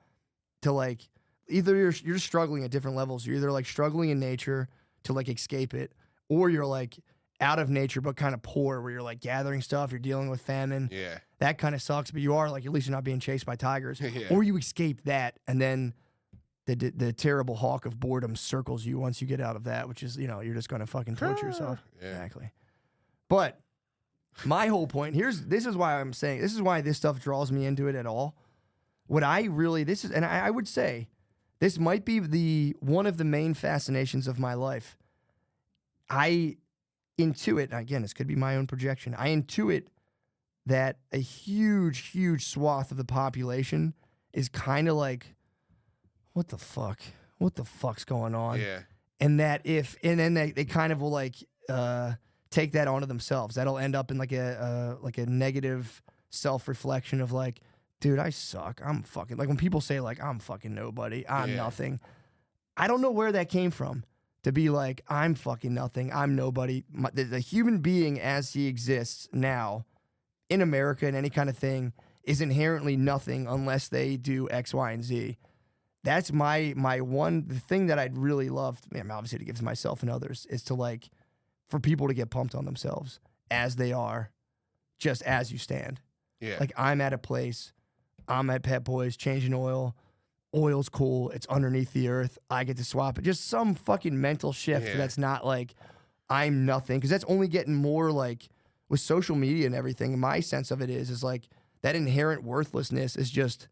to like, either you're just struggling at different levels. You're either like struggling in nature to like escape it, or you're like out of nature but kind of poor, where you're like gathering stuff, you're dealing with famine. Yeah. That kind of sucks, but you are like, at least you're not being chased by tigers. Yeah. Or you escape that, and then the terrible hawk of boredom circles you once you get out of that, which is, you know, you're just going to fucking torture yourself. Yeah. Exactly. But my whole point this is why I'm saying, this is why this stuff draws me into it at all. What I really, and I would say this might be one of the main fascinations of my life. I intuit, again, this could be my own projection, I intuit that a huge, huge swath of the population is kind of like, what the fuck? What the fuck's going on? Yeah. And that then they kind of will like take that onto themselves. That'll end up in like a negative self-reflection of like, dude, I suck. I'm fucking, like when people say like, I'm fucking nobody, I'm nothing. I don't know where that came from to be like, I'm fucking nothing, I'm nobody. The human being as he exists now in America and any kind of thing is inherently nothing unless they do X, Y, and Z. That's the thing that I'd really love, obviously to give to myself and others, is to like, for people to get pumped on themselves as they are, just as you stand. Yeah. Like I'm at a place, I'm at Pet Boys, changing oil. Oil's cool. It's underneath the earth. I get to swap it. Just some fucking mental shift that's not like I'm nothing. Because that's only getting more like with social media and everything. My sense of it is like that inherent worthlessness is just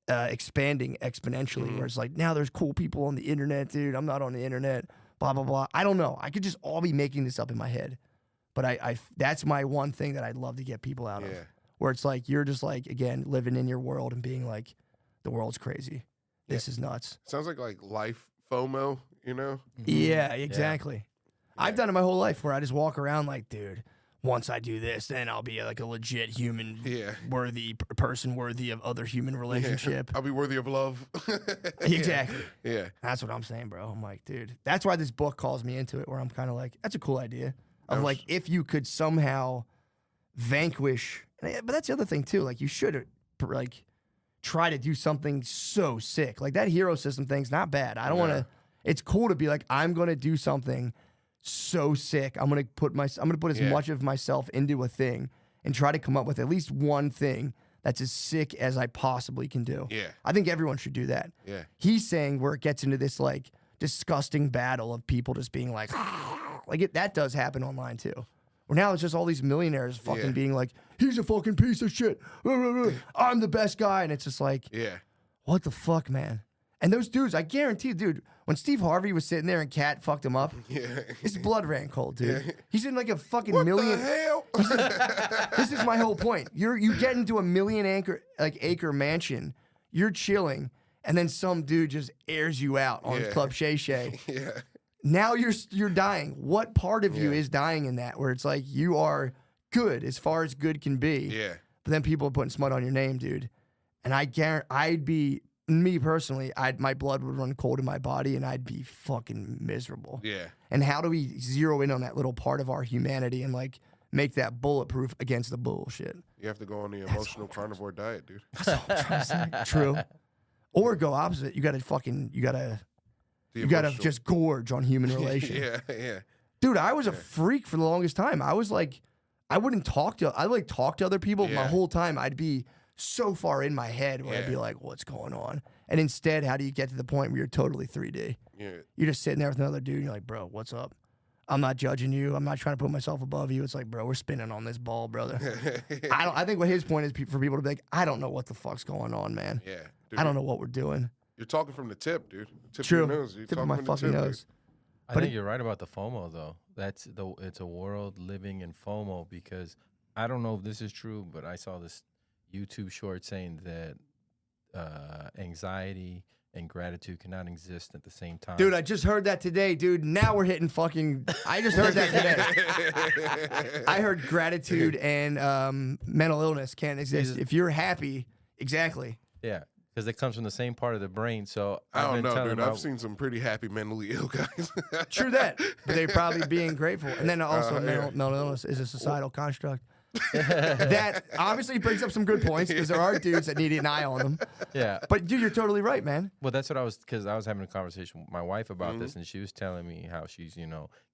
expanding exponentially. Mm-hmm. Where it's like now there's cool people on the internet, dude. I'm not on the internet. Blah blah blah. I don't know. I could just all be making this up in my head. But I that's my one thing that I'd love to get people out of. Where it's like you're just like, again, living in your world and being like, the world's crazy. This is nuts. Sounds like life FOMO, you know? Yeah, exactly. I've done it my whole life where I just walk around like, dude, once I do this, then I'll be like a legit human, worthy person, worthy of other human relationship. I'll be worthy of love. Exactly. Yeah. That's what I'm saying, bro. I'm like, dude, that's why this book calls me into it, where I'm kind of like, that's a cool idea of like, if you could somehow vanquish, but that's the other thing too. Like, you should like try to do something so sick. Like, that hero system thing's not bad. I don't want to, it's cool to be like, I'm going to do something so sick. I'm gonna put as much of myself into a thing and try to come up with at least one thing that's as sick as I possibly can do. Yeah. I think everyone should do that. Yeah. He's saying where it gets into this like disgusting battle of people just being like, that does happen online too. Where now it's just all these millionaires fucking being like, he's a fucking piece of shit. I'm the best guy. And it's just like, what the fuck, man? And those dudes, I guarantee, dude, when Steve Harvey was sitting there and Cat fucked him up, his blood ran cold, dude. He's in like a fucking million. What the hell? This is my whole point. You get into a million acre mansion, you're chilling, and then some dude just airs you out on Club Shay Shay. Now you're dying. What part of you is dying in that? Where it's like you are good as far as good can be. Yeah. But then people are putting smut on your name, dude. And I guarantee I'd be. Me personally, my blood would run cold in my body and I'd be fucking miserable. Yeah. And how do we zero in on that little part of our humanity and like make that bulletproof against the bullshit? You have to go on the emotional carnivore diet, dude. That's all I'm trying to say. True. Or go opposite. You gotta just gorge on human relations. Yeah. Dude, I was a freak for the longest time. I was like, I talk to other people my whole time. I'd be so far in my head where I'd be like, what's going on? And instead, how do you get to the point where you're totally 3D? Yeah. You're just sitting there with another dude and you're like, bro, what's up? I'm not judging you. I'm not trying to put myself above you. It's like, bro, we're spinning on this ball, brother. I think what his point is for people to be like, I don't know what the fuck's going on, man. Yeah. Dude, I don't know what we're doing. You're talking from the tip, dude. Tip True. of your nose. Tip of my fucking nose. I think you're right about the FOMO, though. It's a world living in FOMO, because I don't know if this is true, but I saw this YouTube short saying that anxiety and gratitude cannot exist at the same time. Dude, I just heard that today, dude. Now we're hitting fucking... I just heard that today. I heard gratitude and mental illness can't exist. If you're happy, exactly. Yeah, because it comes from the same part of the brain. So I don't know, dude. I've seen some pretty happy mentally ill guys. True that. But they're probably being grateful. And then also mental illness is a societal construct. That obviously brings up some good points, because there are dudes that need an eye on them. Yeah. But dude, you're totally right, man. Well, that's what because I was having a conversation with my wife about this, and she was telling me how she's,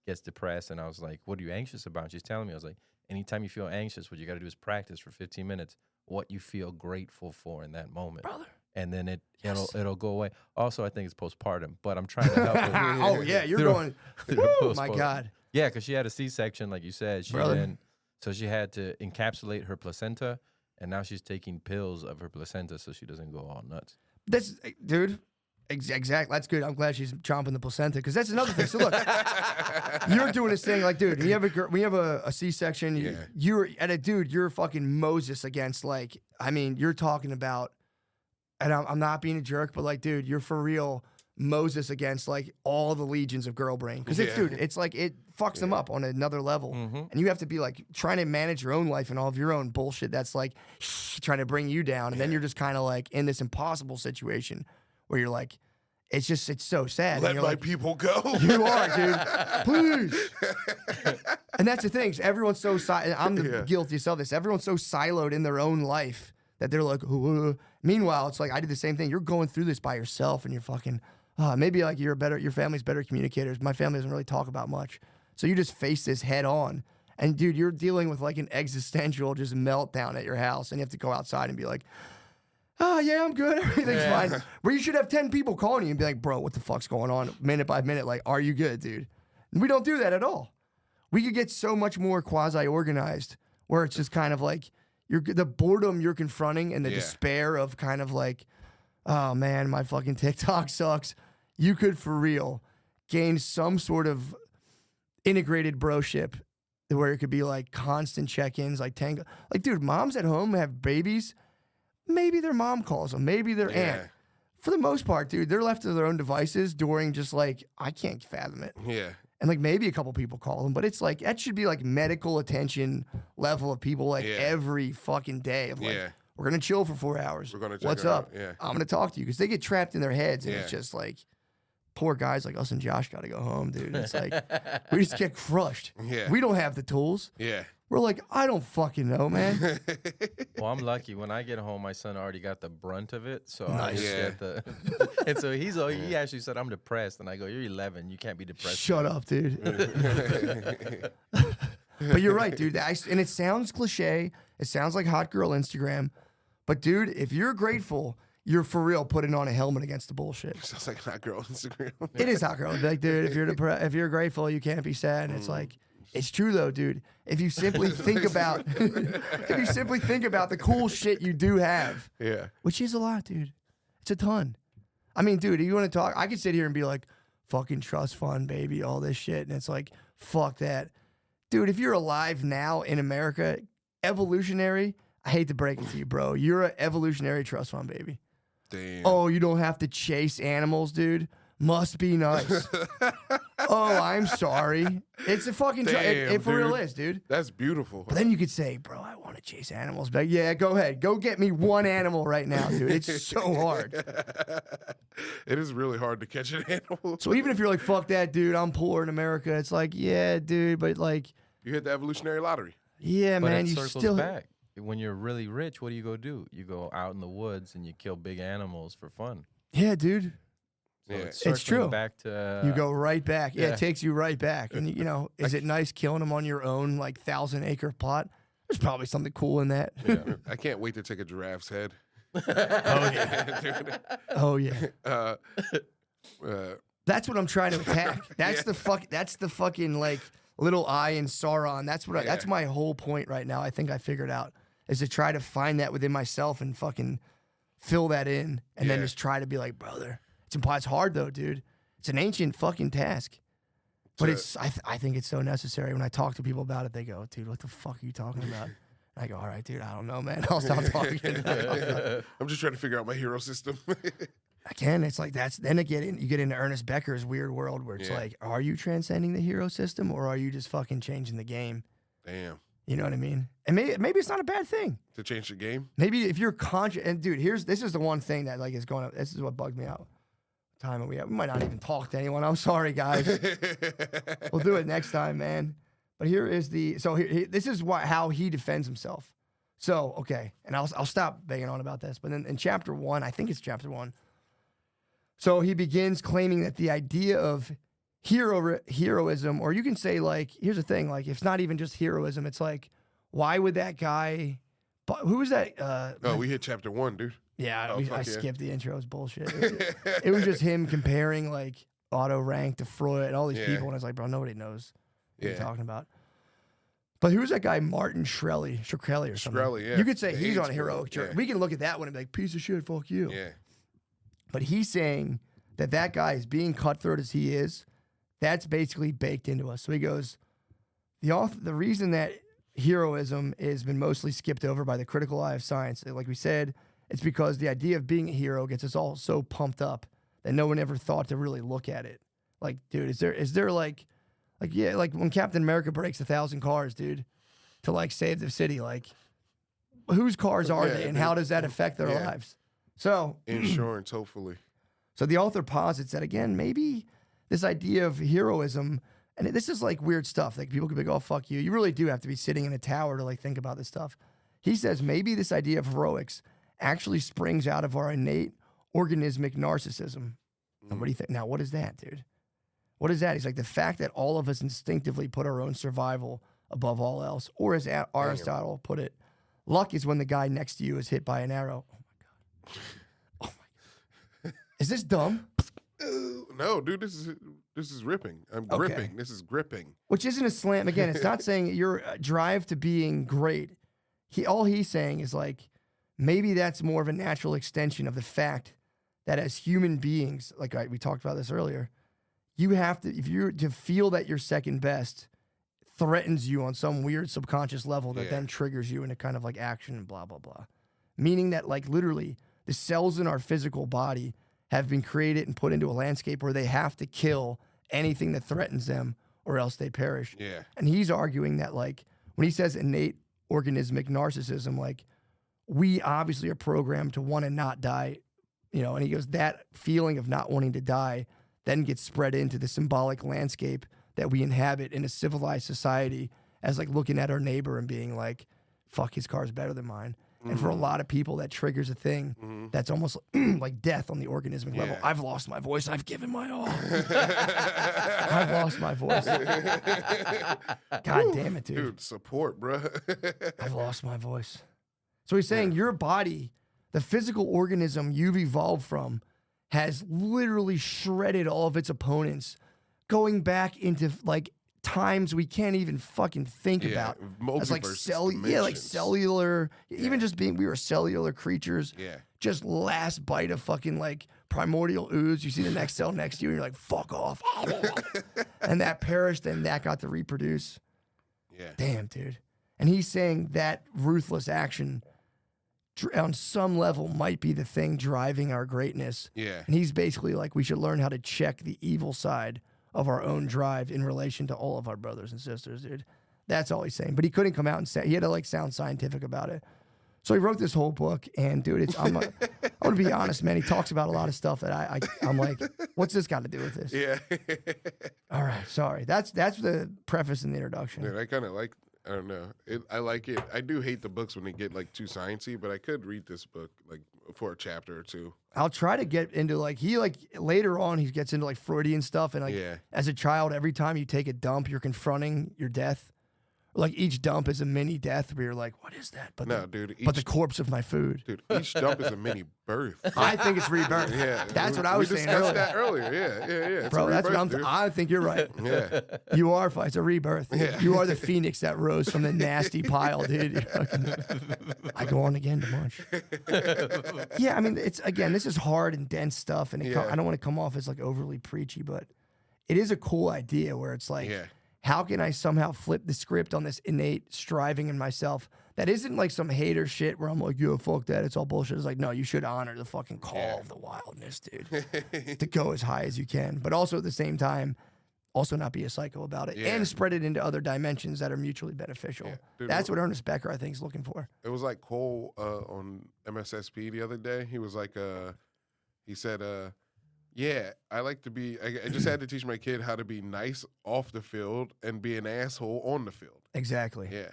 gets depressed. And I was like, what are you anxious about? And she's telling me, I was like, anytime you feel anxious, what you got to do is practice for 15 minutes what you feel grateful for in that moment. Brother. And then it'll go away. Also, I think it's postpartum, but I'm trying to help with Oh, yeah, you're going, oh, my God. Yeah, because she had a C-section, like you said. So she had to encapsulate her placenta, and now she's taking pills of her placenta so she doesn't go all nuts. Dude, exactly. That's good. I'm glad she's chomping the placenta, because that's another thing. So look, you're doing this thing like, dude, we have a C-section. You're fucking Moses against, like, I mean, you're talking about, and I'm not being a jerk, but like, dude, you're for real Moses against like all the legions of girl brain. Because it's like it fucks them up on another level. And you have to be like trying to manage your own life and all of your own bullshit that's like trying to bring you down. And then you're just kind of like in this impossible situation where you're like, it's so sad. Let my like, people go. You are, dude. Please. And that's the thing. Everyone's so I'm the guilty of this. Everyone's so siloed in their own life that they're like, meanwhile, it's like I did the same thing. You're going through this by yourself, and you're fucking, maybe like your family's better communicators. My family doesn't really talk about much. So you just face this head on. And dude, you're dealing with like an existential just meltdown at your house, and you have to go outside and be like, oh yeah, I'm good. Everything's fine. Where you should have 10 people calling you and be like, bro, what the fuck's going on? Minute by minute, like, are you good, dude? And we don't do that at all. We could get so much more quasi-organized where it's just kind of like, the boredom you're confronting and the despair of kind of like, oh man, my fucking TikTok sucks. You could for real gain some sort of integrated broship where it could be like constant check-ins, like tango. Like, dude, moms at home have babies. Maybe their mom calls them. Maybe their aunt. For the most part, dude, they're left to their own devices during just like, I can't fathom it. Yeah. And like maybe a couple people call them, but it's like that should be like medical attention level of people like every fucking day of like, we're gonna chill for 4 hours. We're gonna check What's her up? out. Yeah. I'm gonna talk to you because they get trapped in their heads and it's just like poor guys like us and Josh got to go home, dude. It's like we just get crushed. Yeah. We don't have the tools. Yeah. We're like, I don't fucking know, man. Well, I'm lucky. When I get home, my son already got the brunt of it, so I Nice. just get the. And so he actually said, "I'm depressed," and I go, "You're 11. You can't be depressed." Shut up, dude. But you're right, dude. And it sounds cliche. It sounds like hot girl Instagram. But dude, if you're grateful, you're for real putting on a helmet against the bullshit. Sounds like hot girl Instagram. It is hot girl. Be like, dude, if you're grateful, you can't be sad. And it's like, it's true though, dude. If you simply think about, the cool shit you do have, which is a lot, dude. It's a ton. I mean, dude, if you want to talk, I could sit here and be like, fucking trust fund, baby, all this shit, and it's like, fuck that, dude. If you're alive now in America, evolutionary. I hate to break it to you, bro. You're an evolutionary trust fund, baby. Damn. Oh, you don't have to chase animals, dude. Must be nice. Oh, I'm sorry. It's a fucking it for real is, dude. That's beautiful. But then you could say, bro, I want to chase animals. But yeah, go ahead. Go get me one animal right now, dude. It's so hard. It is really hard to catch an animal. So even if you're like, fuck that, dude, I'm poor in America, it's like, yeah, dude, but like, you hit the evolutionary lottery. Yeah, but man, it you circles still back. When you're really rich, what do? You go out in the woods and you kill big animals for fun. Yeah, dude. So Yeah. It's true. Back to You go right back. Yeah, it takes you right back. And you know, is it nice killing them on your own like 1,000-acre plot? There's probably something cool in that. I can't wait to take a giraffe's head. Oh yeah. Oh yeah. That's what I'm trying to attack. That's the fucking like little eye in Sauron. That's my whole point right now. I think I figured out is to try to find that within myself and fucking fill that in, and then just try to be like, brother. It's hard though, dude. It's an ancient fucking task. But I think it's so necessary. When I talk to people about it, they go, dude, what the fuck are you talking about? And I go, all right, dude, I don't know, man. I'll stop talking. I'm just trying to figure out my hero system. Again, it's like then you get into Ernest Becker's weird world where it's like, are you transcending the hero system or are you just fucking changing the game? Damn. You know what I mean? And maybe it's not a bad thing. To change the game? Maybe if you're conscious, and dude, this is the one thing that like is going up. This is what bugged me out. Time we might not even talk to anyone. I'm sorry, guys. We'll do it next time, man. But here is this is how he defends himself. So okay, and I'll stop banging on about this. But then in chapter 1, I think it's chapter 1. So he begins claiming that the idea of heroism, or you can say like, here's the thing, like it's not even just heroism. It's like, why would that guy? Who was that? We hit chapter 1, dude. Yeah, I skipped the intro. It was bullshit. It was just him comparing like Otto Rank to Freud and all these people, and I was like, bro, nobody knows what you're talking about. But who's that guy, Martin Shkreli or something? Shkreli, yeah. You could say he's on a AIDS heroic journey. We can look at that one and be like, piece of shit, fuck you. Yeah. But he's saying that guy is being cutthroat as he is. That's basically baked into us. So he goes, the reason that heroism has been mostly skipped over by the critical eye of science, like we said, it's because the idea of being a hero gets us all so pumped up that no one ever thought to really look at it. Like, dude, is there like when Captain America breaks 1,000 cars, dude, to like save the city, like whose cars are they and how does that affect their lives? So insurance, hopefully. So the author posits that again, maybe this idea of heroism, and this is like weird stuff. Like people could be like, oh, fuck you. You really do have to be sitting in a tower to like think about this stuff. He says maybe this idea of heroics actually springs out of our innate organismic narcissism. And what do you think? Now, what is that, dude? What is that? He's like the fact that all of us instinctively put our own survival above all else. Or as Aristotle put it, luck is when the guy next to you is hit by an arrow. Oh, my God. Oh, my God. Is this dumb? No, dude, this is ripping. I'm gripping. This is gripping. Which isn't a slam. Again, it's not saying your drive to being great. All he's saying is like, maybe that's more of a natural extension of the fact that as human beings, like we talked about this earlier, you have to, if you're to feel that you're second best, threatens you on some weird subconscious level that then triggers you into kind of like action and blah, blah, blah. Meaning that like literally the cells in our physical body have been created and put into a landscape where they have to kill anything that threatens them or else they perish. Yeah. And he's arguing that, like, when he says innate organismic narcissism, like, we obviously are programmed to want to not die, you know, and he goes, that feeling of not wanting to die then gets spread into the symbolic landscape that we inhabit in a civilized society as, like, looking at our neighbor and being like, fuck, his car's better than mine. And for a lot of people, that triggers a thing that's almost like death on the organismic level. I've lost my voice. I've given my all. I've lost my voice. God damn it, dude. Dude, support, bro. I've lost my voice. So he's saying your body, the physical organism you've evolved from, has literally shredded all of its opponents, going back into, like, times we can't even fucking think about. As like cellular, even just being, we were cellular creatures. Yeah. Just last bite of fucking, like, primordial ooze. You see the next cell next to you and you're like, fuck off. And that perished and that got to reproduce. Yeah. Damn, dude. And he's saying that ruthless action on some level might be the thing driving our greatness. Yeah. And he's basically like, we should learn how to check the evil side of our own drive in relation to all of our brothers and sisters, dude. That's all he's saying. But he couldn't come out and say, he had to, like, sound scientific about it. So he wrote this whole book, and dude, I'm going to be honest, man. He talks about a lot of stuff that I'm like, what's this got to do with this? Yeah. All right, sorry. That's the preface and the introduction. Dude, I kind of like, I don't know. I like it. I do hate the books when they get, like, too sciencey, but I could read this book, like, for a chapter or two. I'll try to get into, like, later on, he gets into, like, Freudian stuff. And, like, as a child, every time you take a dump, you're confronting your death. Like, each dump is a mini death where you're like, what is that? But no, dude. But the corpse of my food. Dude, each dump is a mini birth. I think it's rebirth. Yeah. That's what I was saying earlier. that earlier. Yeah. It's bro, a that's what rebirth, I think you're right. Yeah. You are. It's a rebirth. Yeah. You are the phoenix that rose from the nasty pile, dude. I go on again to munch. Yeah, I mean, this is hard and dense stuff, and I don't want to come off as, like, overly preachy, but it is a cool idea where it's like, how can I somehow flip the script on this innate striving in myself that isn't like some hater shit where I'm like, yo, fuck that, it's all bullshit. It's like, no, you should honor the fucking call of the wildness, dude, to go as high as you can, but also at the same time, also not be a psycho about it and spread it into other dimensions that are mutually beneficial. Yeah. Dude, that's what Ernest Becker, I think, is looking for. It was like Cole on MSSP the other day. He was like, he said, yeah, I like to be, I just had to teach my kid how to be nice off the field and be an asshole on the field. Exactly. Yeah.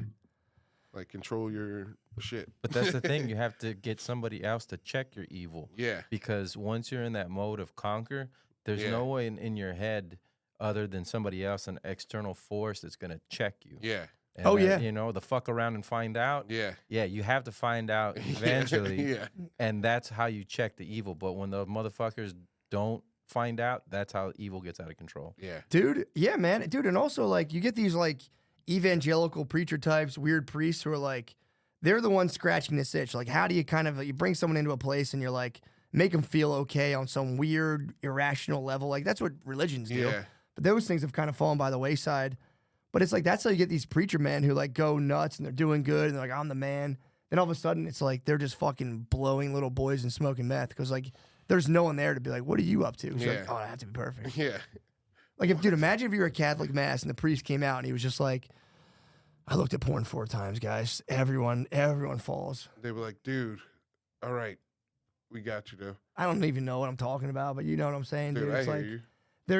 Like, control your shit. But that's the thing. You have to get somebody else to check your evil. Yeah. Because once you're in that mode of conquer, there's no way in your head other than somebody else, an external force that's going to check you. Yeah. And you know, the fuck around and find out. Yeah. Yeah, you have to find out eventually. Yeah. And that's how you check the evil. But when the motherfuckers don't find out, that's how evil gets out of control. Yeah. Dude, yeah, man. Dude, and also, like, you get these, like, evangelical preacher types, weird priests who are, like, they're the ones scratching this itch. Like, how do you kind of, you bring someone into a place and you're like, make them feel okay on some weird, irrational level. Like, that's what religions do. Yeah. But those things have kind of fallen by the wayside. But it's like, that's how you get these preacher men who, like, go nuts and they're doing good and they're like, I'm the man. Then all of a sudden, it's like they're just fucking blowing little boys and smoking meth because, like, there's no one there to be like, what are you up to? She's like, oh, I have to be perfect. Yeah. Like, if, dude, imagine if you were a Catholic mass and the priest came out and he was just like, I looked at porn 4 times, guys. Everyone falls. They were like, dude, all right, we got you, though. I don't even know what I'm talking about, but you know what I'm saying, dude. I It's hear like, you.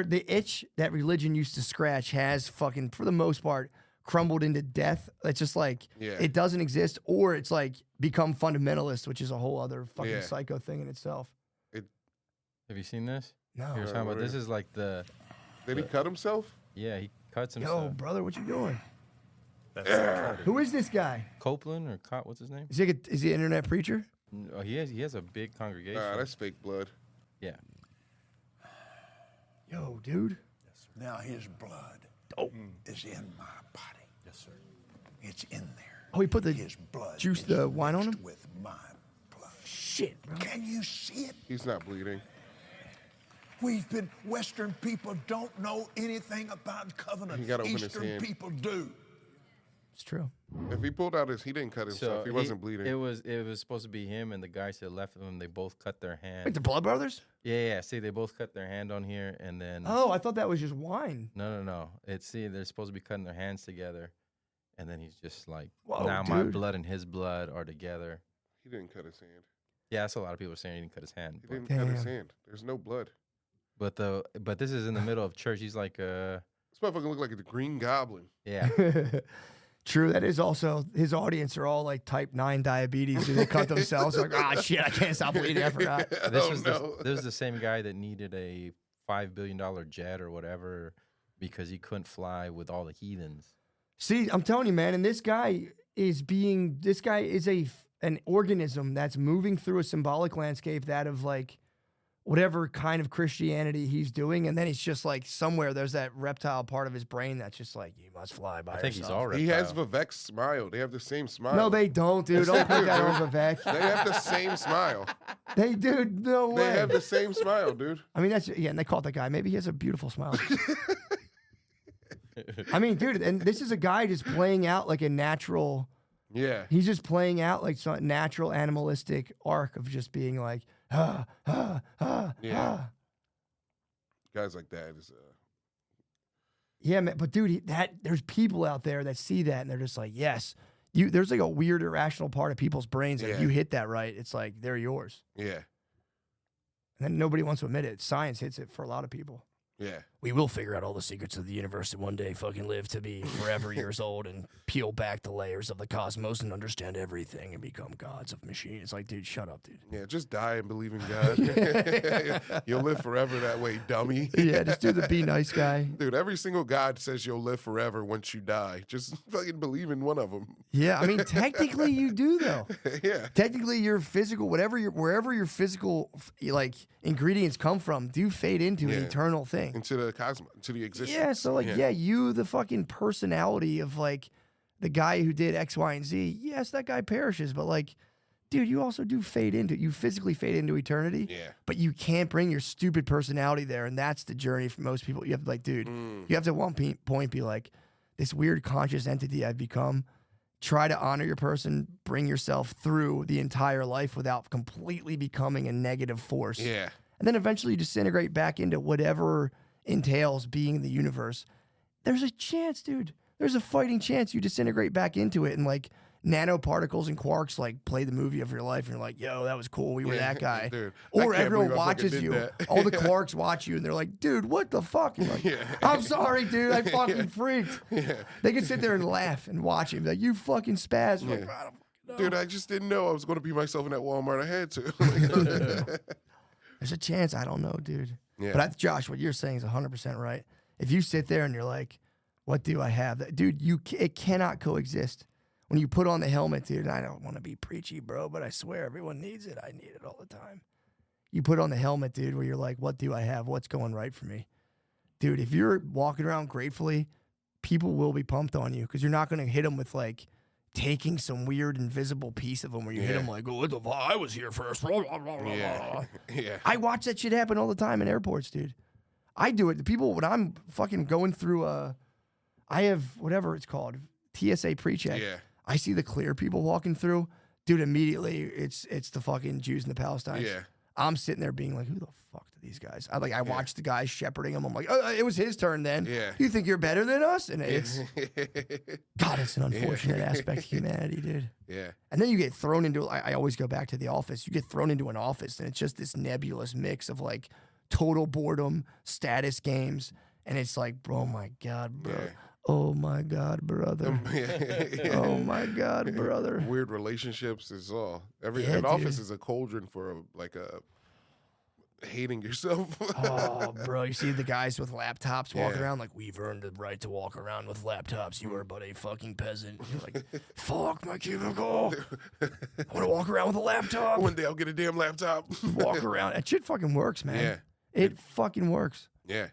the itch that religion used to scratch has fucking, for the most part, crumbled into death. It's just like, it doesn't exist, or it's like become fundamentalist, which is a whole other fucking psycho thing in itself. Have you seen this? No. He was talking about, this is like the... Did he cut himself? Yeah, he cuts himself. Yo, brother, what you doing? That's Who is this guy? Copeland or what's his name? Is he an internet preacher? No, he has a big congregation. Nah, that's fake blood. Yeah. Yo, dude. Yes, sir. Now his blood is in my body. Yes, sir. It's in there. Oh, he put the his blood juice, the wine on him? With my blood. Shit, bro. Can you see it? He's not bleeding. Western people don't know anything about covenant. You gotta open his Eastern hand. people do. It's true. If he pulled out he didn't cut himself. He wasn't bleeding. It was supposed to be him and the guys that left him. They both cut their hand. Wait, the Blood Brothers? Yeah. See, they both cut their hand on here, and then Oh, I thought that was just wine. no. They're supposed to be cutting their hands together, and then he's just like, Whoa, now my dude. blood and his blood are together. He didn't cut his hand. Yeah, that's a lot of people saying he didn't cut his hand. He didn't cut his hand. There's no blood. But this is in the middle of church. He's like, This motherfucker look like the Green Goblin. yeah. True. That is also his audience are all like type 9 diabetes. They cut themselves like, ah, shit, I can't stop bleeding. I forgot. This was the same guy that needed a $5 billion jet or whatever because he couldn't fly with all the heathens. See, I'm telling you, man, and this guy is an organism that's moving through a symbolic landscape that of like whatever kind of Christianity he's doing, and then it's just like somewhere there's that reptile part of his brain that's just like, you must fly by I think yourself. he's all reptile. He has Vivek's smile. They have the same smile. No, they don't, dude. Don't put that on Vivek. They have the same smile. They do. No way. They have the same smile, dude. I mean, and they call it the guy. Maybe he has a beautiful smile. I mean, dude, and this is a guy just playing out like a natural. Yeah. He's just playing out like some natural animalistic arc of just being like, Yeah. Guys like that is. Yeah, man. But dude, there's people out there that see that and they're just like, yes. There's like a weird irrational part of people's brains that if you hit that right, it's like they're yours. Yeah. And then nobody wants to admit it. Science hits it for a lot of people. Yeah. We will figure out all the secrets of the universe and one day fucking live to be forever years old and peel back the layers of the cosmos and understand everything and become gods of machines. It's like, dude, shut up, dude. Yeah, just die and believe in God. You'll live forever that way, dummy. Yeah, just do the be nice guy. Dude, every single God says you'll live forever once you die. Just fucking believe in one of them. Yeah, I mean, technically you do, though. Yeah. Technically, your physical, wherever your physical, like, ingredients come from, do fade into an eternal thing. Into the cosmos, into the existence. Yeah, so, like, you, the fucking personality of, like, the guy who did X, Y, and Z, yes, that guy perishes, but, like, dude, you also do fade into, you physically fade into eternity. Yeah. But you can't bring your stupid personality there, and that's the journey for most people. You have to, like, dude, you have to at one point be like, this weird conscious entity I've become, try to honor your person, bring yourself through the entire life without completely becoming a negative force. Yeah. And then eventually you disintegrate back into whatever entails being in the universe. There's a chance, dude. There's a fighting chance you disintegrate back into it and like nanoparticles and quarks like play the movie of your life and you're like, yo, that was cool. We were that guy. Dude, or I can't everyone believe I fucking watches did you. that. All the quarks watch you and they're like, dude, what the fuck? And you're like, I'm sorry, dude. I fucking freaked. They can sit there and laugh and watch him. Like, you fucking spaz. You're like, I don't fucking know. Dude, I just didn't know I was going to be myself in that Walmart. I had to. There's a chance. I don't know, dude. Yeah. But Josh, what you're saying is 100% right. If you sit there and you're like, what do I have? Dude, it cannot coexist. When you put on the helmet, dude, and I don't want to be preachy, bro, but I swear everyone needs it. I need it all the time. You put on the helmet, dude, where you're like, what do I have? What's going right for me? Dude, if you're walking around gratefully, people will be pumped on you because you're not going to hit them with like taking some weird invisible piece of them where you hit them like, oh, what the fuck? I was here first. Yeah. I watch that shit happen all the time in airports, dude. I do it. The people, when I'm fucking going through I have whatever it's called, TSA pre-check. Yeah. I see the clear people walking through. Dude, immediately it's the fucking Jews and the Palestinians. Yeah. I'm sitting there being like, who the fuck do these guys? I watch the guys shepherding them. I'm like, oh, it was his turn then. Yeah. You think you're better than us? And it's, God, it's an unfortunate aspect of humanity, dude. Yeah. And then you get thrown into, I always go back to The Office. You get thrown into an office and it's just this nebulous mix of like total boredom, status games. And it's like, oh my God, bro. Yeah. Oh my God, brother. Oh my God, brother. Weird relationships is all. Yeah, an office dude. is a cauldron for hating yourself. Oh, bro, you see the guys with laptops walking around like, we've earned the right to walk around with laptops. You are but a fucking peasant. You're like, fuck my cubicle. I want to walk around with a laptop. One day I'll get a damn laptop. Walk around. That shit fucking works, man. Yeah. It fucking works. Yeah.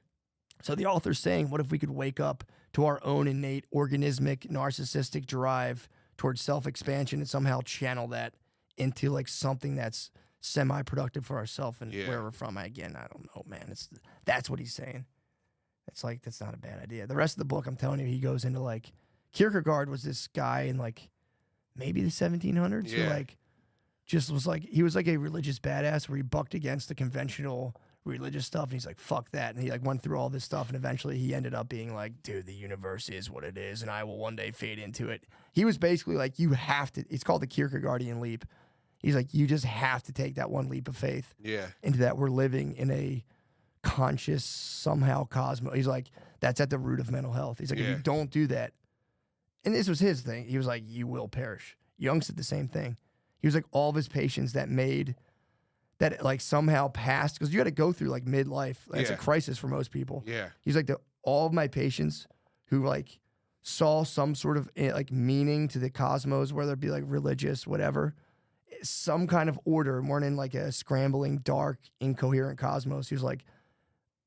So the author's saying, what if we could wake up to our own innate organismic narcissistic drive towards self-expansion and somehow channel that into like something that's semi-productive for ourselves and where we're from? Again, I don't know, man. That's what he's saying. It's like, that's not a bad idea. The rest of the book, I'm telling you, he goes into like Kierkegaard was this guy in like maybe the 1700s who like just was like, he was like a religious badass where he bucked against the conventional religious stuff, and he's like, fuck that, and he like went through all this stuff, and eventually he ended up being like, dude, the universe is what it is, and I will one day fade into it. He was basically like, you have to, it's called the Kierkegaardian leap. He's like, you just have to take that one leap of faith into that we're living in a conscious somehow cosmos. He's like, that's at the root of mental health. He's like, if you don't do that, and this was his thing, he was like, you will perish. Jung said the same thing. He was like, all of his patients that like somehow passed, because you got to go through like midlife. That's a crisis for most people. Yeah. He's like, all of my patients who like saw some sort of like meaning to the cosmos, whether it be like religious, whatever, some kind of order, weren't in like a scrambling, dark, incoherent cosmos. He was like,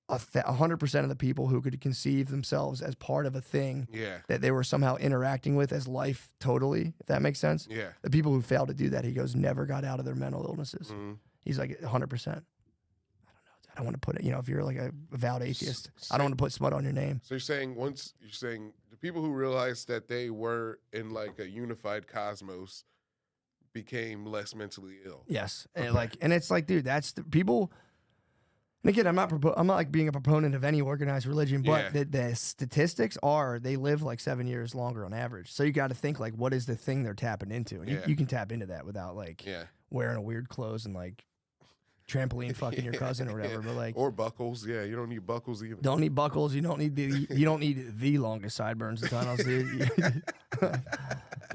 100% of the people who could conceive themselves as part of a thing that they were somehow interacting with as life totally, if that makes sense. Yeah. The people who failed to do that, he goes, never got out of their mental illnesses. Mm-hmm. He's like 100%. I don't know. I don't want to put it, if you're like a avowed atheist, I don't want to put smut on your name. So you're saying the people who realized that they were in like a unified cosmos became less mentally ill. Yes. Okay. And it's like, dude, that's the people. And again, I'm not like being a proponent of any organized religion, but the statistics are they live like 7 years longer on average. So you got to think like, what is the thing they're tapping into? And you can tap into that without like wearing a weird clothes and like trampoline fucking your cousin or whatever. But like, or buckles. Yeah, you don't need buckles either. Don't need buckles. You don't need the longest sideburns and tunnels, dude.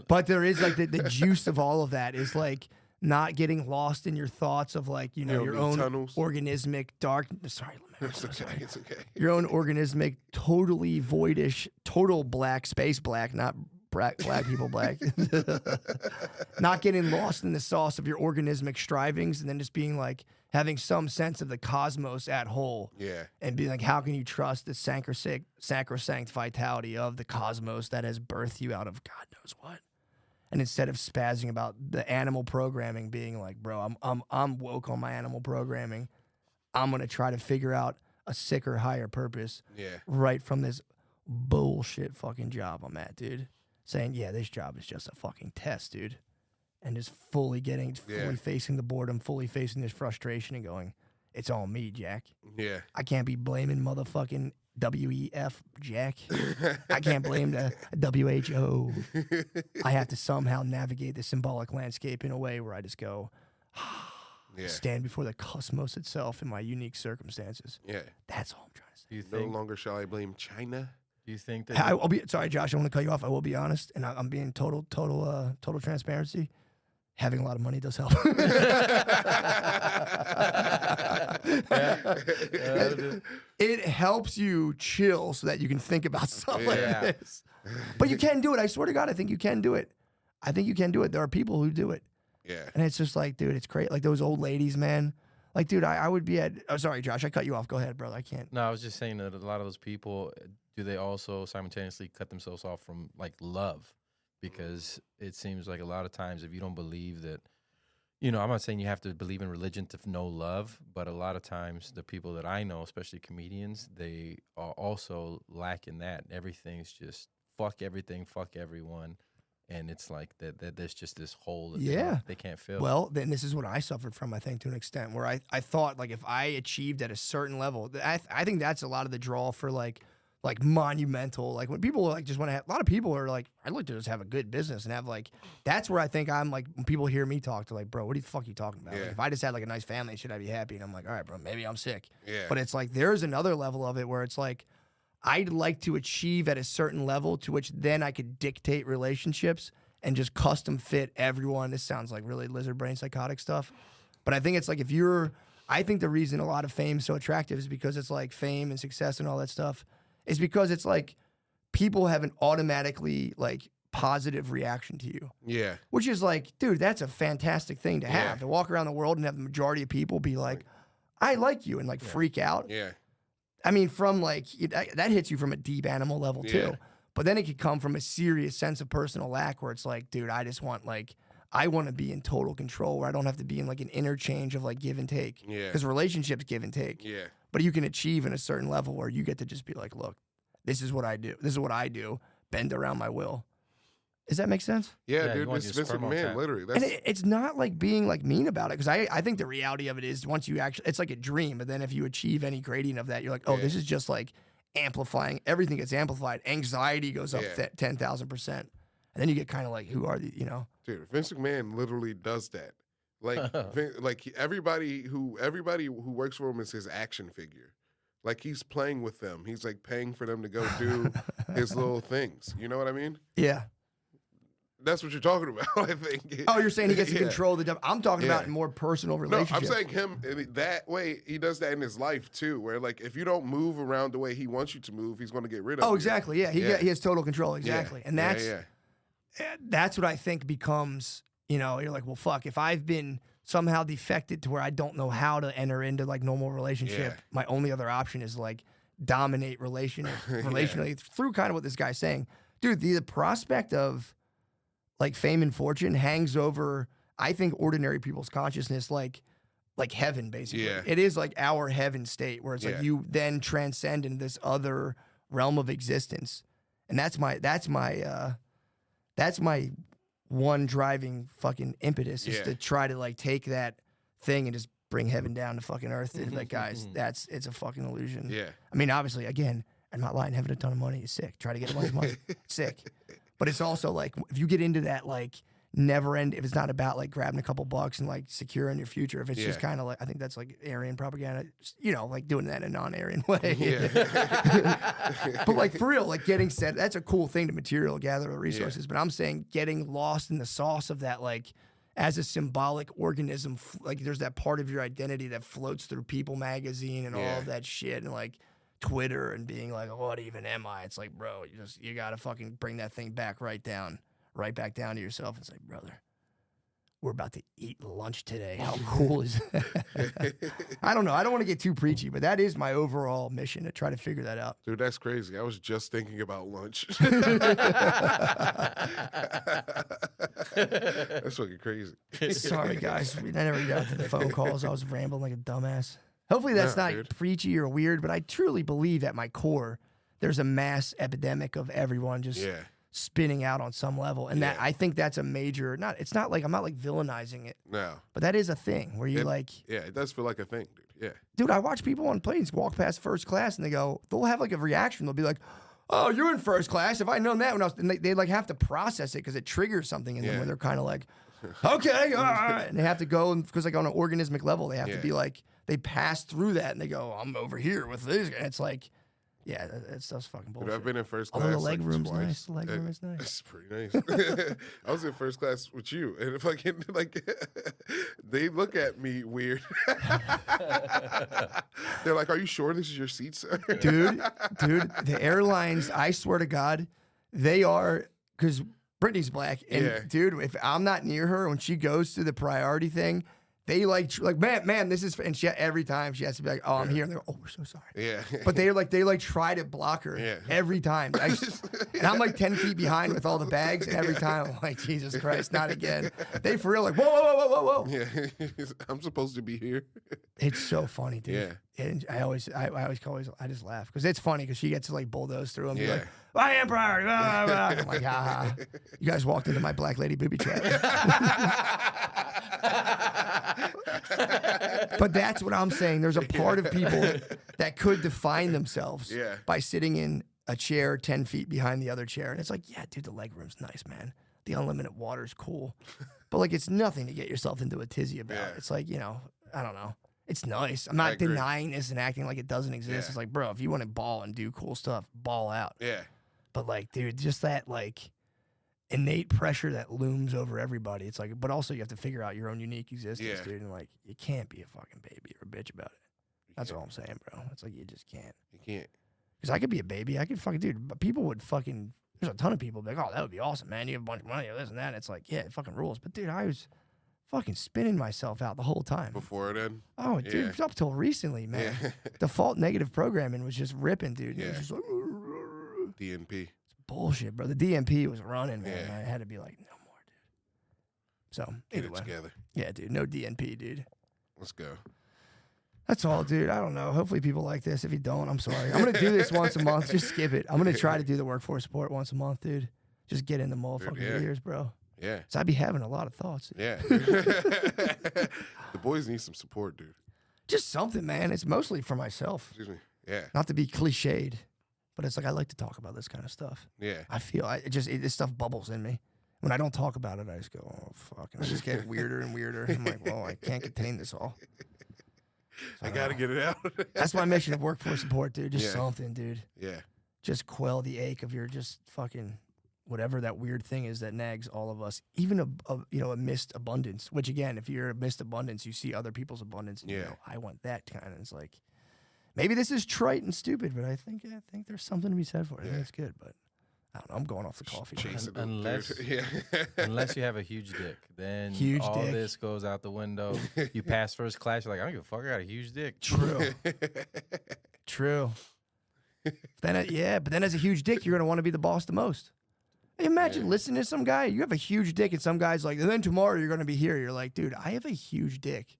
But there is like the juice of all of that is like not getting lost in your thoughts of like, your own organismic dark. Sorry, it's okay. It's okay. Your own organismic, totally voidish, total black, space black, not black people black. Not getting lost in the sauce of your organismic strivings, and then just being like having some sense of the cosmos at whole. Yeah. And being like, how can you trust the sacrosanct vitality of the cosmos that has birthed you out of God knows what? And instead of spazzing about the animal programming, being like, bro, I'm woke on my animal programming. I'm gonna try to figure out a sicker, higher purpose. Right from this bullshit fucking job I'm at, dude. Saying, this job is just a fucking test, dude. And just fully facing the boredom, fully facing this frustration and going, it's all me, Jack. Yeah. I can't be blaming motherfucking WEF, Jack. I can't blame the WHO. I have to somehow navigate the symbolic landscape in a way where I just go, stand before the cosmos itself in my unique circumstances. Yeah. That's all I'm trying to say. Do you think, no longer shall I blame China? Do you think that I'll be sorry, Josh, I want to cut you off. I will be honest, and I'm being total transparency. Having a lot of money does help. It helps you chill so that you can think about stuff like this. But you can do it. I swear to God, I think you can do it. There are people who do it. Yeah. And it's just like, dude, it's great. Like those old ladies, man. Like, dude, I would be at... Oh, sorry, Josh, I cut you off. Go ahead, brother. I can't. No, I was just saying that a lot of those people, do they also simultaneously cut themselves off from, like, love? Because it seems like a lot of times if you don't believe that, I'm not saying you have to believe in religion to know love, but a lot of times the people that I know, especially comedians, they are also lacking that. Everything's just fuck everything, fuck everyone. And it's like that there's just this hole that they can't fill. Well, then this is what I suffered from, I think, to an extent, where I thought, like, if I achieved at a certain level, I think that's a lot of the draw for, like monumental, like when people like just want to have, a lot of people are like, I'd like to just have a good business and have like, that's where I think I'm like, when people hear me talk to like, bro, what the fuck are you talking about? Like, if I just had like a nice family, should I be happy? And I'm like, all right, bro, maybe I'm sick. Yeah. But it's like, there's another level of it where it's like, I'd like to achieve at a certain level to which then I could dictate relationships and just custom fit everyone. This sounds like really lizard brain psychotic stuff. But I think it's like, I think the reason a lot of fame is so attractive is because it's like fame and success and all that stuff. Is because it's like people have an automatically like positive reaction to you. Yeah. Which is like, dude, that's a fantastic thing to have. To walk around the world and have the majority of people be like, I like you, and like freak out. Yeah. I mean, from like, that hits you from a deep animal level too. But then it could come from a serious sense of personal lack where it's like, dude, I just want like, I want to be in total control where I don't have to be in like an interchange of like give and take. Yeah. Because relationships give and take. Yeah. But you can achieve in a certain level where you get to just be like, look, this is what I do. This is what I do. bend around my will. Does that make sense? Yeah, Yeah, you dude, want this your Vince sperm on McMahon, tap. literally. And That's it's not like being like mean about it, because I think the reality of it is once you actually, it's like a dream, but then if you achieve any gradient of that, you're like, oh, this is just like amplifying. Everything gets amplified. Anxiety goes up 10,000%. And then you get kind of like, who are the, you know? dude, Vince McMahon literally does that. Like everybody who works for him is his action figure. Like he's playing with them. He's like paying for them to go do his little things. You know what I mean? Yeah. That's what you're talking about, I think. Oh, you're saying he gets to control the. I'm talking about in more personal No, relationships. I'm saying him that way. He does that in his life too, where like if you don't move around the way he wants you to move, he's going to get rid of you. Oh, exactly. Yeah, he has total control. Exactly, and that's what I think becomes. You know, you're like, well, fuck. If I've been somehow defected to where I don't know how to enter into like normal relationship, my only other option is like dominate relationally through kind of what this guy's saying, dude. The prospect of like fame and fortune hangs over, I think, ordinary people's consciousness like heaven, basically. Yeah. It is like our heaven state where it's like you then transcend into this other realm of existence. And that's my one driving fucking impetus is to try to like take that thing and just bring heaven down to fucking earth. And like, guys, it's a fucking illusion. Yeah. I mean, obviously, again, I'm not lying. Having a ton of money is sick. Try to get a bunch of money. Sick. But it's also like, if you get into that, like, never end, if it's not about like grabbing a couple bucks and like securing your future, if it's just kind of like, I think that's like Aryan propaganda, you know, like doing that in a non-Aryan way. But like for real, like getting set, that's a cool thing to material gather resources. But I'm saying getting lost in the sauce of that, like as a symbolic organism, like there's that part of your identity that floats through People magazine and all of that shit, and like Twitter, and being like, what even am I? It's like, bro, you gotta fucking bring that thing back right back down to yourself and say, brother, we're about to eat lunch today. How cool is that? I don't know. I don't want to get too preachy, but that is my overall mission, to try to figure that out. Dude, that's crazy. I was just thinking about lunch. That's fucking crazy. Sorry, guys. I never got to the phone calls. I was rambling like a dumbass. Hopefully that's not preachy or weird, but I truly believe at my core there's a mass epidemic of everyone just spinning out on some level. And that, I think that's a major, it's not like, I'm not like villainizing it. No. But that is a thing where you Yeah, it does feel like a thing, dude. Yeah. Dude, I watch people on planes walk past first class and they'll have like a reaction. They'll be like, oh, you're in first class. If I'd known that when I was, and they like have to process it because it triggers something in them where they're kind of like, okay, all right. And they have to go, and because like on an organismic level, they have to be like, they pass through that and they go, I'm over here with this. And it's like, yeah, that stuff's fucking bullshit. Dude, I've been in first class. Although the leg like room's twice. nice. The leg room is nice. It's pretty nice. I was in first class with you, and if I can, like, they look at me weird. They're like, "Are you sure this is your seat, sir?" Dude, the airlines, I swear to God, they are, because Brittany's black, and dude, if I'm not near her when she goes through the priority thing, they like, man, this is, and she, every time she has to be like, oh, I'm here, and they're, oh, we're so sorry. Yeah. But they like try to block her every time. And I'm like 10 feet behind with all the bags, and every time I'm like, Jesus Christ, not again. They for real like, whoa. Yeah. I'm supposed to be here. It's so funny, dude. Yeah. And I just laugh because it's funny because she gets to like bulldoze through and be like, I am priority. Blah, blah, blah. I'm like, ha. You guys walked into my black lady booby trap. But that's what I'm saying. There's a part of people that could define themselves by sitting in a chair 10 feet behind the other chair. And it's like, yeah, dude, the leg room's nice, man. The unlimited water's cool. But like, it's nothing to get yourself into a tizzy about. It's like, you know, I don't know. It's nice. I'm not denying this and acting like it doesn't exist. It's like, bro, if you want to ball and do cool stuff, ball out. Yeah. But like, dude, just that like innate pressure that looms over everybody. It's like, but also you have to figure out your own unique existence, dude. And like, you can't be a fucking baby or a bitch about it. That's all I'm saying, bro. It's like, you just can't. You can't. Because I could be a baby. I could fucking, dude, but people would fucking, there's a ton of people like, oh, that would be awesome, man. You have a bunch of money or this and that. And it's like, yeah, it fucking rules. But dude, I was fucking spinning myself out the whole time. Before then? Oh, dude, up till recently, man. Default negative programming was just ripping, dude. It was just like, DNP. bullshit, bro. The DMP was running, man. I had to be like, no more, dude. So, Get either it way. together. Yeah, dude. No DNP, dude. Let's go. That's all, dude. I don't know. Hopefully people like this. If you don't, I'm sorry. I'm going to do this once a month. Just skip it. I'm going to try to do the workforce support once a month, dude. Just get in the motherfucking ears, bro. Yeah. So I'd be having a lot of thoughts. Yeah. The boys need some support, dude. Just something, man. It's mostly for myself. Excuse me. Yeah. Not to be cliched, but it's like I like to talk about this kind of stuff. Yeah. I feel this stuff bubbles in me. When I don't talk about it, I just go, oh, fuck. And I just get weirder and weirder. I'm like, well, I can't contain this all. So, I got to get it out. That's my mission of workforce support, dude. Just something, dude. Yeah. Just quell the ache of your just fucking whatever that weird thing is that nags all of us. Even a missed abundance, which again, if you're a missed abundance, you see other people's abundance and you go, I want that kind. And it's like, maybe this is trite and stupid, but I think there's something to be said for it. I think it's good, but I don't know. I'm going off the coffee. Unless you have a huge dick, then all this goes out the window. You pass first class, you're like, I don't give a fuck. I got a huge dick. True. True. But then as a huge dick, you're gonna want to be the boss the most. Imagine listening to some guy. You have a huge dick, and some guy's like, and then tomorrow you're gonna be here. You're like, dude, I have a huge dick.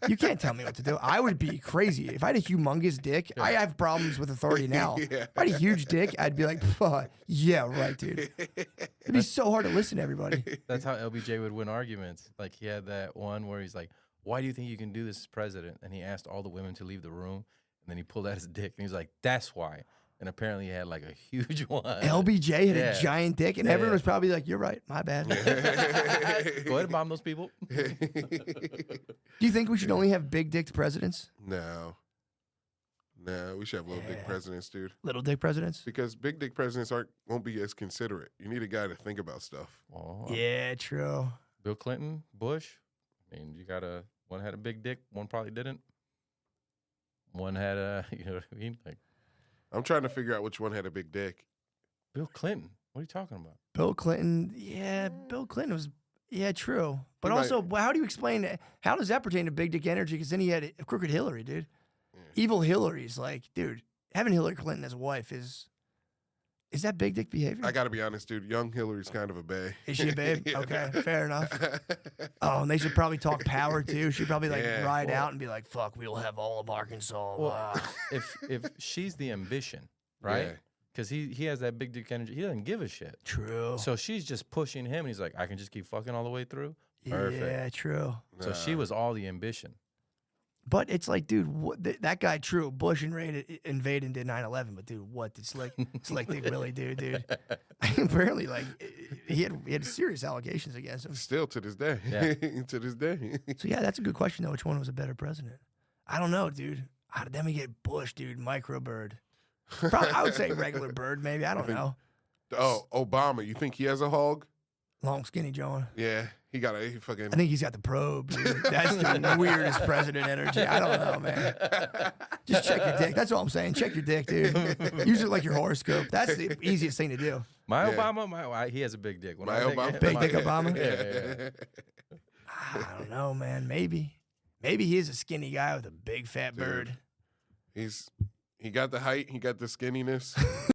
You can't tell me what to do. I would be crazy. If I had a humongous dick, I have problems with authority now. If I had a huge dick, I'd be like, fuck, yeah, right, dude. It'd be so hard to listen to everybody. That's how LBJ would win arguments. Like, he had that one where he's like, why do you think you can do this as president? And he asked all the women to leave the room, and then he pulled out his dick, and he's like, that's why. And apparently he had like a huge one. LBJ had a giant dick, and everyone was probably like, you're right, my bad. Go ahead and bomb those people. Do you think we should only have big dick presidents? No, we should have little dick presidents, dude. Little dick presidents? Because big dick presidents won't be as considerate. You need a guy to think about stuff. Oh, yeah, true. Bill Clinton, Bush. I mean, one had a big dick, one probably didn't. One had you know what I mean? Like, I'm trying to figure out which one had a big dick. Bill Clinton. What are you talking about? Bill Clinton. Yeah, Bill Clinton was. Yeah, true. But also, how do you explain it? How does that pertain to big dick energy? Because then he had a crooked Hillary, dude. Yeah. Evil Hillary's like, dude, having Hillary Clinton as a wife is that big dick behavior? I got to be honest, dude. Young Hillary's kind of a bae. Is she a babe? Yeah. Okay, fair enough. Oh, and they should probably talk power too. She'd probably ride out and be like, "Fuck, we'll have all of Arkansas." Well, if she's the ambition, right? Because he has that big dick energy. He doesn't give a shit. True. So she's just pushing him, and he's like, I can just keep fucking all the way through. Perfect. Yeah, true. So she was all the ambition. But it's like, dude, that guy, true. Bush invaded and did 9/11, but dude, what did Slick Dick really do, dude? Apparently, like, he had serious allegations against him. Still to this day. Yeah. To this day. So yeah, that's a good question though. Which one was a better president? I don't know, dude. Then we get Bush, dude, microbird. Probably, I would say regular bird, maybe. I don't know. Oh, Obama. You think he has a hog? Long, skinny John. Yeah, he fucking. I think he's got the probe, dude. That's the weirdest president energy. I don't know, man. Just check your dick. That's all I'm saying. Check your dick, dude. Use it like your horoscope. That's the easiest thing to do. Obama, he has a big dick. Big dick Obama? Yeah. I don't know, man. Maybe he is a skinny guy with a big fat bird. He got the height. He got the skinniness.